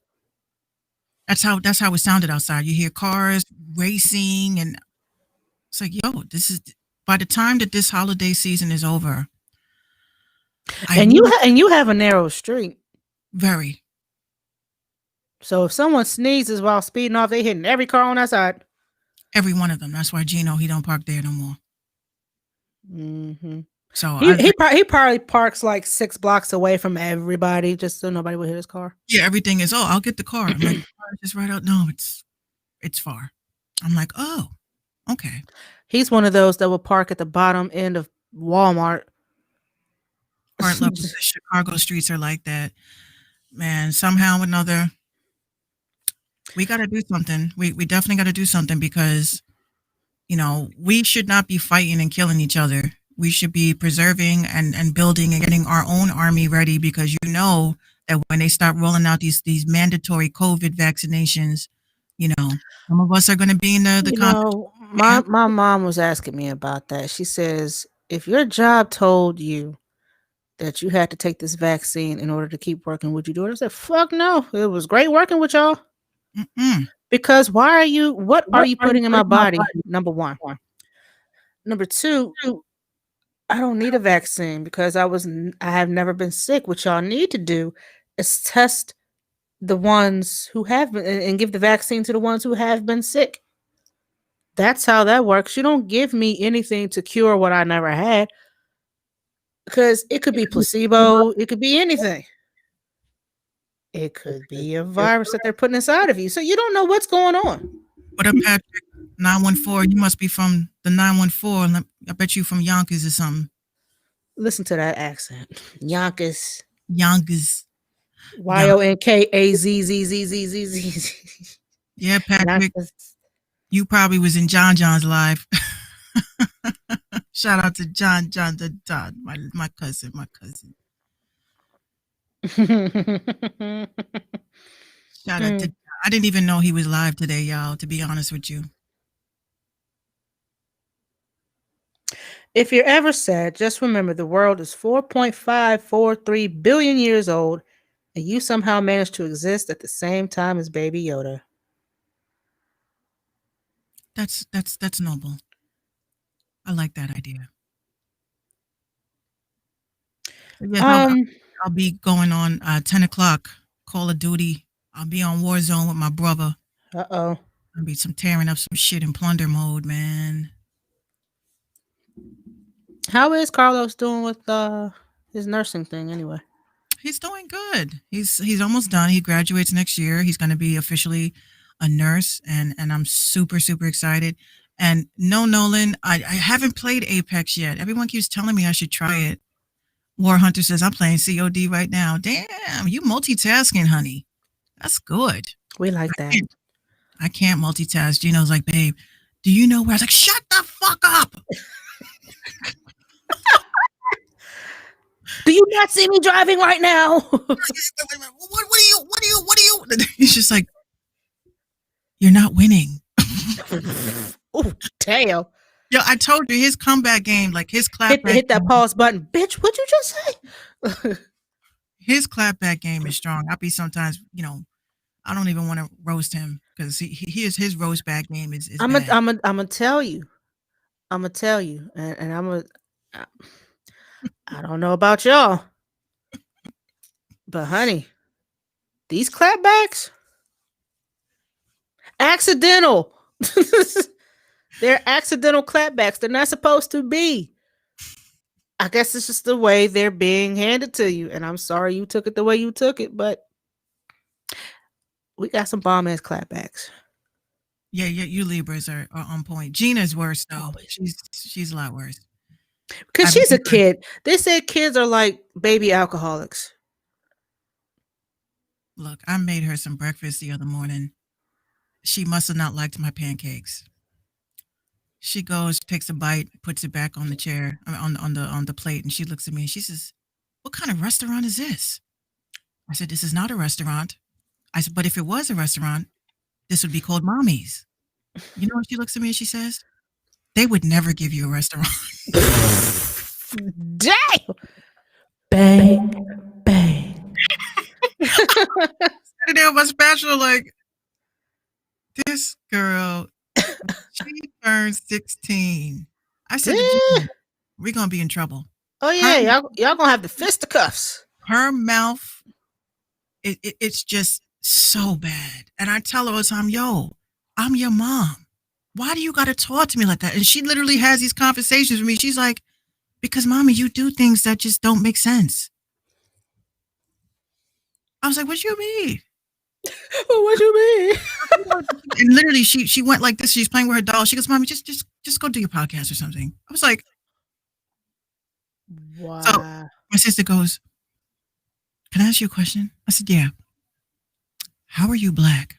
That's how it sounded outside. You hear cars racing and it's like, yo, by the time that this holiday season is over. You have a narrow street. Very. So if someone sneezes while speeding off, they hitting every car on that side. Every one of them. That's why Gino, he don't park there no more. Mm-hmm. So he probably parks like 6 blocks away from everybody, just so nobody will hit his car. Yeah, everything is. Oh, I'll get the car. I'm like, just right out. No, it's far. I'm like, oh, okay. He's one of those that will park at the bottom end of Walmart. The Chicago streets are like that, man. Somehow or another, we got to do something. We definitely got to do something because, we should not be fighting and killing each other. We should be preserving and building and getting our own army ready because that when they start rolling out these mandatory COVID vaccinations, some of us are going to be in the my mom was asking me about that. She says, if your job told you that you had to take this vaccine in order to keep working, would you do it? I said, fuck no. It was great working with y'all. Mm-mm. Because what are you putting in my body? Number one. Number two, I don't need a vaccine because I have never been sick. What y'all need to do is test the ones who have been and give the vaccine to the ones who have been sick. That's how that works. You don't give me anything to cure what I never had because it could be placebo. It could be anything. It could be a virus that they're putting inside of you. So you don't know what's going on. What up, Patrick? 914. You must be from the 914. I bet you from Yonkers or something. Listen to that accent. Yonkers. Yonkers. YONKAZZZZZZ. Yeah, Patrick. Yonkers. You probably was in John John's live. Shout out to John my cousin. Shout out to. I didn't even know he was live today, y'all. To be honest with you. If you're ever sad, just remember the world is 4.543 billion years old, and you somehow managed to exist at the same time as Baby Yoda. That's noble. I like that idea. Yes, I'll be going on 10 o'clock, Call of Duty. I'll be on Warzone with my brother. Uh-oh. I'll be tearing up some shit in plunder mode, man. How is Carlos doing with his nursing thing anyway? He's doing good. He's almost done. He graduates next year. He's going to be officially a nurse, and I'm super excited. And no, Nolan, I haven't played Apex yet. Everyone keeps telling me I should try it. War Hunter says I'm playing COD right now. Damn, you multitasking, honey. That's good. We like that. I can't multitask. Gino's like, babe, do you know where? I was like, shut the fuck up. Do you not see me driving right now? What are you? He's just like, you're not winning. Oh, damn. Yo, I told you his comeback game, like his clapback. Hit that pause button. Bitch, what'd you just say? His clapback game is strong. I'll be sometimes, I don't even want to roast him because his roast back game is I'm bad. gonna tell you. And I don't know about y'all, but honey, these clapbacks, accidental. They're accidental clapbacks. They're not supposed to be. I guess it's just the way they're being handed to you. And I'm sorry you took it the way you took it, but we got some bomb ass clapbacks. Yeah, you Libras are on point. Gina's worse though. She's a lot worse. Because she's a kid. They said kids are like baby alcoholics. Look, I made her some breakfast the other morning. She must have not liked my pancakes. She goes, takes a bite, puts it back on the chair, on the plate, and she looks at me and she says, "What kind of restaurant is this?" I said, "This is not a restaurant." I said, "But if it was a restaurant, this would be called Mommy's." You know what she looks at me and she says? "They would never give you a restaurant." Damn! Bang, bang. Sitting there with my spatula like, this girl, she turned 16. I said, we're going to be in trouble. Oh, yeah. Y'all going to have the fisticuffs. Her mouth, it's just so bad. And I tell her all the time, yo, I'm your mom. Why do you got to talk to me like that? And she literally has these conversations with me. She's like, because mommy, you do things that just don't make sense. I was like, what you mean? What you mean? And literally she went like this. She's playing with her doll. She goes, mommy, just go do your podcast or something. I was like, wow. So my sister goes, can I ask you a question? I said, yeah. How are you black?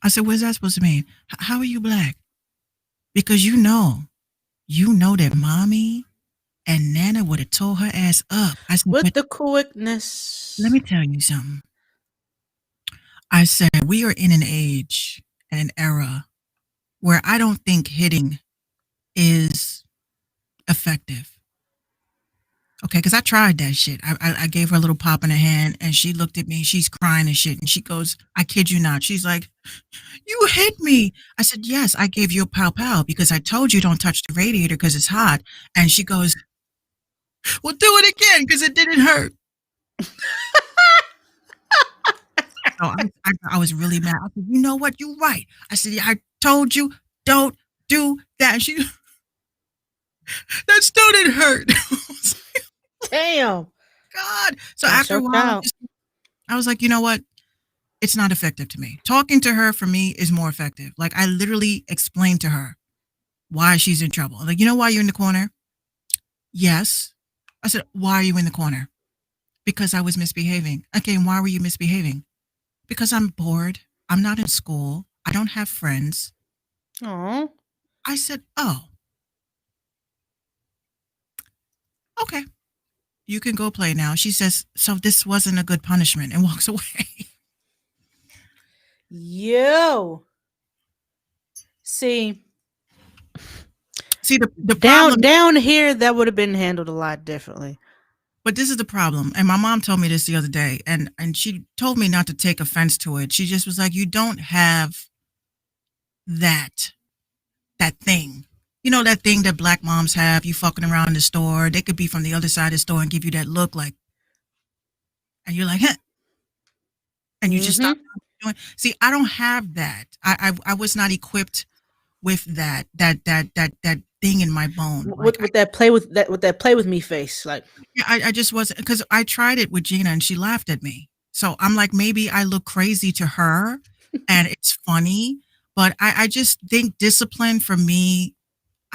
I said, what's that supposed to mean? How are you black? Because you know that mommy and Nana would have tore her ass up. I said, with the quickness. Let me tell you something. I said, we are in an age and an era where I don't think hitting is effective. Okay, because I tried that shit. I gave her a little pop in her hand and she looked at me. She's crying and shit. And she goes, I kid you not. She's like, you hit me. I said, yes, I gave you a pow pow because I told you don't touch the radiator because it's hot. And she goes, well, do it again because it didn't hurt. So I was really mad. I said, you know what? You're right. I said, I told you don't do that. And she, that still didn't hurt. Damn. God. So after a while, I was like, you know what? It's not effective to me. Talking to her for me is more effective. Like I literally explained to her why she's in trouble. Like, you know why you're in the corner? Yes. I said, why are you in the corner? Because I was misbehaving. Okay, and why were you misbehaving? Because I'm bored. I'm not in school. I don't have friends. Oh. I said, oh. Okay, you can go play now. She says, so this wasn't a good punishment, and walks away. Yo. See, See, the problem, down here that would have been handled a lot differently. but this is the problem. And my mom told me this the other day, and she told me not to take offense to it. She just was like, you don't have that thing. You know, that thing that black moms have, you fucking around in the store. They could be from the other side of the store and give you that look like, and you're like, huh, and you just stop doing. See, I don't have that. I was not equipped with that thing in my bone. Like, with that play with me face. Like, yeah, I just wasn't, because I tried it with Gina and she laughed at me. So I'm like, maybe I look crazy to her and it's funny, but I just think discipline for me,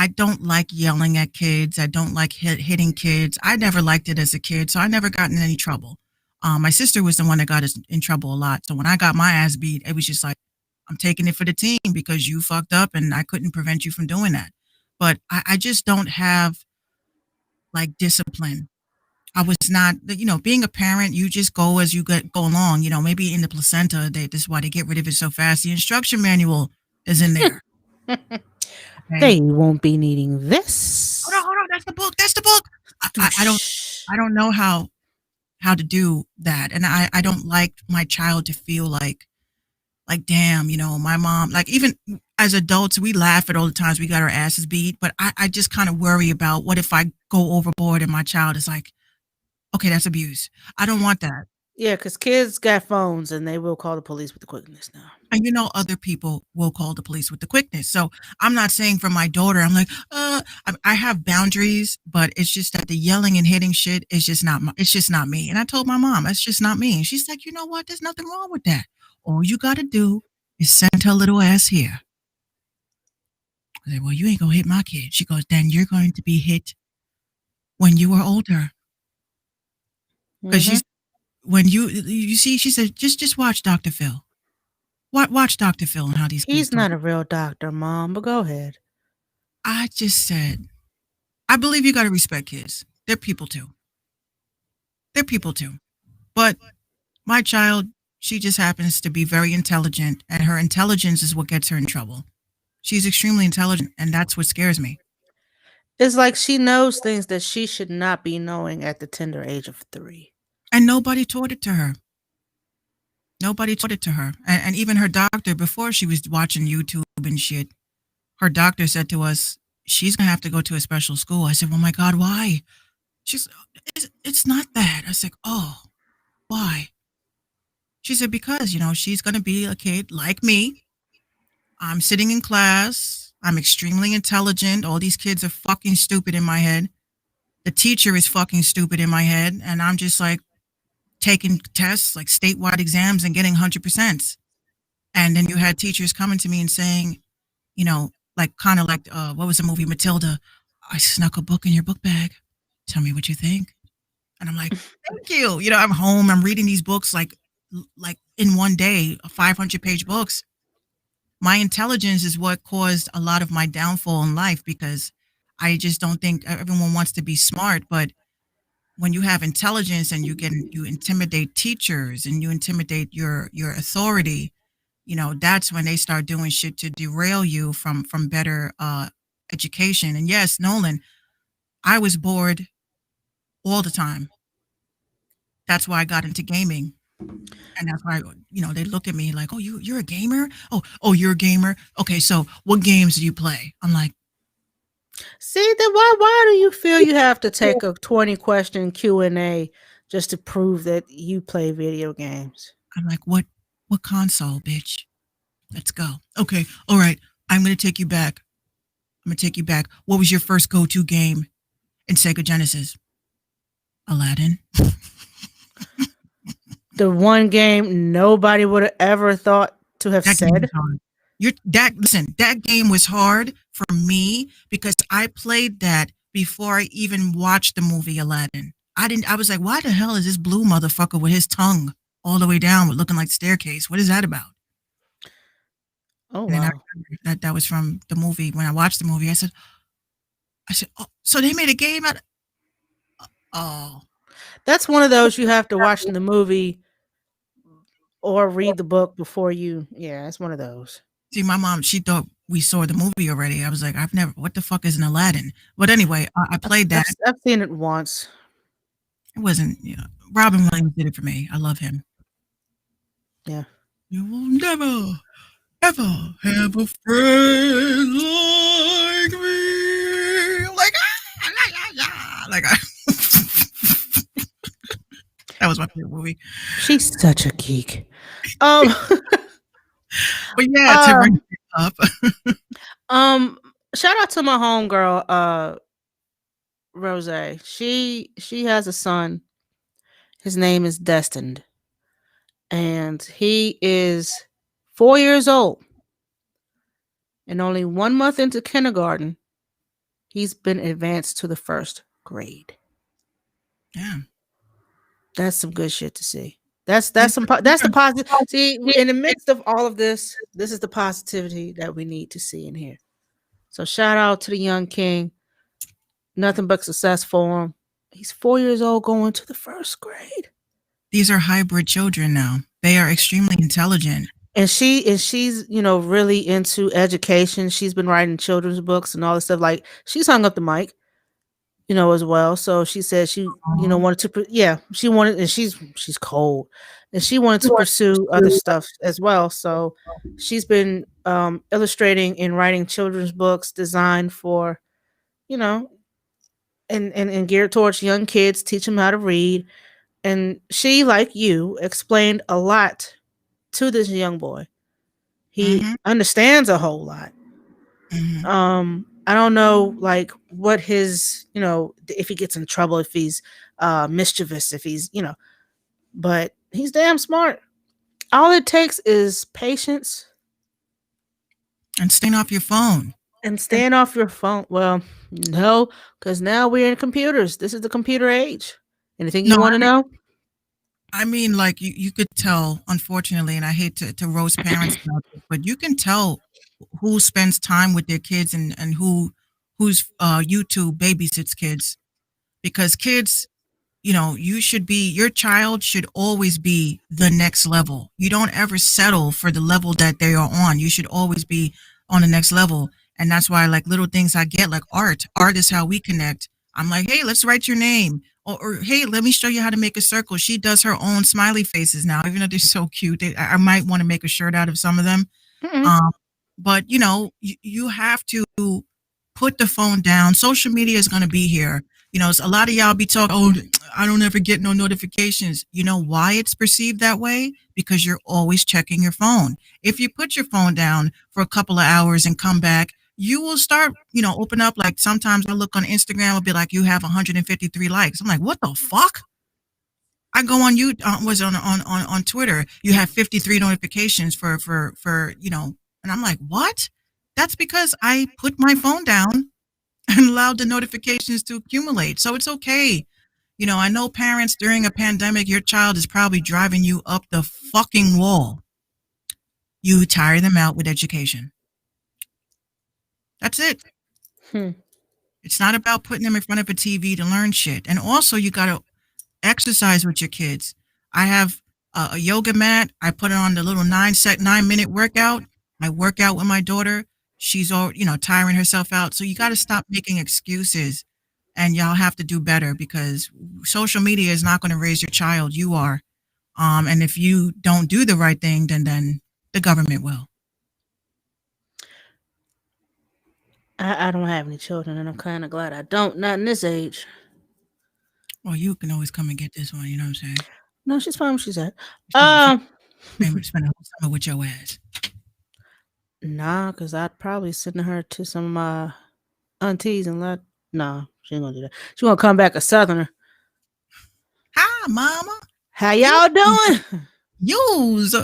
I don't like yelling at kids. I don't like hitting kids. I never liked it as a kid, so I never got in any trouble. My sister was the one that got us in trouble a lot. So when I got my ass beat, it was just like, I'm taking it for the team because you fucked up and I couldn't prevent you from doing that. But I just don't have like discipline. I was not, being a parent, you just go as you go along. Maybe in the placenta, this is why they get rid of it so fast. The instruction manual is in there. Okay? They won't be needing this. Hold on. That's the book. That's the book. I don't know how to do that. And I don't like my child to feel like, damn, my mom, like, even as adults, we laugh at all the times we got our asses beat. But I just kind of worry about what if I go overboard and my child is like, okay, that's abuse. I don't want that. Yeah, because kids got phones and they will call the police with the quickness now. And other people will call the police with the quickness. So I'm not saying for my daughter, I'm like, I have boundaries, but it's just that the yelling and hitting shit is just not, it's just not me. And I told my mom, that's just not me. And she's like, you know what? There's nothing wrong with that. All you got to do is send her little ass here. I said, well, you ain't going to hit my kid. She goes, then you're going to be hit when you are older. Because she's, when you see, she said, just watch Dr. Phil. Watch Dr. Phil and how these kids He's not a real doctor, Mom, but go ahead. I just said, I believe you got to respect kids. They're people too. But my child, she just happens to be very intelligent, and her intelligence is what gets her in trouble. She's extremely intelligent, and that's what scares me. It's like she knows things that she should not be knowing at the tender age of 3. And nobody taught it to her. And even her doctor, before she was watching YouTube and shit, her doctor said to us, she's going to have to go to a special school. I said, oh my God, why? She's, it's not that. I said, oh, why? She said, because, she's going to be a kid like me. I'm sitting in class. I'm extremely intelligent. All these kids are fucking stupid in my head. The teacher is fucking stupid in my head. And I'm just like taking tests, like statewide exams, and getting 100%. And then you had teachers coming to me and saying, like, kind of like, what was the movie, Matilda? I snuck a book in your book bag. Tell me what you think. And I'm like, thank you. I'm home. I'm reading these books like in one day, 500-page books. My intelligence is what caused a lot of my downfall in life, because I just don't think everyone wants to be smart. But when you have intelligence and you intimidate teachers and you intimidate your authority, that's when they start doing shit to derail you from better education. And yes, Nolan, I was bored all the time. That's why I got into gaming. And that's why, they look at me like, oh, you're a gamer? Oh, you're a gamer? Okay, so what games do you play? I'm like, see, then why do you feel you have to take a 20-question Q&A just to prove that you play video games? I'm like, what console, bitch? Let's go. Okay, all right, I'm going to take you back. What was your first go-to game in Sega Genesis? Aladdin. The one game nobody would have ever thought to have said. That game was hard for me because I played that before I even watched the movie Aladdin. I was like, why the hell is this blue motherfucker with his tongue all the way down looking like the staircase? What is that about? Oh, and wow. That was from the movie. When I watched the movie, I said, oh, so they made a game out of... Oh, That's one of those you have to watch the movie or read the book before you. Yeah, it's one of those. see, my mom, she thought we saw the movie already. I was like, I've never, what the fuck is an Aladdin? But anyway, I played that. I've seen it once. It wasn't, Robin Williams did it for me. I love him. Yeah. You will never, ever have a friend like me. I'm like, like, that was my favorite movie. She's such a geek. But yeah, to bring it up. Shout out to my homegirl, Rose. She has a son. His name is Destined. And he is 4 years old. And only 1 month into kindergarten, he's been advanced to the 1st grade. Yeah. That's some good shit to see. That's the positive. See, in the midst of all of this, this is the positivity that we need to see in here. So shout out to the young king. Nothing but success for him. He's 4 years old going to the 1st grade. These are hybrid children now. They are extremely intelligent. And she's, really into education. She's been writing children's books and all this stuff. Like, she's hung up the mic, as well. So she said she, wanted to, she wanted, and she's cold, and she wanted to pursue other stuff as well. So she's been illustrating and writing children's books designed for, and geared towards young kids, teach them how to read. And she, like you, explained a lot to this young boy. He understands a whole lot. I don't know, like, what his, if he gets in trouble, if he's mischievous, if he's, but he's damn smart. All it takes is patience and staying off your phone. Well, no, because now we're in computers. This is the computer age. Anything you want to know? I mean, like, you could tell, unfortunately, and I hate to roast parents about this, but you can tell who spends time with their kids and whose YouTube babysits kids, because kids, your child should always be the next level. You don't ever settle for the level that they are on. You should always be on the next level. And that's why, like, little things I get, like art is how we connect. I'm like, hey, let's write your name. Or hey, let me show you how to make a circle. She does her own smiley faces now, even though they're so cute. I might want to make a shirt out of some of them. But, you have to put the phone down. Social media is going to be here. A lot of y'all be talking, oh, I don't ever get no notifications. You know why it's perceived that way? Because you're always checking your phone. If you put your phone down for a couple of hours and come back, you will start, open up. Like, sometimes I look on Instagram, it'll be like, you have 153 likes. I'm like, what the fuck? I go on on Twitter, you have 53 notifications for, and I'm like, what? That's because I put my phone down and allowed the notifications to accumulate. So it's okay. I know parents, during a pandemic, your child is probably driving you up the fucking wall. You tire them out with education. That's it. It's not about putting them in front of a TV to learn shit. And also, you got to exercise with your kids. I have a yoga mat. I put it on the little 9-minute workout. I work out with my daughter. She's all, tiring herself out. So you got to stop making excuses, and y'all have to do better, because social media is not going to raise your child. You are. And if you don't do the right thing, then the government will. I don't have any children, and I'm kind of glad I don't. Not in this age. Well, you can always come and get this one. You know what I'm saying? No, she's fine where she's at. Maybe spend a whole summer with your ass. Nah, because I'd probably send her to some of my aunties and nah, she ain't gonna do that. She gonna come back a Southerner. Hi, mama. How y'all doing? Use.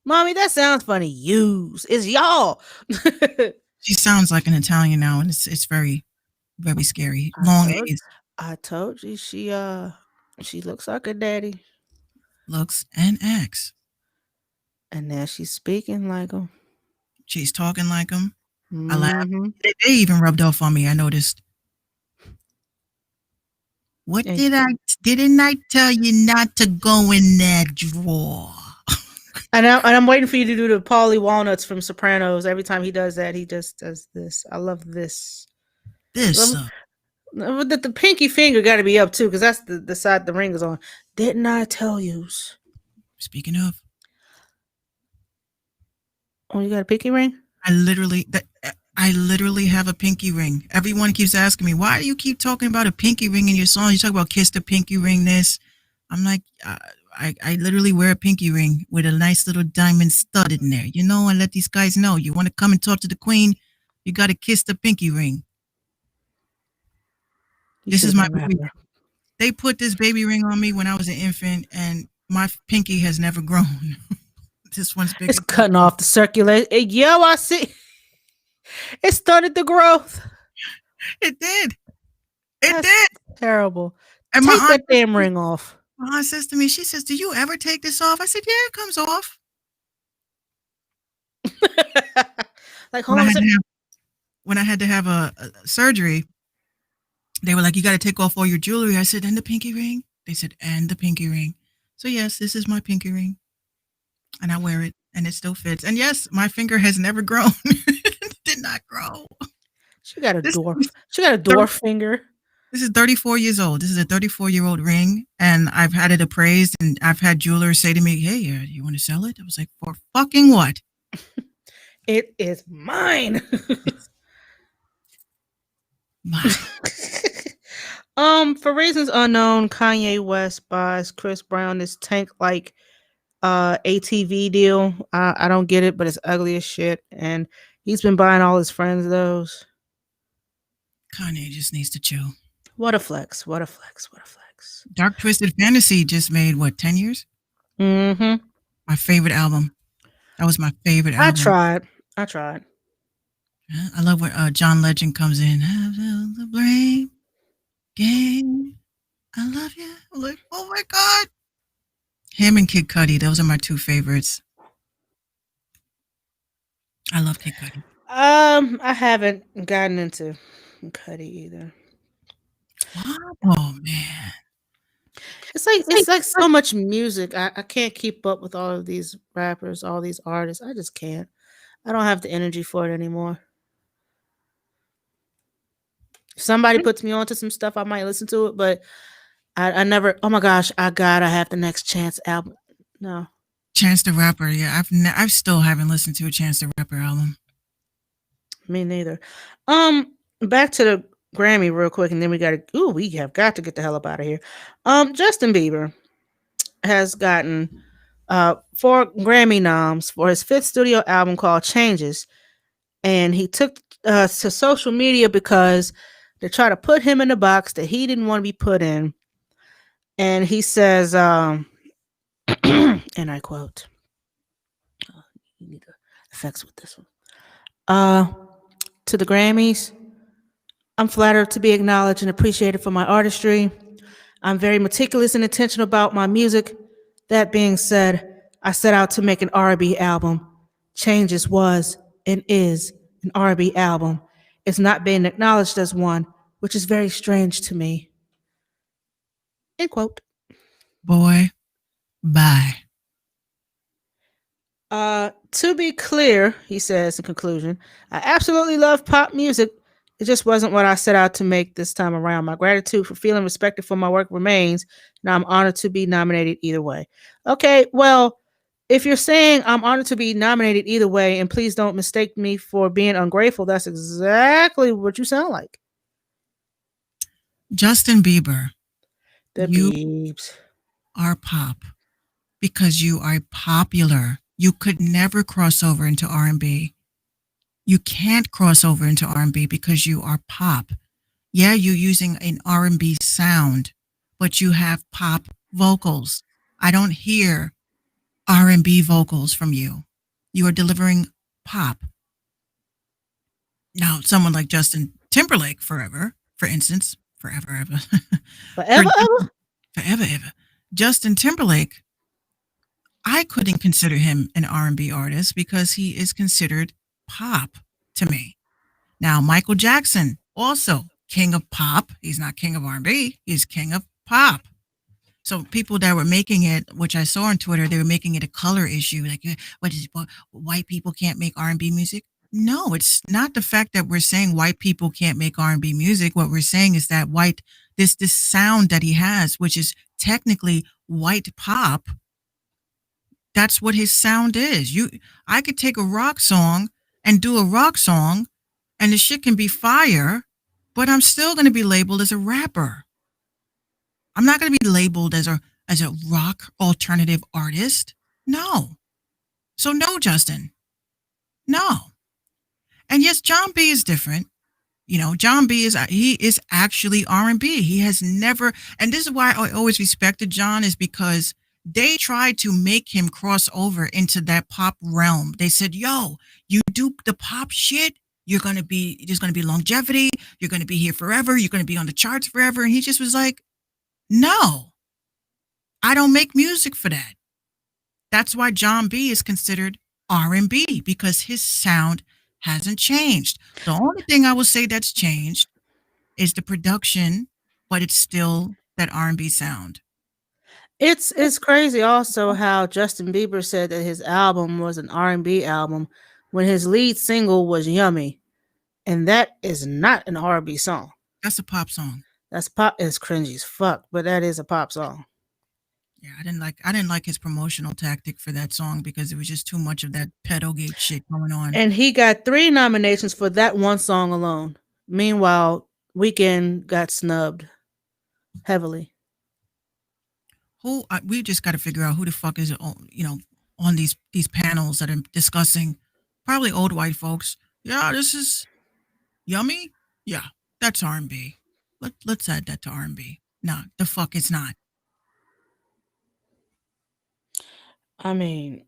Mommy, that sounds funny. Use. It's y'all. She sounds like an Italian now, and it's very, very scary. Long A's. I told you she looks like her daddy. Looks and acts. And now she's speaking like him. She's talking like him. I laugh. They even rubbed off on me, I noticed. What Hey. didn't I tell you not to go in that drawer? And I'm waiting for you to do the Paulie Walnuts from Sopranos. Every time he does that, he just does this. I love this. This, The pinky finger got to be up too, because that's the side the ring is on. Didn't I tell you? speaking of, Oh, you got a pinky ring? I literally have a pinky ring. Everyone keeps asking me, why do you keep talking about a pinky ring in your song? You talk about kiss the pinky ring, this. I'm like, I literally wear a pinky ring with a nice little diamond stud in there. You know, and let these guys know, you want to come and talk to the queen, you got to kiss the pinky ring. This is my baby. They put this baby ring on me when I was an infant, and my pinky has never grown. This one's big. It's cutting off the circulation. Yo, I see. It started the growth. It did. That's It did. terrible. And Take that damn ring off. My aunt says to me, she says, do you ever take this off? I said, yeah, it comes off. Like, When hold I on a had, second. to have, when I had to have a surgery, they were like, you got to take off all your jewelry. I said, and the pinky ring? They said, and the pinky ring. So yes, this is my pinky ring. And I wear it, and it still fits. And yes, my finger has never grown. It did not grow. She got a This dwarf. is She got a dwarf finger. This is 34 years old. This is a 34-year-old ring, and I've had it appraised, and I've had jewelers say to me, hey, you want to sell it? I was like, for fucking what? It is mine. Mine. For reasons unknown, Kanye West buys Chris Brown this tank-like ATV deal. I don't get it, but it's ugly as shit. And he's been buying all his friends those. Kanye just needs to chill. What a flex. What a flex. What a flex. Dark Twisted Fantasy just made, what, 10 years? Mm-hmm. My favorite album. That was my favorite album. I tried. I love when John Legend comes in. Have the blame game. I love you. I'm like, oh my God. Him and Kid Cudi, those are my two favorites. I love Kid Cudi. I haven't gotten into Cudi either. Oh man. It's like so much music. I can't keep up with all of these rappers, all these artists. I just can't. I don't have the energy for it anymore. If somebody puts me onto some stuff, I might listen to it, but I never. Oh my gosh, I have the next Chance album. No, Chance the Rapper. Yeah, I still haven't listened to a Chance the Rapper album. me neither. Back to the Grammy real quick, and then we have got to get the hell up out of here. Justin Bieber has gotten 4 Grammy noms for his 5th studio album called Changes, and he took to social media because they try to put him in a box that he didn't want to be put in. And he says, and I quote, you need the effects with this one. To the Grammys, I'm flattered to be acknowledged and appreciated for my artistry. I'm very meticulous and intentional about my music. That being said, I set out to make an R&B album. Changes was and is an R&B album. It's not being acknowledged as one, which is very strange to me. End quote. Boy, bye. To be clear, he says in conclusion, I absolutely love pop music. It just wasn't what I set out to make this time around. My gratitude for feeling respected for my work remains, and I'm honored to be nominated either way. Okay, well, if you're saying I'm honored to be nominated either way, and please don't mistake me for being ungrateful, that's exactly what you sound like. Justin Bieber, The you Biebs. are pop because you are popular. You could never cross over into R&B. You can't cross over into R&B because you are pop. Yeah, you're using an R&B sound, but you have pop vocals. I don't hear R&B vocals from you. You are delivering pop. Now, someone like Justin Timberlake, forever, for instance, forever, ever. Forever, ever? Forever, ever. Justin Timberlake, I couldn't consider him an R&B artist because he is considered pop to me. Now, Michael Jackson, also king of pop. He's not king of R&B. He's king of pop. So people that were making it, which I saw on Twitter, they were making it a color issue. Like, what white people can't make R&B music? No, it's not the fact that we're saying white people can't make R&B music. What we're saying is that this sound that he has, which is technically white pop, that's what his sound is. I could take a rock song and do a rock song, and the shit can be fire, but I'm still going to be labeled as a rapper. I'm not going to be labeled as a rock alternative artist. No. So no, Justin. No. And yes, John B is different. You know, John B is actually R&B. He has never, and this is why I always respected John, is because they tried to make him cross over into that pop realm. They said, yo, you do the pop shit, there's going to be longevity. You're going to be here forever. You're going to be on the charts forever. And he just was like, no, I don't make music for that. That's why John B is considered R&B, because his sound hasn't changed. The only thing I will say that's changed is the production, but it's still that R&B sound. It's crazy also how Justin Bieber said that his album was an R&B album when his lead single was Yummy. And that is not an R&B song. That's a pop song. That's pop. It's cringy as fuck, but that is a pop song. Yeah, I didn't like his promotional tactic for that song because it was just too much of that pedogate shit going on. And he got 3 nominations for that one song alone. Meanwhile, Weeknd got snubbed heavily. We just got to figure out who the fuck is on these panels that are discussing, probably old white folks. Yeah, this is Yummy. Yeah, that's R&B. Let's add that to R&B. No, the fuck it's not. I mean,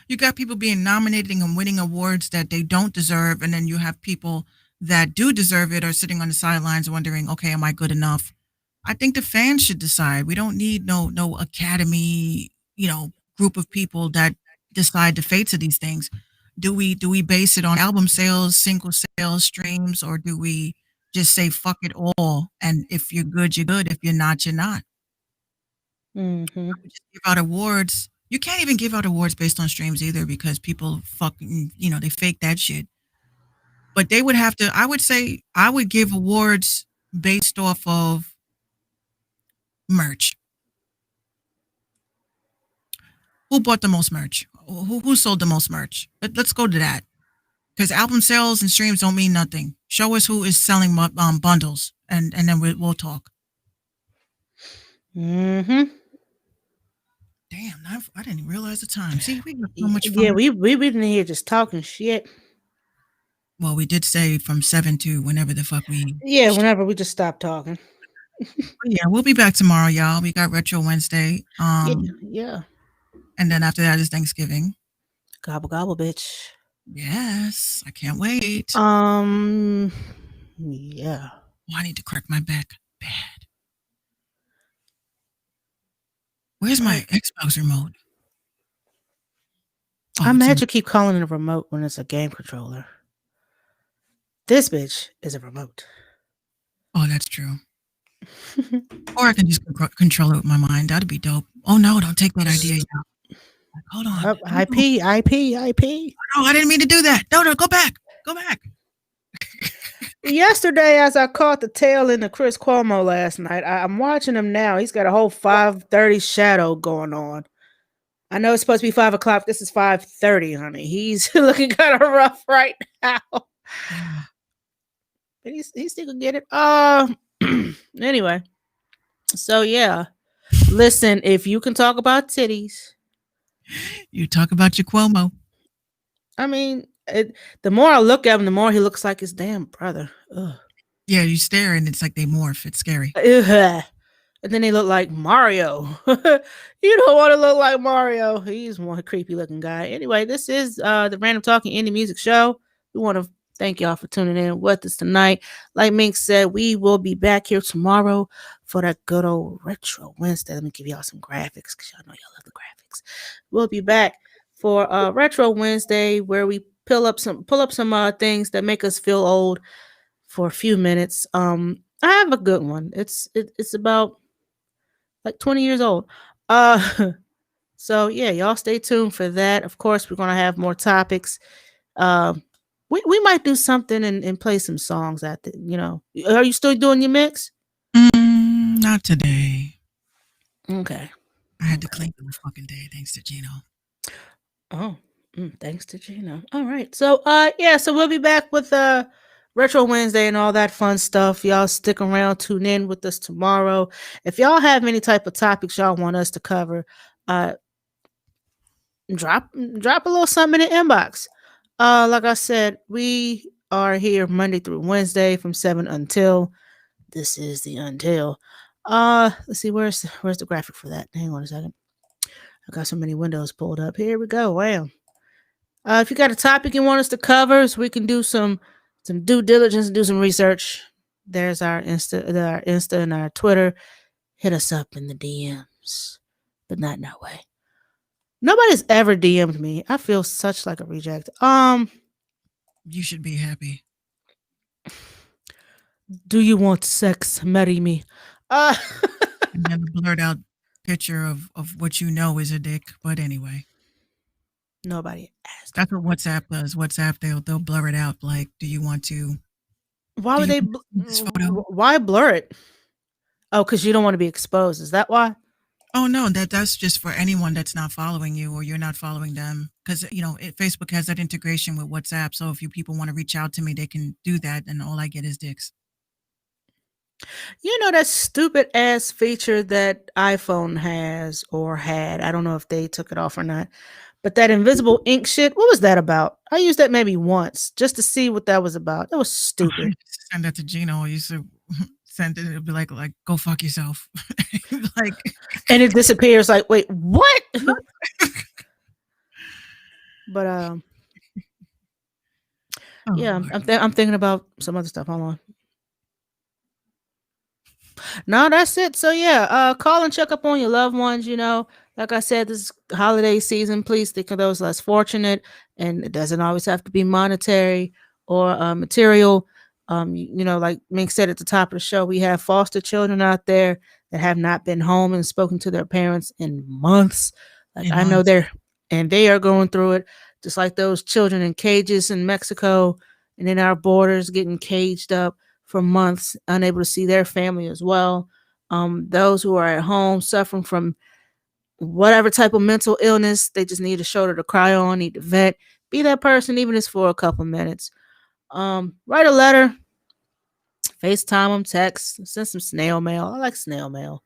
you got people being nominated and winning awards that they don't deserve, and then you have people that do deserve it are sitting on the sidelines wondering, okay, am I good enough? I think the fans should decide. We don't need no academy, group of people that decide the fates of these things. Do we base it on album sales, single sales, streams, or do we just say fuck it all? And if you're good, you're good. If you're not, you're not. mm-hmm. Just give out awards. You can't even give out awards based on streams either, because people fucking, they fake that shit. But they would have to, I would say, I would give awards based off of merch. Who bought the most merch? Who sold the most merch? Let's go to that. Because album sales and streams don't mean nothing. Show us who is selling bundles, and then we'll talk. Mm-hmm. Damn, I didn't realize the time. See, we got so much fun. Yeah, we've been here just talking shit. Well, we did say from 7 to whenever the fuck we. Yeah, whenever we just stop talking. Yeah, we'll be back tomorrow, y'all. We got Retro Wednesday. Yeah. And then after that is Thanksgiving. Gobble gobble, bitch. Yes, I can't wait. Yeah. Oh, I need to crack my back bad. Where's my Xbox remote? Oh, I'm mad you keep calling it a remote when it's a game controller. This bitch is a remote. Oh, that's true. Or I can just control it with my mind. That'd be dope. Oh no, don't take that idea. Hold on. IP. Oh, I didn't mean to do that. No, go back. Go back. Yesterday, as I caught the tail end of Chris Cuomo last night, I'm watching him now. He's got a whole 5:30 shadow going on. I know it's supposed to be 5 o'clock. This is 5:30, honey. He's looking kind of rough right now. But he still can get it. Anyway. So, yeah. Listen, if you can talk about titties. You talk about your Cuomo. I mean, the more I look at him, the more he looks like his damn brother. Ugh. Yeah, you stare and it's like they morph. It's scary. Ugh. And then they look like Mario. You don't want to look like Mario. He's one creepy looking guy. Anyway, this is the Random Talking Indie Music Show. We want to thank y'all for tuning in with us tonight. Like Mink said, we will be back here tomorrow for that good old Retro Wednesday. Let me give y'all some graphics because y'all know y'all love the graphics. We'll be back for Retro Wednesday where we pull up some things that make us feel old for a few minutes. I have a good one. It's about like 20 years old. Uh so yeah, y'all stay tuned for that. Of course, we're gonna have more topics. Um we might do something and play some songs at the, you know. Are you still doing your mix? Not today. Okay. I had to Okay. clean the fucking day thanks to Gino. Oh, thanks to Gina. All right. So yeah, so we'll be back with Retro Wednesday and all that fun stuff. Y'all stick around, tune in with us tomorrow. If y'all have any type of topics y'all want us to cover, uh drop a little something in the inbox. Like I said, we are here Monday through Wednesday from 7 until this is the until. Let's see, where's the graphic for that? Hang on a second. I got so many windows pulled up. Here we go. Wow. If you got a topic you want us to cover, so we can do some due diligence and do some research. There's our Insta and our Twitter. Hit us up in the DMs, but not in that way. Nobody's ever DM'd me. I feel such like a reject. You should be happy. Do you want sex? Marry me. Uh, And then a blurred out picture of what you know is a dick. But anyway, nobody asked. that's what WhatsApp does. WhatsApp, they'll blur it out. Like, do you want to? Why Do would you they? want to see this photo? Why blur it? Oh, because you don't want to be exposed. Is that why? Oh no, that's just for anyone that's not following you or you're not following them. Because Facebook has that integration with WhatsApp. So if you people want to reach out to me, they can do that, and all I get is dicks. You know that stupid ass feature that iPhone has or had. I don't know if they took it off or not. But that invisible ink shit, what was that about? I used that maybe once just to see what that was about. That was I stupid. used to send that to Gino. I used to send it. It'd be like go fuck yourself. Like, And it disappears like, wait, what? But oh, yeah, Lord. I'm thinking about some other stuff. Hold on. No, that's it. So yeah, call and check up on your loved ones. You know, like I said, this is holiday season. Please think of those less fortunate, and it doesn't always have to be monetary or material. You know, like Mink said at the top of the show, we have foster children out there that have not been home and spoken to their parents in months. Like In I know months. they are going through it, just like those children in cages in Mexico and in our borders getting caged up for months, unable to see their family as well. Those who are at home suffering from whatever type of mental illness, they just need a shoulder to cry on, need to vent. Be that person, even if it's for a couple minutes. Write a letter, FaceTime them, text, send some snail mail. I like snail mail.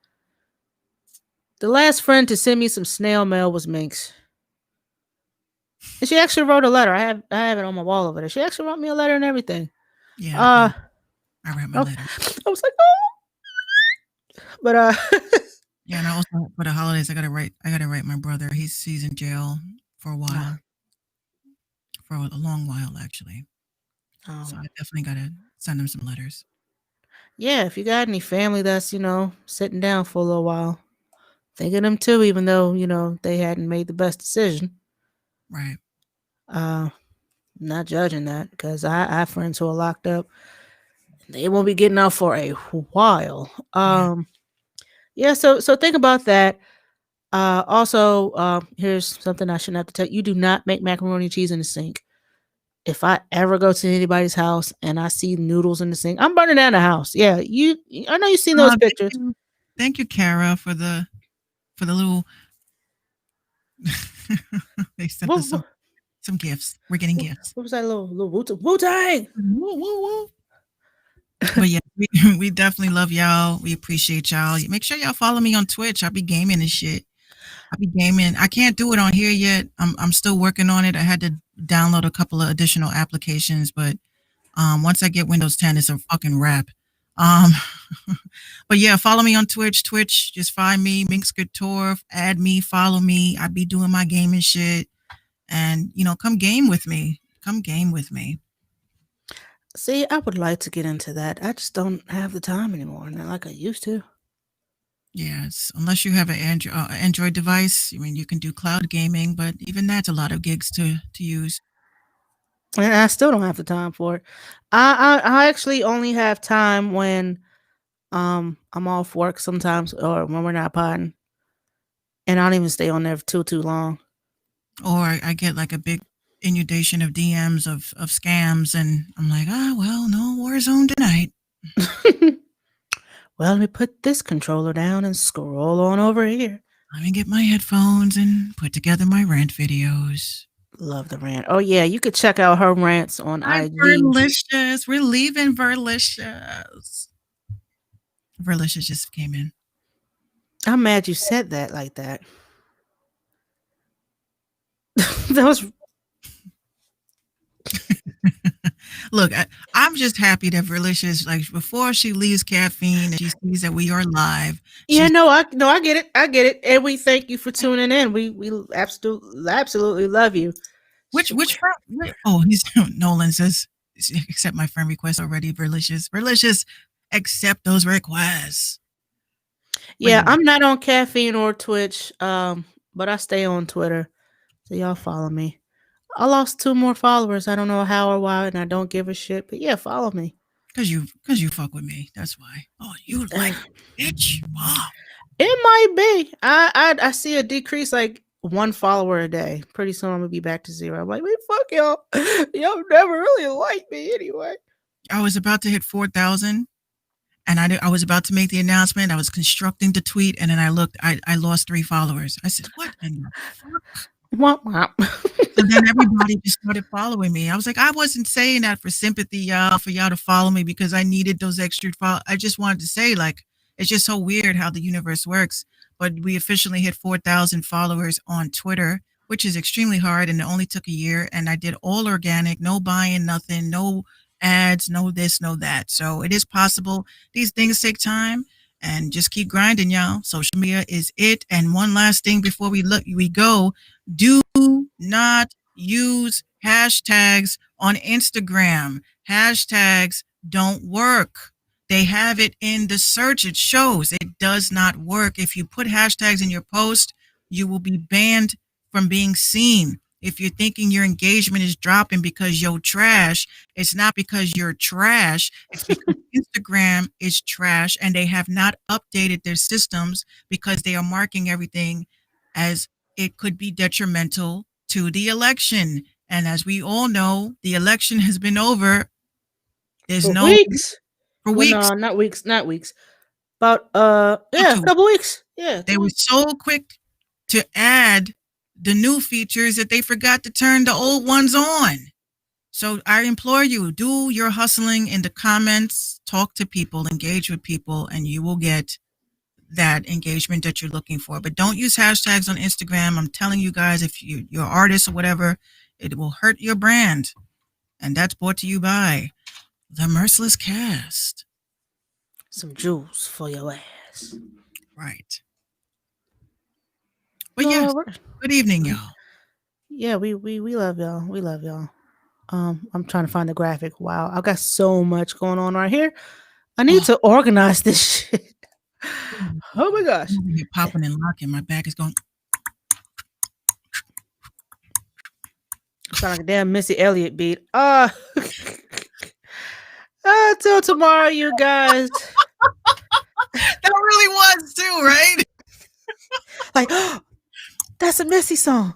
The last friend to send me some snail mail was Minx. And she actually wrote a letter. I have it on my wall over there. She actually wrote me a letter and everything. Yeah, Uh I write my I letters. was like, oh, but Yeah, and I also for the holidays, I gotta write my brother. He's in jail for a while, for a long while actually. So um, I definitely gotta send him some letters. yeah, if you got any family that's, sitting down for a little while, think of them too, even though, they hadn't made the best decision. Right. Uh, not judging that because I have friends who are locked up. They won't be getting out for a while. Yeah. Yeah, so think about that. Also, here's something I shouldn't have to tell you. You do not make macaroni and cheese in the sink. If I ever go to anybody's house and I see noodles in the sink, I'm burning down the house. Yeah, I know you've seen those pictures. Thank you, Kara, for the little. They sent us some gifts. We're getting gifts. What was that little Wu Tang? Woo, woo, woo. But yeah, we definitely love y'all. We appreciate y'all. Make sure y'all follow me on Twitch. I'll be gaming and shit. I'll be gaming. I can't do it on here yet. I'm still working on it. I had to download a couple of additional applications, but once I get Windows 10, it's a fucking wrap. But yeah, follow me on Twitch. Twitch, just find me, Minx Couture, add me, follow me. I be doing my gaming shit, and come game with me. Come game with me. See, I would like to get into that. I just don't have the time anymore, not like I used to. Yes, unless you have an Android device. I mean, you can do cloud gaming, but even that's a lot of gigs to use. And I still don't have the time for it. I actually only have time when I'm off work sometimes or when we're not potting. And I don't even stay on there for too long. Or I get like a big inundation of DMs of scams, and I'm like, well, no Warzone tonight. Well, let me put this controller down and scroll on over here. Let me get my headphones and put together my rant videos. Love the rant. Oh yeah, you could check out her rants on Hi, IG. Verlicious. We're leaving Verlicious. Verlicious just came in. I'm mad you said that like that. That was Look, I'm just happy that Verlicious, like before she leaves caffeine and she sees that we are live. yeah, I get it. I get it. And we thank you for tuning in. We absolutely love you. Which friend? Oh, he's Nolan says accept my friend request already. Verlicious, accept those requests. Yeah, I'm not on caffeine or Twitch, but I stay on Twitter. So y'all follow me. I lost 2 more followers. I don't know how or why, and I don't give a shit. But yeah, follow me. Cause you fuck with me. That's why. Oh, you like bitch. Wow. It might be. I see a decrease like 1 follower a day. Pretty soon I'm gonna be back to 0. I'm like, wait, fuck y'all. Y'all never really liked me anyway. I was about to hit 4,000. And I was about to make the announcement. I was constructing the tweet, and then I looked. I lost 3 followers. I said, "What?" And Womp womp. then everybody just started following me. I was like, I wasn't saying that for sympathy, y'all, for y'all to follow me because I needed those extra follow. I just wanted to say, like, it's just so weird how the universe works. But we officially hit 4,000 followers on Twitter, which is extremely hard, and it only took a year. And I did all organic, no buying, nothing, no ads, no this, no that. So it is possible. These things take time, and just keep grinding, y'all. Social media is it. And one last thing before we go, do not use hashtags on Instagram. Hashtags don't work. They have it in the search. It shows it does not work. If you put hashtags in your post, you will be banned from being seen. If you're thinking your engagement is dropping because you're trash, it's not because you're trash. It's because Instagram is trash, and they have not updated their systems because they are marking everything as it could be detrimental to the election. And as we all know, the election has been over. There's For weeks. For well, weeks. No, not weeks. About a couple weeks. Yeah. They were so quick to add the new features that they forgot to turn the old ones on. So I implore you, do your hustling in the comments, talk to people, engage with people, and you will get that engagement that you're looking for. But don't use hashtags on Instagram. I'm telling you guys, if you're artists or whatever, it will hurt your brand. And that's brought to you by the Merciless Cast. Some jewels for your ass. Right. But yes, good evening, y'all. Yeah, we love y'all. We love y'all. I'm trying to find the graphic. Wow, I've got so much going on right here. I need to organize this shit. Oh my gosh. You're popping and locking. My back is going. Sound like a damn Missy Elliott beat. Until tomorrow, you guys. That really was too, right? Like, that's a Missy song.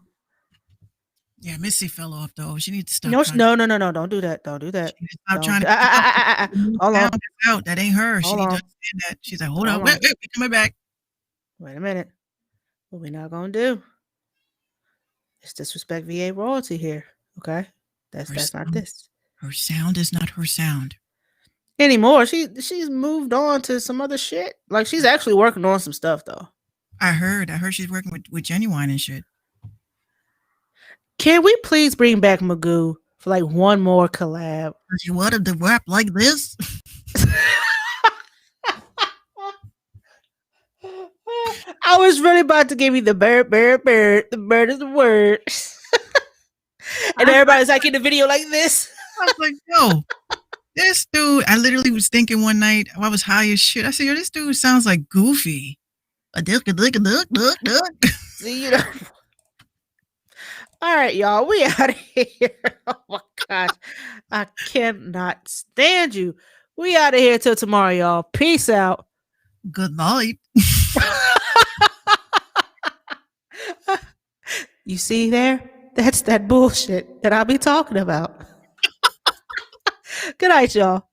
Yeah, Missy fell off though. She needs to stop. No, don't do that. Don't do that. Stop trying to hold on. Out. That ain't her. She needs to understand that. She's like, hold on, wait, we're coming back. Wait a minute. What we're not gonna do is disrespect VA royalty here. Okay? That's not this. Her sound is not her sound. Anymore. She's moved on to some other shit. Like she's actually working on some stuff though. I heard she's working with Genuine and shit. Can we please bring back Magoo for like one more collab? You wanted to rap like this? I was really about to give you the bird. The bird is the word. And everybody's like in the video like this. I was like, yo, this dude, I literally was thinking one night, I was high as shit. I said, yo, this dude sounds like Goofy. See, you know. All right, y'all. We out of here. Oh my gosh. I cannot stand you. We out of here till tomorrow, y'all. Peace out. Good night. You see there? That's that bullshit that I'll be talking about. Good night, y'all.